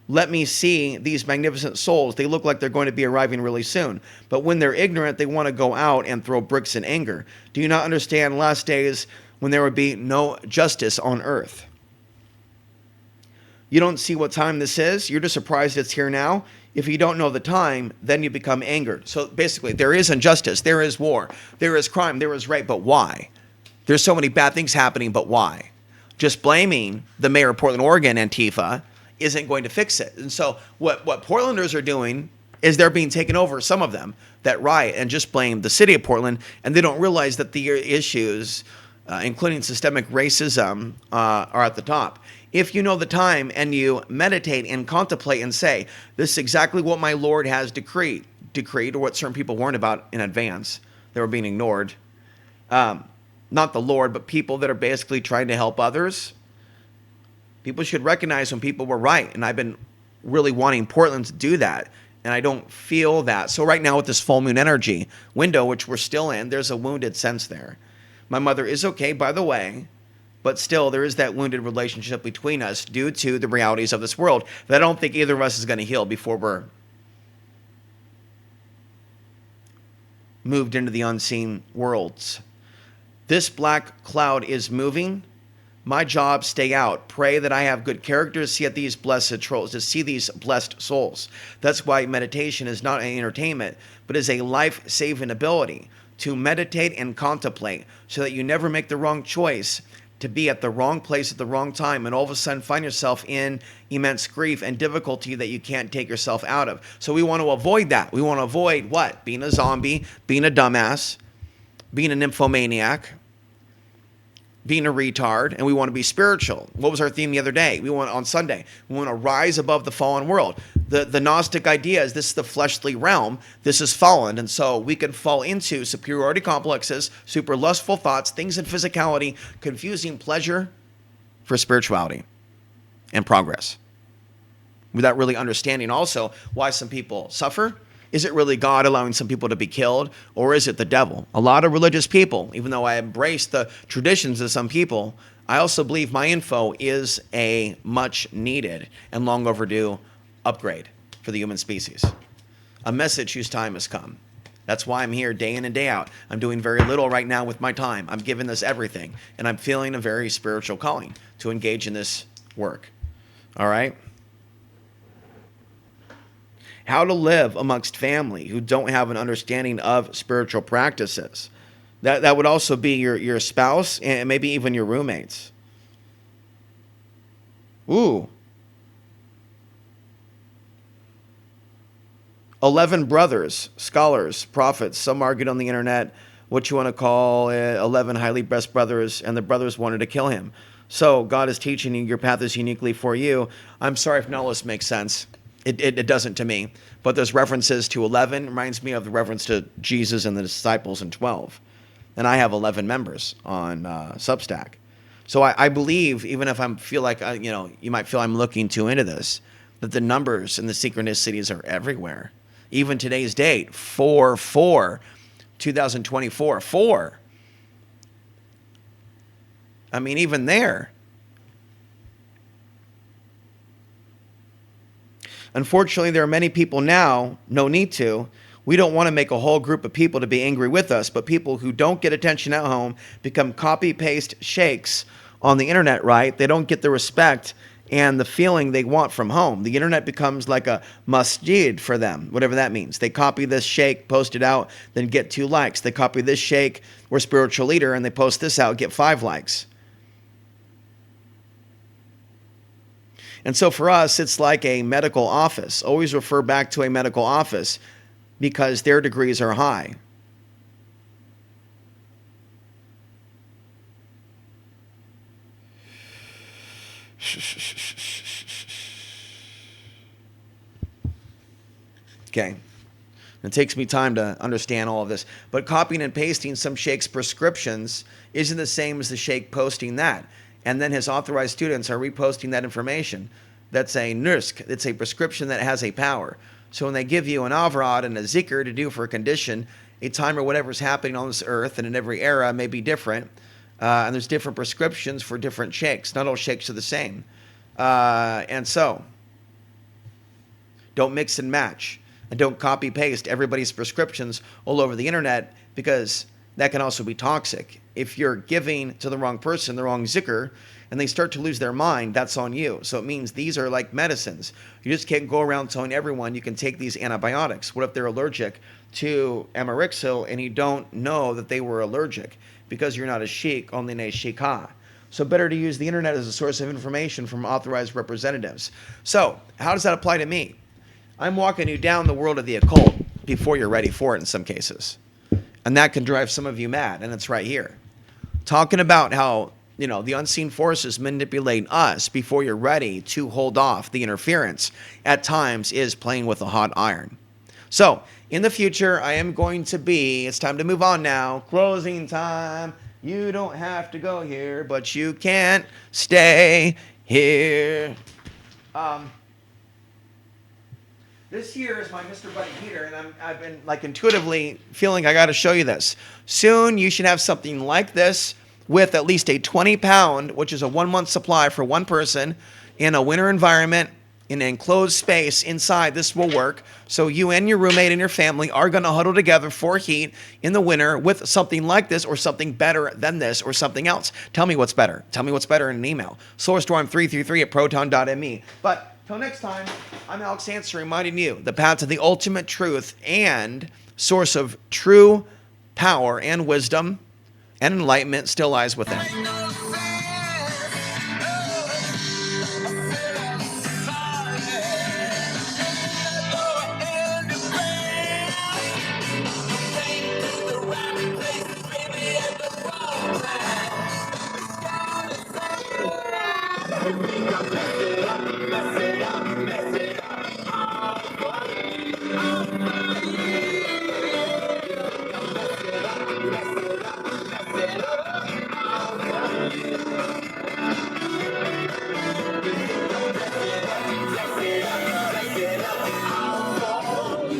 Let me see these magnificent souls. They look like they're going to be arriving really soon. But when they're ignorant, they want to go out and throw bricks in anger. Do you not understand last days when there would be no justice on earth? You don't see what time this is. You're just surprised it's here now. If you don't know the time, then you become angered. So basically, there is injustice, there is war, there is crime, there is rape, but why? There's so many bad things happening, but why? Just blaming the mayor of Portland, Oregon, Antifa, isn't going to fix it. And so what Portlanders are doing is they're being taken over, some of them, that riot, and just blame the city of Portland, and they don't realize that the issues, including systemic racism, are at the top. If you know the time and you meditate and contemplate and say, this is exactly what my Lord has decreed, or what certain people warned about in advance, they were being ignored. Not the Lord, but people that are basically trying to help others. People should recognize when people were right, and I've been really wanting Portland to do that, and I don't feel that. So right now with this full moon energy window, which we're still in, there's a wounded sense there. My mother is okay, by the way, but still there is that wounded relationship between us due to the realities of this world that I don't think either of us is going to heal before we're moved into the unseen worlds. This black cloud is moving. My job, stay out. Pray that I have good character to see at these blessed trolls, to see these blessed souls. That's why meditation is not an entertainment, but is a life-saving ability to meditate and contemplate so that you never make the wrong choice to be at the wrong place at the wrong time and all of a sudden find yourself in immense grief and difficulty that you can't take yourself out of. So we want to avoid that. We want to avoid what? Being a zombie, being a dumbass, being a nymphomaniac, being a retard, and we want to be spiritual. What was our theme the other day? On Sunday, we want to rise above the fallen world. The Gnostic idea is this is the fleshly realm, this is fallen, and so we can fall into superiority complexes, super lustful thoughts, things in physicality, confusing pleasure for spirituality and progress, without really understanding also why some people suffer. Is it really God allowing some people to be killed, or is it the devil? A lot of religious people, even though I embrace the traditions of some people, I also believe my info is a much needed and long overdue upgrade for the human species. A message whose time has come. That's why I'm here day in and day out. I'm doing very little right now with my time. I'm giving this everything, and I'm feeling a very spiritual calling to engage in this work. All right? How to live amongst family who don't have an understanding of spiritual practices. That would also be your spouse and maybe even your roommates. Ooh. 11 brothers, scholars, prophets. Some argued on the internet what you want to call 11 highly blessed brothers, and the brothers wanted to kill him. So God is teaching you your path is uniquely for you. I'm sorry if none of this makes sense. It doesn't to me. But there's references to 11. Reminds me of the reference to Jesus and the disciples in 12. And I have 11 members on Substack. So I believe, even if I feel like, you might feel I'm looking too into this, that the numbers and the synchronicities are everywhere. Even today's date, 4/4/2024. 4. I mean, even there. Unfortunately, there are many people now, no need to. We don't want to make a whole group of people to be angry with us, but people who don't get attention at home become copy-paste sheikhs on the internet, right? They don't get the respect and the feeling they want from home. The internet becomes like a masjid for them, whatever that means. They copy this sheikh, post it out, then get 2 likes. They copy this sheikh or spiritual leader, and they post this out, get 5 likes. And so for us, it's like a medical office. Always refer back to a medical office because their degrees are high. Okay. It takes me time to understand all of this. But copying and pasting some sheikh's prescriptions isn't the same as the sheikh posting that. And then his authorized students are reposting that information. That's a nursk. It's a prescription that has a power. So when they give you an avrad and a zikr to do for a condition, a time or whatever's happening on this earth and in every era may be different. And there's different prescriptions for different sheikhs. Not all sheikhs are the same. And so, don't mix and match. And don't copy paste everybody's prescriptions all over the internet, because that can also be toxic. If you're giving to the wrong person the wrong zikr and they start to lose their mind, that's on you. So it means these are like medicines. You just can't go around telling everyone you can take these antibiotics. What if they're allergic to Amerixil and you don't know that they were allergic because you're not a sheikh, only a sheikha? So better to use the internet as a source of information from authorized representatives. So how does that apply to me? I'm walking you down the world of the occult before you're ready for it in some cases. And that can drive some of you mad, and it's right here. Talking about how, the unseen forces manipulate us before you're ready to hold off the interference at times is playing with a hot iron. So, in the future, I am going to it's time to move on now. Closing time. You don't have to go here, but you can't stay here. This here is my Mr. Buddy Heater, and I've been intuitively feeling I got to show you this. Soon you should have something like this with at least a 20-pound, which is a 1-month supply for one person in a winter environment in an enclosed space inside, this will work. So you and your roommate and your family are going to huddle together for heat in the winter with something like this or something better than this or something else. Tell me what's better. Tell me what's better in an email. soarstorm333@proton.me. But till next time, I'm Alex Ansary reminding you the path to the ultimate truth and source of true power and wisdom and enlightenment still lies within.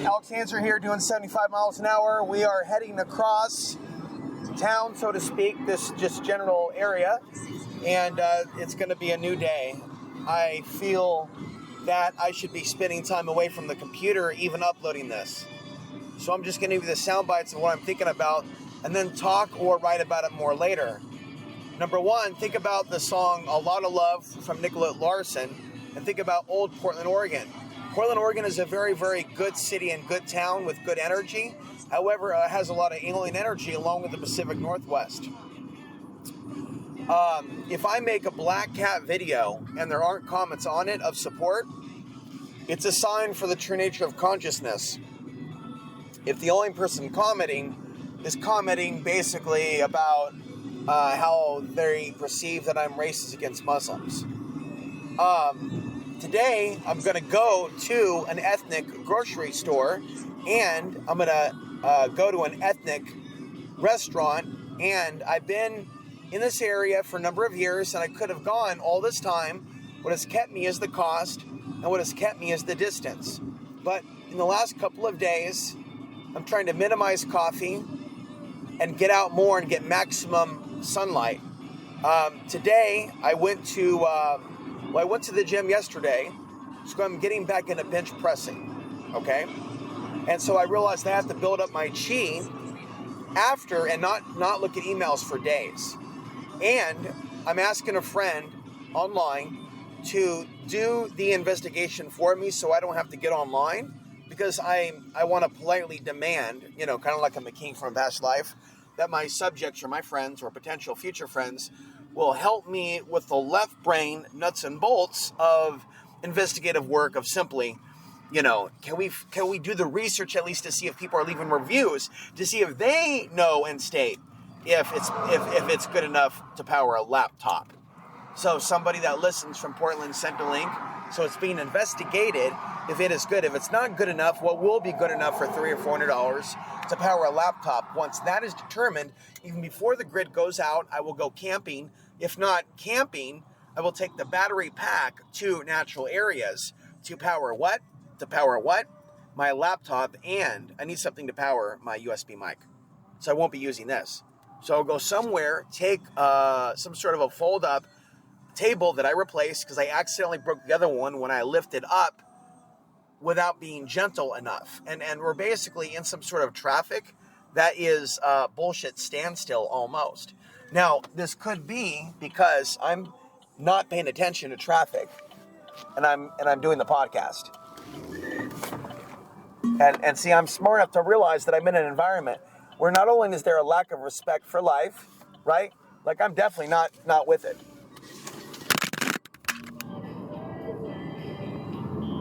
Alex Ansary here doing 75 miles an hour. We are heading across town, so to speak, this just general area, and it's going to be a new day. I feel that I should be spending time away from the computer, even uploading this. So I'm just going to give you the sound bites of what I'm thinking about, and then talk or write about it more later. Number one, think about the song A Lot of Love from Nicolette Larson, and think about old Portland, Oregon. Portland, Oregon is a very, very good city and good town with good energy. However, it has a lot of alien energy along with the Pacific Northwest. If I make a black cat video and there aren't comments on it of support, it's a sign for the true nature of consciousness. If the only person commenting is commenting basically about how they perceive that I'm racist against Muslims. Today, I'm going to go to an ethnic grocery store, and I'm going to go to an ethnic restaurant, and I've been in this area for a number of years, and I could have gone all this time. What has kept me is the cost, and what has kept me is the distance. But in the last couple of days, I'm trying to minimize coffee and get out more and get maximum sunlight. Today, I went to the gym yesterday, so I'm getting back into bench pressing, okay? And so I realized I have to build up my chi after and not look at emails for days. And I'm asking a friend online to do the investigation for me so I don't have to get online, because I want to politely demand, kind of like I'm a king from past life, that my subjects or my friends or potential future friends will help me with the left brain nuts and bolts of investigative work of simply, can we do the research at least to see if people are leaving reviews, to see if they know and state if it's good enough to power a laptop. So somebody that listens from Portland sent a link, so it's being investigated if it is good. If it's not good enough, what will be good enough for $300 or $400 to power a laptop? Once that is determined, even before the grid goes out, I will go camping. If not camping, I will take the battery pack to natural areas to power what? My laptop, and I need something to power my USB mic. So I won't be using this. So I'll go somewhere, take some sort of a fold-up table that I replaced because I accidentally broke the other one when I lifted up without being gentle enough. And we're basically in some sort of traffic that is bullshit standstill almost. Now, this could be because I'm not paying attention to traffic and I'm doing the podcast. And see, I'm smart enough to realize that I'm in an environment where not only is there a lack of respect for life, right? Like, I'm definitely not with it.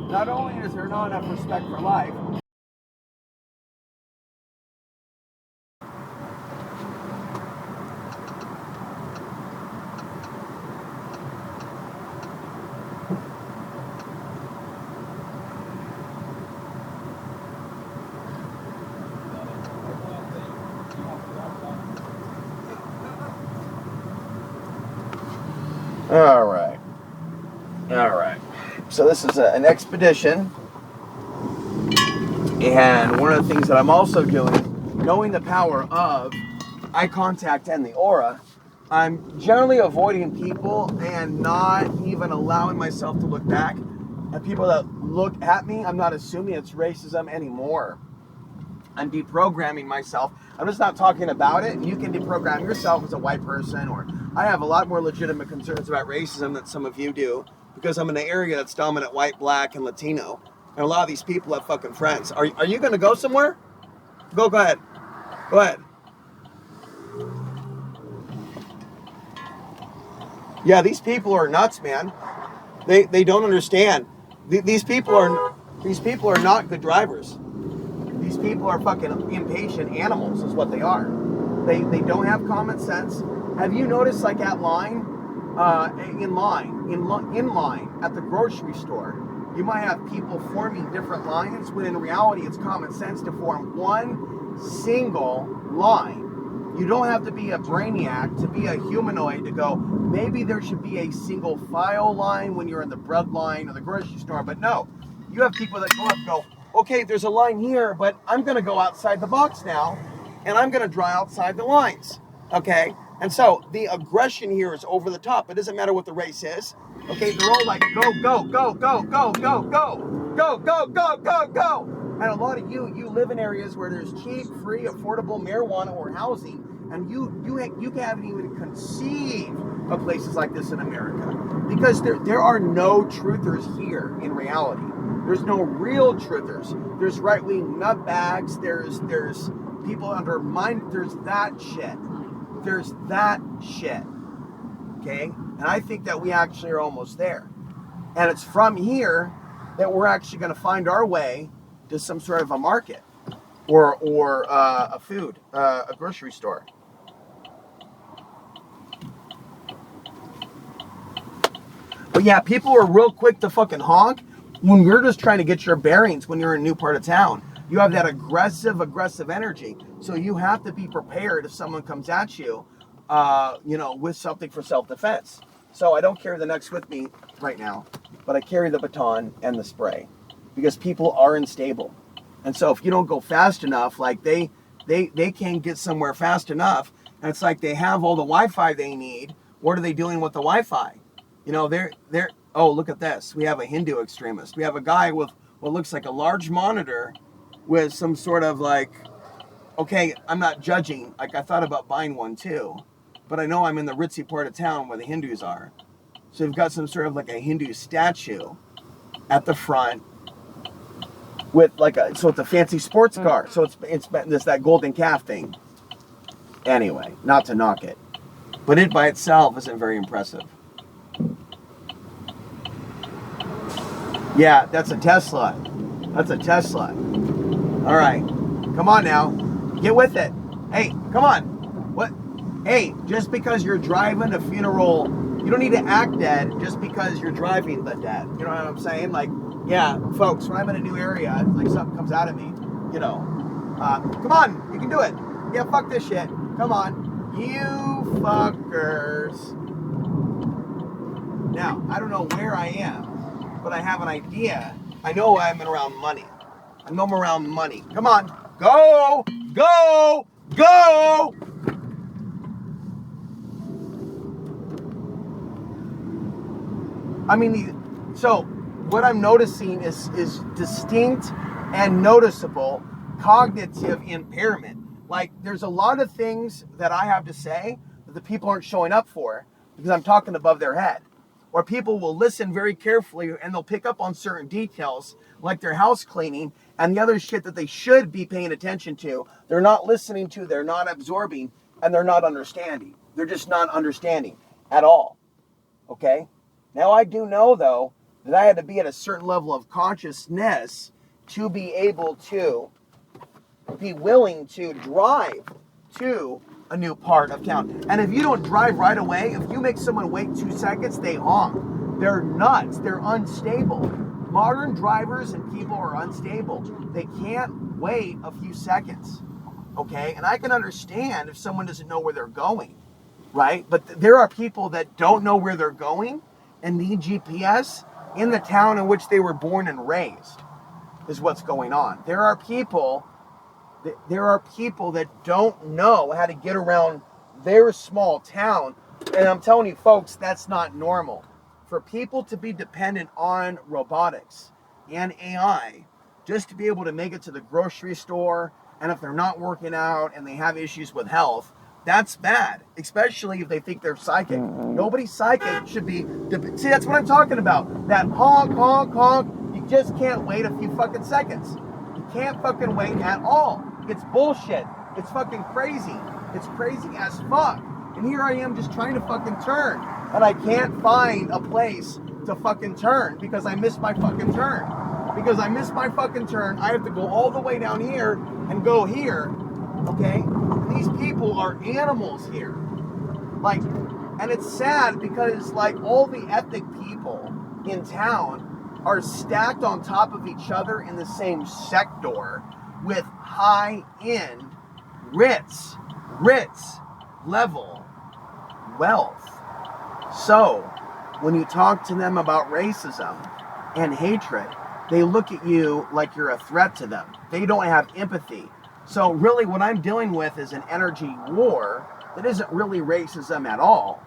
Not only is there not enough respect for life, All right. So this is an expedition, and one of the things that I'm also doing, knowing the power of eye contact and the aura, I'm generally avoiding people and not even allowing myself to look back and people that look at me, I'm not assuming it's racism anymore. I'm deprogramming myself. I'm just not talking about it. You can deprogram yourself as a white person, or I have a lot more legitimate concerns about racism than some of you do, because I'm in an area that's dominant white, black, and Latino. And a lot of these people have fucking friends. Are you going to go somewhere? Go ahead. Go ahead. Yeah, these people are nuts, man. They don't understand. These people are not good drivers. These people are fucking impatient animals, is what they are. They don't have common sense. Have you noticed, like in line at the grocery store, you might have people forming different lines when in reality it's common sense to form one single line. You don't have to be a brainiac to be a humanoid to go, maybe there should be a single file line when you're in the bread line or the grocery store. But no, you have people that go up and go, okay, there's a line here, but I'm going to go outside the box now, and I'm going to draw outside the lines, okay? And so the aggression here is over the top. It doesn't matter what the race is, okay? They're all like, go, go, go, go, go, go, go, go, go, go, go, go. And a lot of you live in areas where there's cheap, free, affordable marijuana or housing, and you haven't even conceived of places like this in America, because there are no truthers here in reality. There's no real truthers. There's right-wing nutbags. There's people undermined. There's that shit. There's that shit. Okay? And I think that we actually are almost there. And it's from here that we're actually going to find our way to some sort of a market or a grocery store. But yeah, people are real quick to fucking honk when we're just trying to get your bearings when you're in a new part of town. You have that aggressive energy. So you have to be prepared if someone comes at you, with something for self-defense. So I don't carry the next with me right now, but I carry the baton and the spray because people are unstable. And so if you don't go fast enough, like they can't get somewhere fast enough, and it's like they have all the Wi-Fi they need. What are they doing with the Wi-Fi? Oh, look at this. We have a Hindu extremist. We have a guy with what looks like a large monitor with some sort of like, okay, I'm not judging. Like, I thought about buying one too, but I know I'm in the ritzy part of town where the Hindus are. So we've got some sort of like a Hindu statue at the front with it's a fancy sports car. So it's that golden calf thing. Anyway, not to knock it, but it by itself isn't very impressive. Yeah, that's a Tesla. That's a Tesla. All right. Come on now. Get with it. Hey, come on. What? Hey, just because you're driving a funeral, you don't need to act dead just because you're driving the dead. You know what I'm saying? Like, yeah, folks, when I'm in a new area, like something comes out of me, come on, you can do it. Yeah, fuck this shit. Come on. You fuckers. Now, I don't know where I am, but I have an idea. I know I'm around money. I know I'm around money. Come on. Go! Go! Go! I mean, so what I'm noticing is distinct and noticeable cognitive impairment. Like, there's a lot of things that I have to say that the people aren't showing up for because I'm talking above their head. Or people will listen very carefully and they'll pick up on certain details like their house cleaning and the other shit that they should be paying attention to. They're not listening to, they're not absorbing, and they're not understanding. They're just not understanding at all. Okay? Now I do know, though, that I had to be at a certain level of consciousness to be able to be willing to drive to a new part of town. And if you don't drive right away, if you make someone wait 2 seconds, they honk. They're nuts. They're unstable. Modern drivers and people are unstable. They can't wait a few seconds. Okay? And I can understand if someone doesn't know where they're going, right? But there are people that don't know where they're going and need GPS in the town in which they were born and raised, is what's going on. There are people that don't know how to get around their small town. And I'm telling you, folks, that's not normal. for people to be dependent on robotics and AI just to be able to make it to the grocery store, and if they're not working out and they have issues with health, that's bad, especially if they think they're psychic. Nobody psychic should be, see, that's what I'm talking about. That honk, honk, honk, you just can't wait a few fucking seconds. You can't fucking wait at all. It's bullshit. It's fucking crazy. It's crazy as fuck. And here I am just trying to fucking turn, and I can't find a place to fucking turn because I missed my fucking turn. Because I missed my fucking turn, I have to go all the way down here and go here, okay? These people are animals here. Like, and it's sad because like all the ethnic people in town are stacked on top of each other in the same sector with high-end Ritz level wealth. So when you talk to them about racism and hatred, they look at you like you're a threat to them. They don't have empathy. So really what I'm dealing with is an energy war that isn't really racism at all.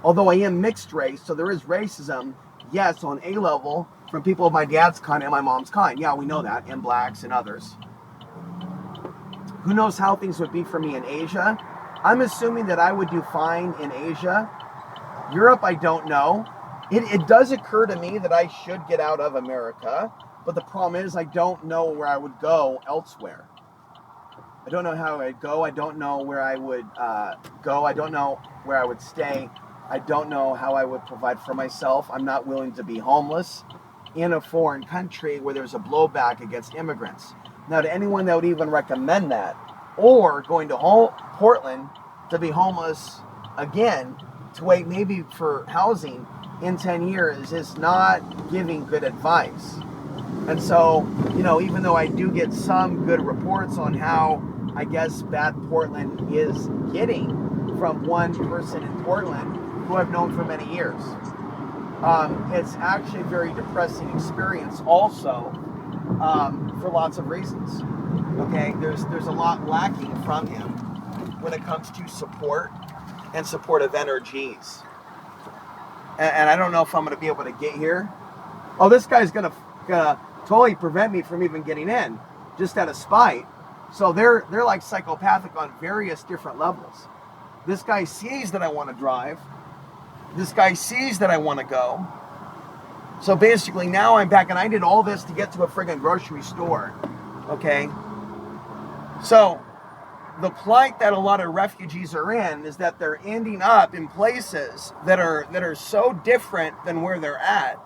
Although I am mixed race, so there is racism, yes, on A level from people of my dad's kind and my mom's kind. Yeah, we know that, and blacks and others. Who knows how things would be for me in Asia? I'm assuming that I would do fine in Asia. Europe, I don't know. It does occur to me that I should get out of America, but the problem is I don't know where I would go elsewhere. I don't know how I'd go. I don't know where I would go. I don't know where I would stay. I don't know how I would provide for myself. I'm not willing to be homeless in a foreign country where there's a blowback against immigrants. Now, to anyone that would even recommend that, or going to Portland to be homeless again, to wait maybe for housing in 10 years is not giving good advice. And so, you know, even though I do get some good reports on how, I guess, bad Portland is getting from one person in Portland who I've known for many years, it's actually a very depressing experience also, for lots of reasons. Okay, there's a lot lacking from him when it comes to support and supportive energies. And I don't know if I'm going to be able to get here. Oh, this guy's going to totally prevent me from even getting in, just out of spite. So they're like psychopathic on various different levels. This guy sees that I want to drive. This guy sees that I want to go. So basically now I'm back, and I did all this to get to a friggin' grocery store. Okay? So the plight that a lot of refugees are in is that they're ending up in places that are so different than where they're at,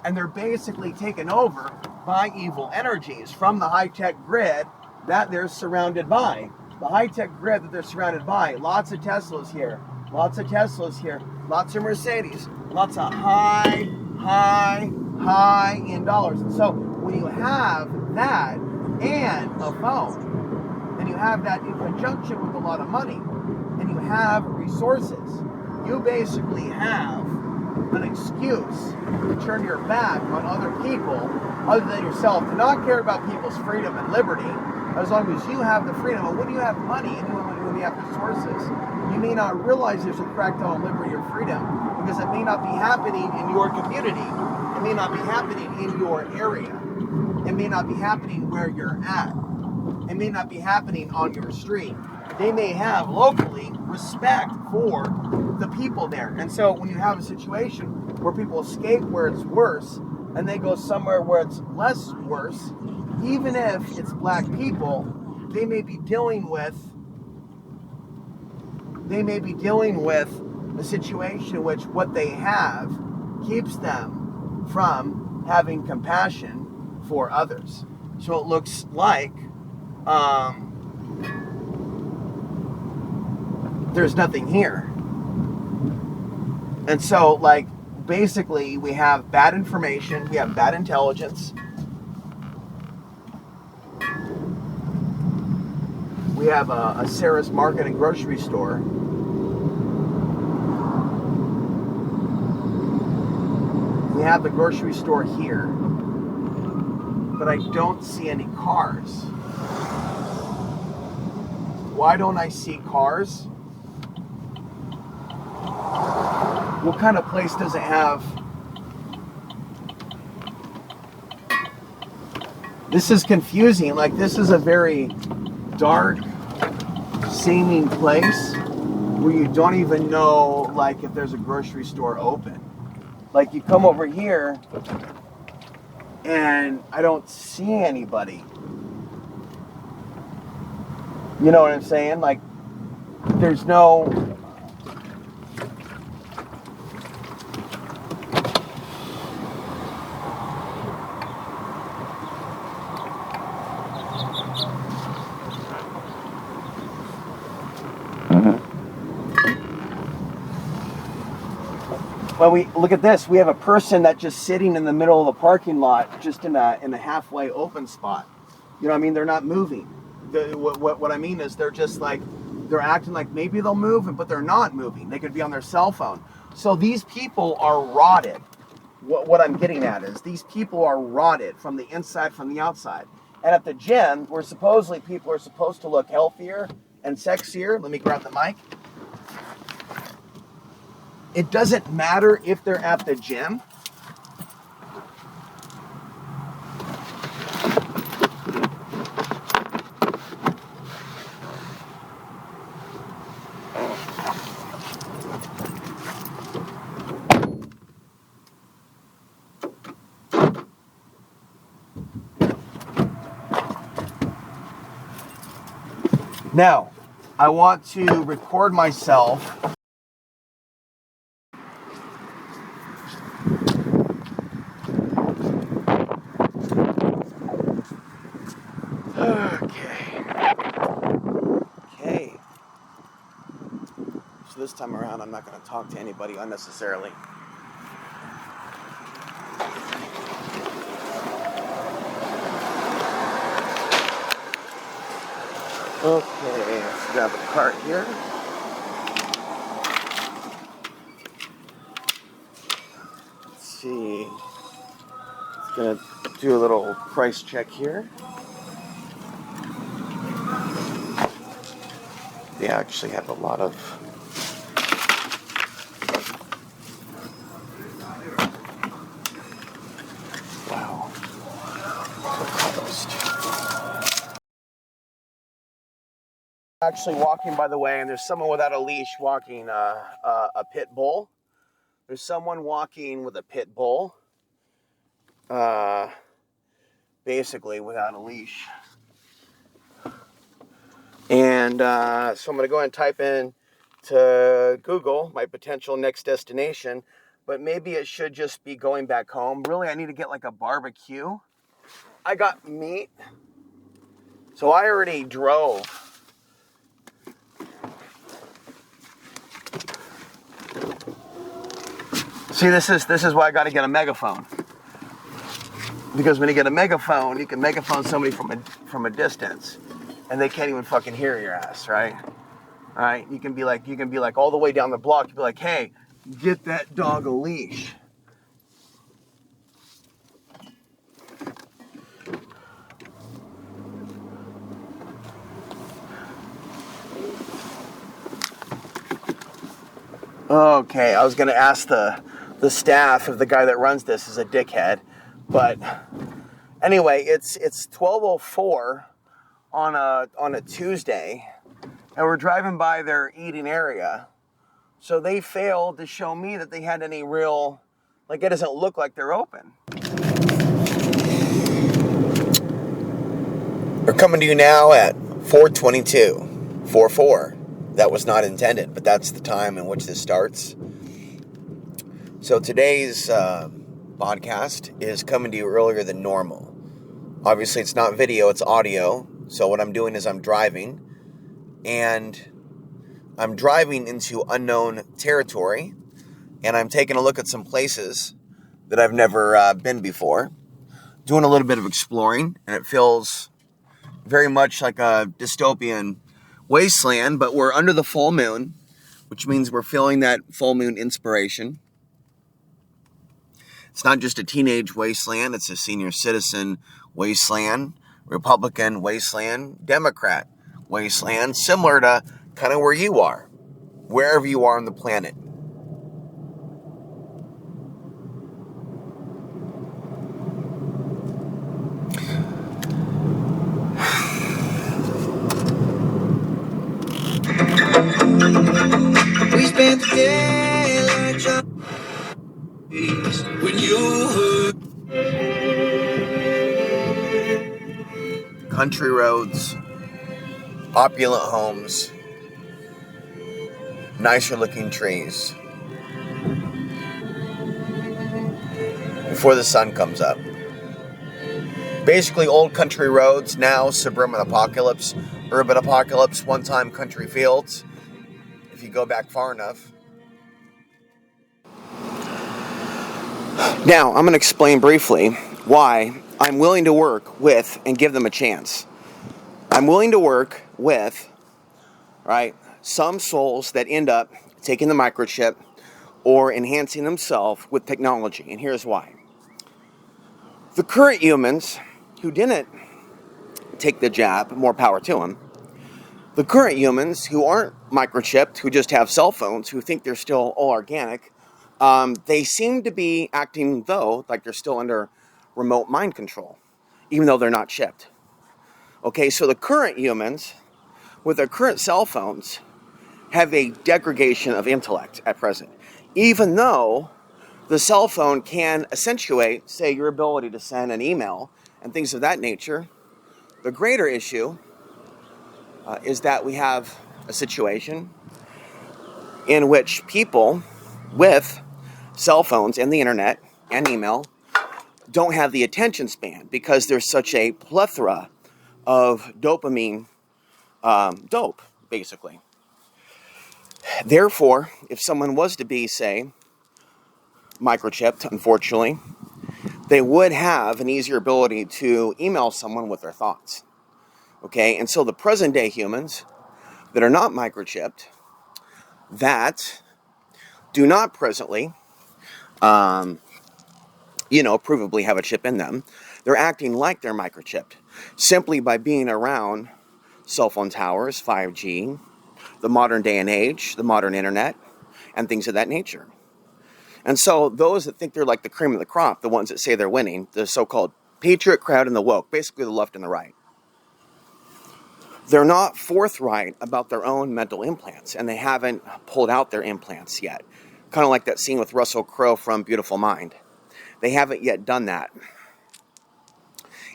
and they're basically taken over by evil energies from the high-tech grid that they're surrounded by. The high-tech grid that they're surrounded by. Lots of Teslas here. Lots of Teslas here. Lots of Mercedes. Lots of high-end dollars. And so when you have that and a phone, and you have that in conjunction with a lot of money, and you have resources, you basically have an excuse to turn your back on other people other than yourself, to not care about people's freedom and liberty, as long as you have the freedom. And when you have money and when you have resources, you may not realize there's a crackdown on liberty or freedom, because it may not be happening in your community. It may not be happening in your area. It may not be happening where you're at. It may not be happening on your street. They may have locally respect for the people there. And so when you have a situation where people escape where it's worse and they go somewhere where it's less worse, even if it's black people, they may be dealing with a situation in which what they have keeps them from having compassion for others. So it looks like there's nothing here. And so, like, basically we have bad information, we have bad intelligence, we have a Sarah's Market and grocery store, we have the grocery store here, but I don't see any cars. Why don't I see cars? What kind of place does it have? This is confusing. Like, this is a very dark seeming place where you don't even know, like, if there's a grocery store open. Like, you come over here and I don't see anybody. You know what I'm saying? Like, there's no... Well, we look at this. We have a person that's just sitting in the middle of the parking lot, just in a halfway open spot. You know what I mean? They're not moving. What I mean is they're just like, they're acting like maybe they'll move, but they're not moving. They could be on their cell phone. So these people are rotted. What I'm getting at is these people are rotted from the inside, from the outside. And at the gym, where supposedly people are supposed to look healthier and sexier. Let me grab the mic. It doesn't matter if they're at the gym. Now, I want to record myself. Okay. So this time around, I'm not going to talk to anybody unnecessarily. Okay, let's grab a cart here. Let's see. Just gonna do a little price check here. They actually have a lot of wow. Actually walking, by the way, and there's someone without a leash walking a pit bull. There's someone walking with a pit bull, basically without a leash. And so I'm going to go ahead and type in to Google my potential next destination, but maybe it should just be going back home. Really, I need to get like a barbecue. I got meat, so I already drove. See, this is why I got to get a megaphone. Because when you get a megaphone, you can megaphone somebody from a distance, and they can't even fucking hear your ass, right? All right, you can be like all the way down the block. You be like, hey, get that dog a leash. Okay, I was gonna ask the staff if the guy that runs this is a dickhead, but anyway, it's 12:04 on a Tuesday, and we're driving by their eating area. So they failed to show me that they had any real, like, it doesn't look like they're open. We're coming to you now at 4:22, That was not intended, but that's the time in which this starts. So today's podcast is coming to you earlier than normal. Obviously, it's not video, it's audio. So what I'm doing is I'm driving, and I'm driving into unknown territory, and I'm taking a look at some places that I've never been before, doing a little bit of exploring, and it feels very much like a dystopian wasteland, but we're under the full moon, which means we're feeling that full moon inspiration. It's not just a teenage wasteland, it's a senior citizen wasteland, Republican wasteland, Democrat wasteland, similar to kind of where you are, wherever you are on the planet. When you Country roads, opulent homes, nicer looking trees. Before the sun comes up. Basically old country roads, now suburban apocalypse, urban apocalypse, one-time country fields, if you go back far enough. Now, I'm going to explain briefly why I'm willing to work with and give them a chance. I'm willing to work with, right, some souls that end up taking the microchip or enhancing themselves with technology, and here's why. The current humans who didn't take the jab, more power to them. The current humans who aren't microchipped, who just have cell phones, who think they're still all organic, they seem to be acting, though, like they're still under remote mind control, even though they're not chipped. Okay, so the current humans, with their current cell phones, have a degradation of intellect at present, even though the cell phone can accentuate, say, your ability to send an email and things of that nature. The greater issue is that we have a situation in which people with cell phones and the internet and email don't have the attention span because there's such a plethora of dopamine dope, basically. Therefore, if someone was to be, say, microchipped, unfortunately, they would have an easier ability to email someone with their thoughts. Okay, and so the present day humans that are not microchipped, that do not presently, provably have a chip in them, they're acting like they're microchipped simply by being around cell phone towers, 5G, the modern day and age, the modern internet, and things of that nature. And so those that think they're like the cream of the crop, the ones that say they're winning, the so-called patriot crowd and the woke, basically the left and the right, they're not forthright about their own mental implants, and they haven't pulled out their implants yet. Kind of like that scene with Russell Crowe from Beautiful Mind. They haven't yet done that.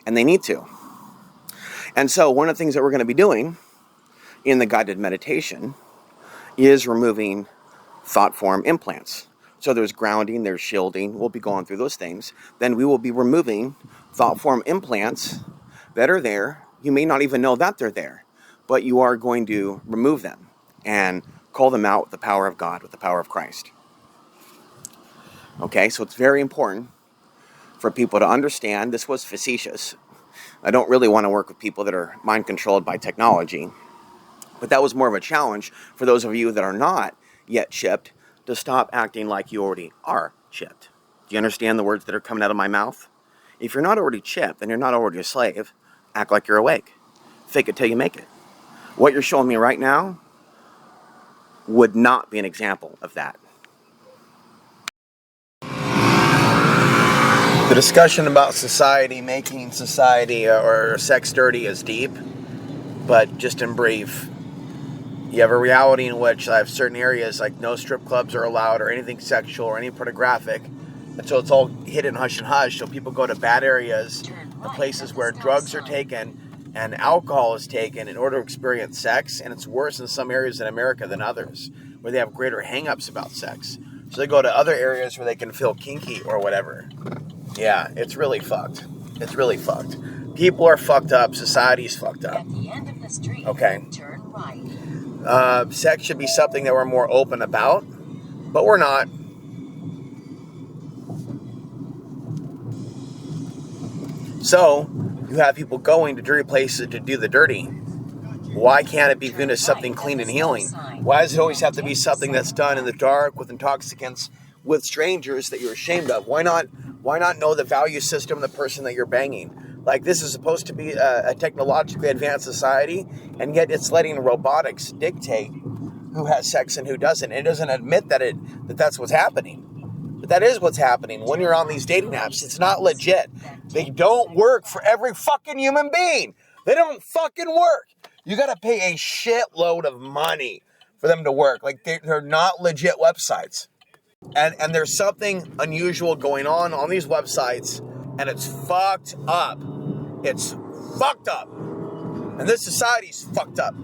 And they need to. And so one of the things that we're going to be doing in the guided meditation is removing thought form implants. So there's grounding, there's shielding. We'll be going through those things. Then we will be removing thought form implants that are there. You may not even know that they're there, but you are going to remove them and call them out with the power of God, with the power of Christ. Okay, so it's very important for people to understand this was facetious. I don't really want to work with people that are mind controlled by technology, but that was more of a challenge for those of you that are not yet chipped to stop acting like you already are chipped. Do you understand the words that are coming out of my mouth? If you're not already chipped and you're not already a slave, act like you're awake. Fake it till you make it. What you're showing me right now would not be an example of that. The discussion about society making society or sex dirty is deep, but just in brief, you have a reality in which I have certain areas like no strip clubs are allowed or anything sexual or any pornographic. And so it's all hidden hush and hush. So people go to bad areas, the places where drugs are taken and alcohol is taken in order to experience sex. And it's worse in some areas in America than others, where they have greater hang-ups about sex. So they go to other areas where they can feel kinky or whatever. Yeah, it's really fucked. It's really fucked. People are fucked up. Society's fucked up. At the end of the street, okay. Turn right. Sex should be something that we're more open about, but we're not. So, you have people going to dirty places to do the dirty. Why can't it be viewed as something clean and healing? Why does it always have to be something that's done in the dark with intoxicants, with strangers that you're ashamed of? Why not know the value system of the person that you're banging? Like, this is supposed to be a technologically advanced society, and yet it's letting robotics dictate who has sex and who doesn't. It doesn't admit that that's what's happening. But that is what's happening when you're on these dating apps. It's not legit. They don't work for every fucking human being. They don't fucking work. You got to pay a shitload of money for them to work. Like, they're not legit websites. And there's something unusual going on these websites, and it's fucked up. It's fucked up. And this society's fucked up.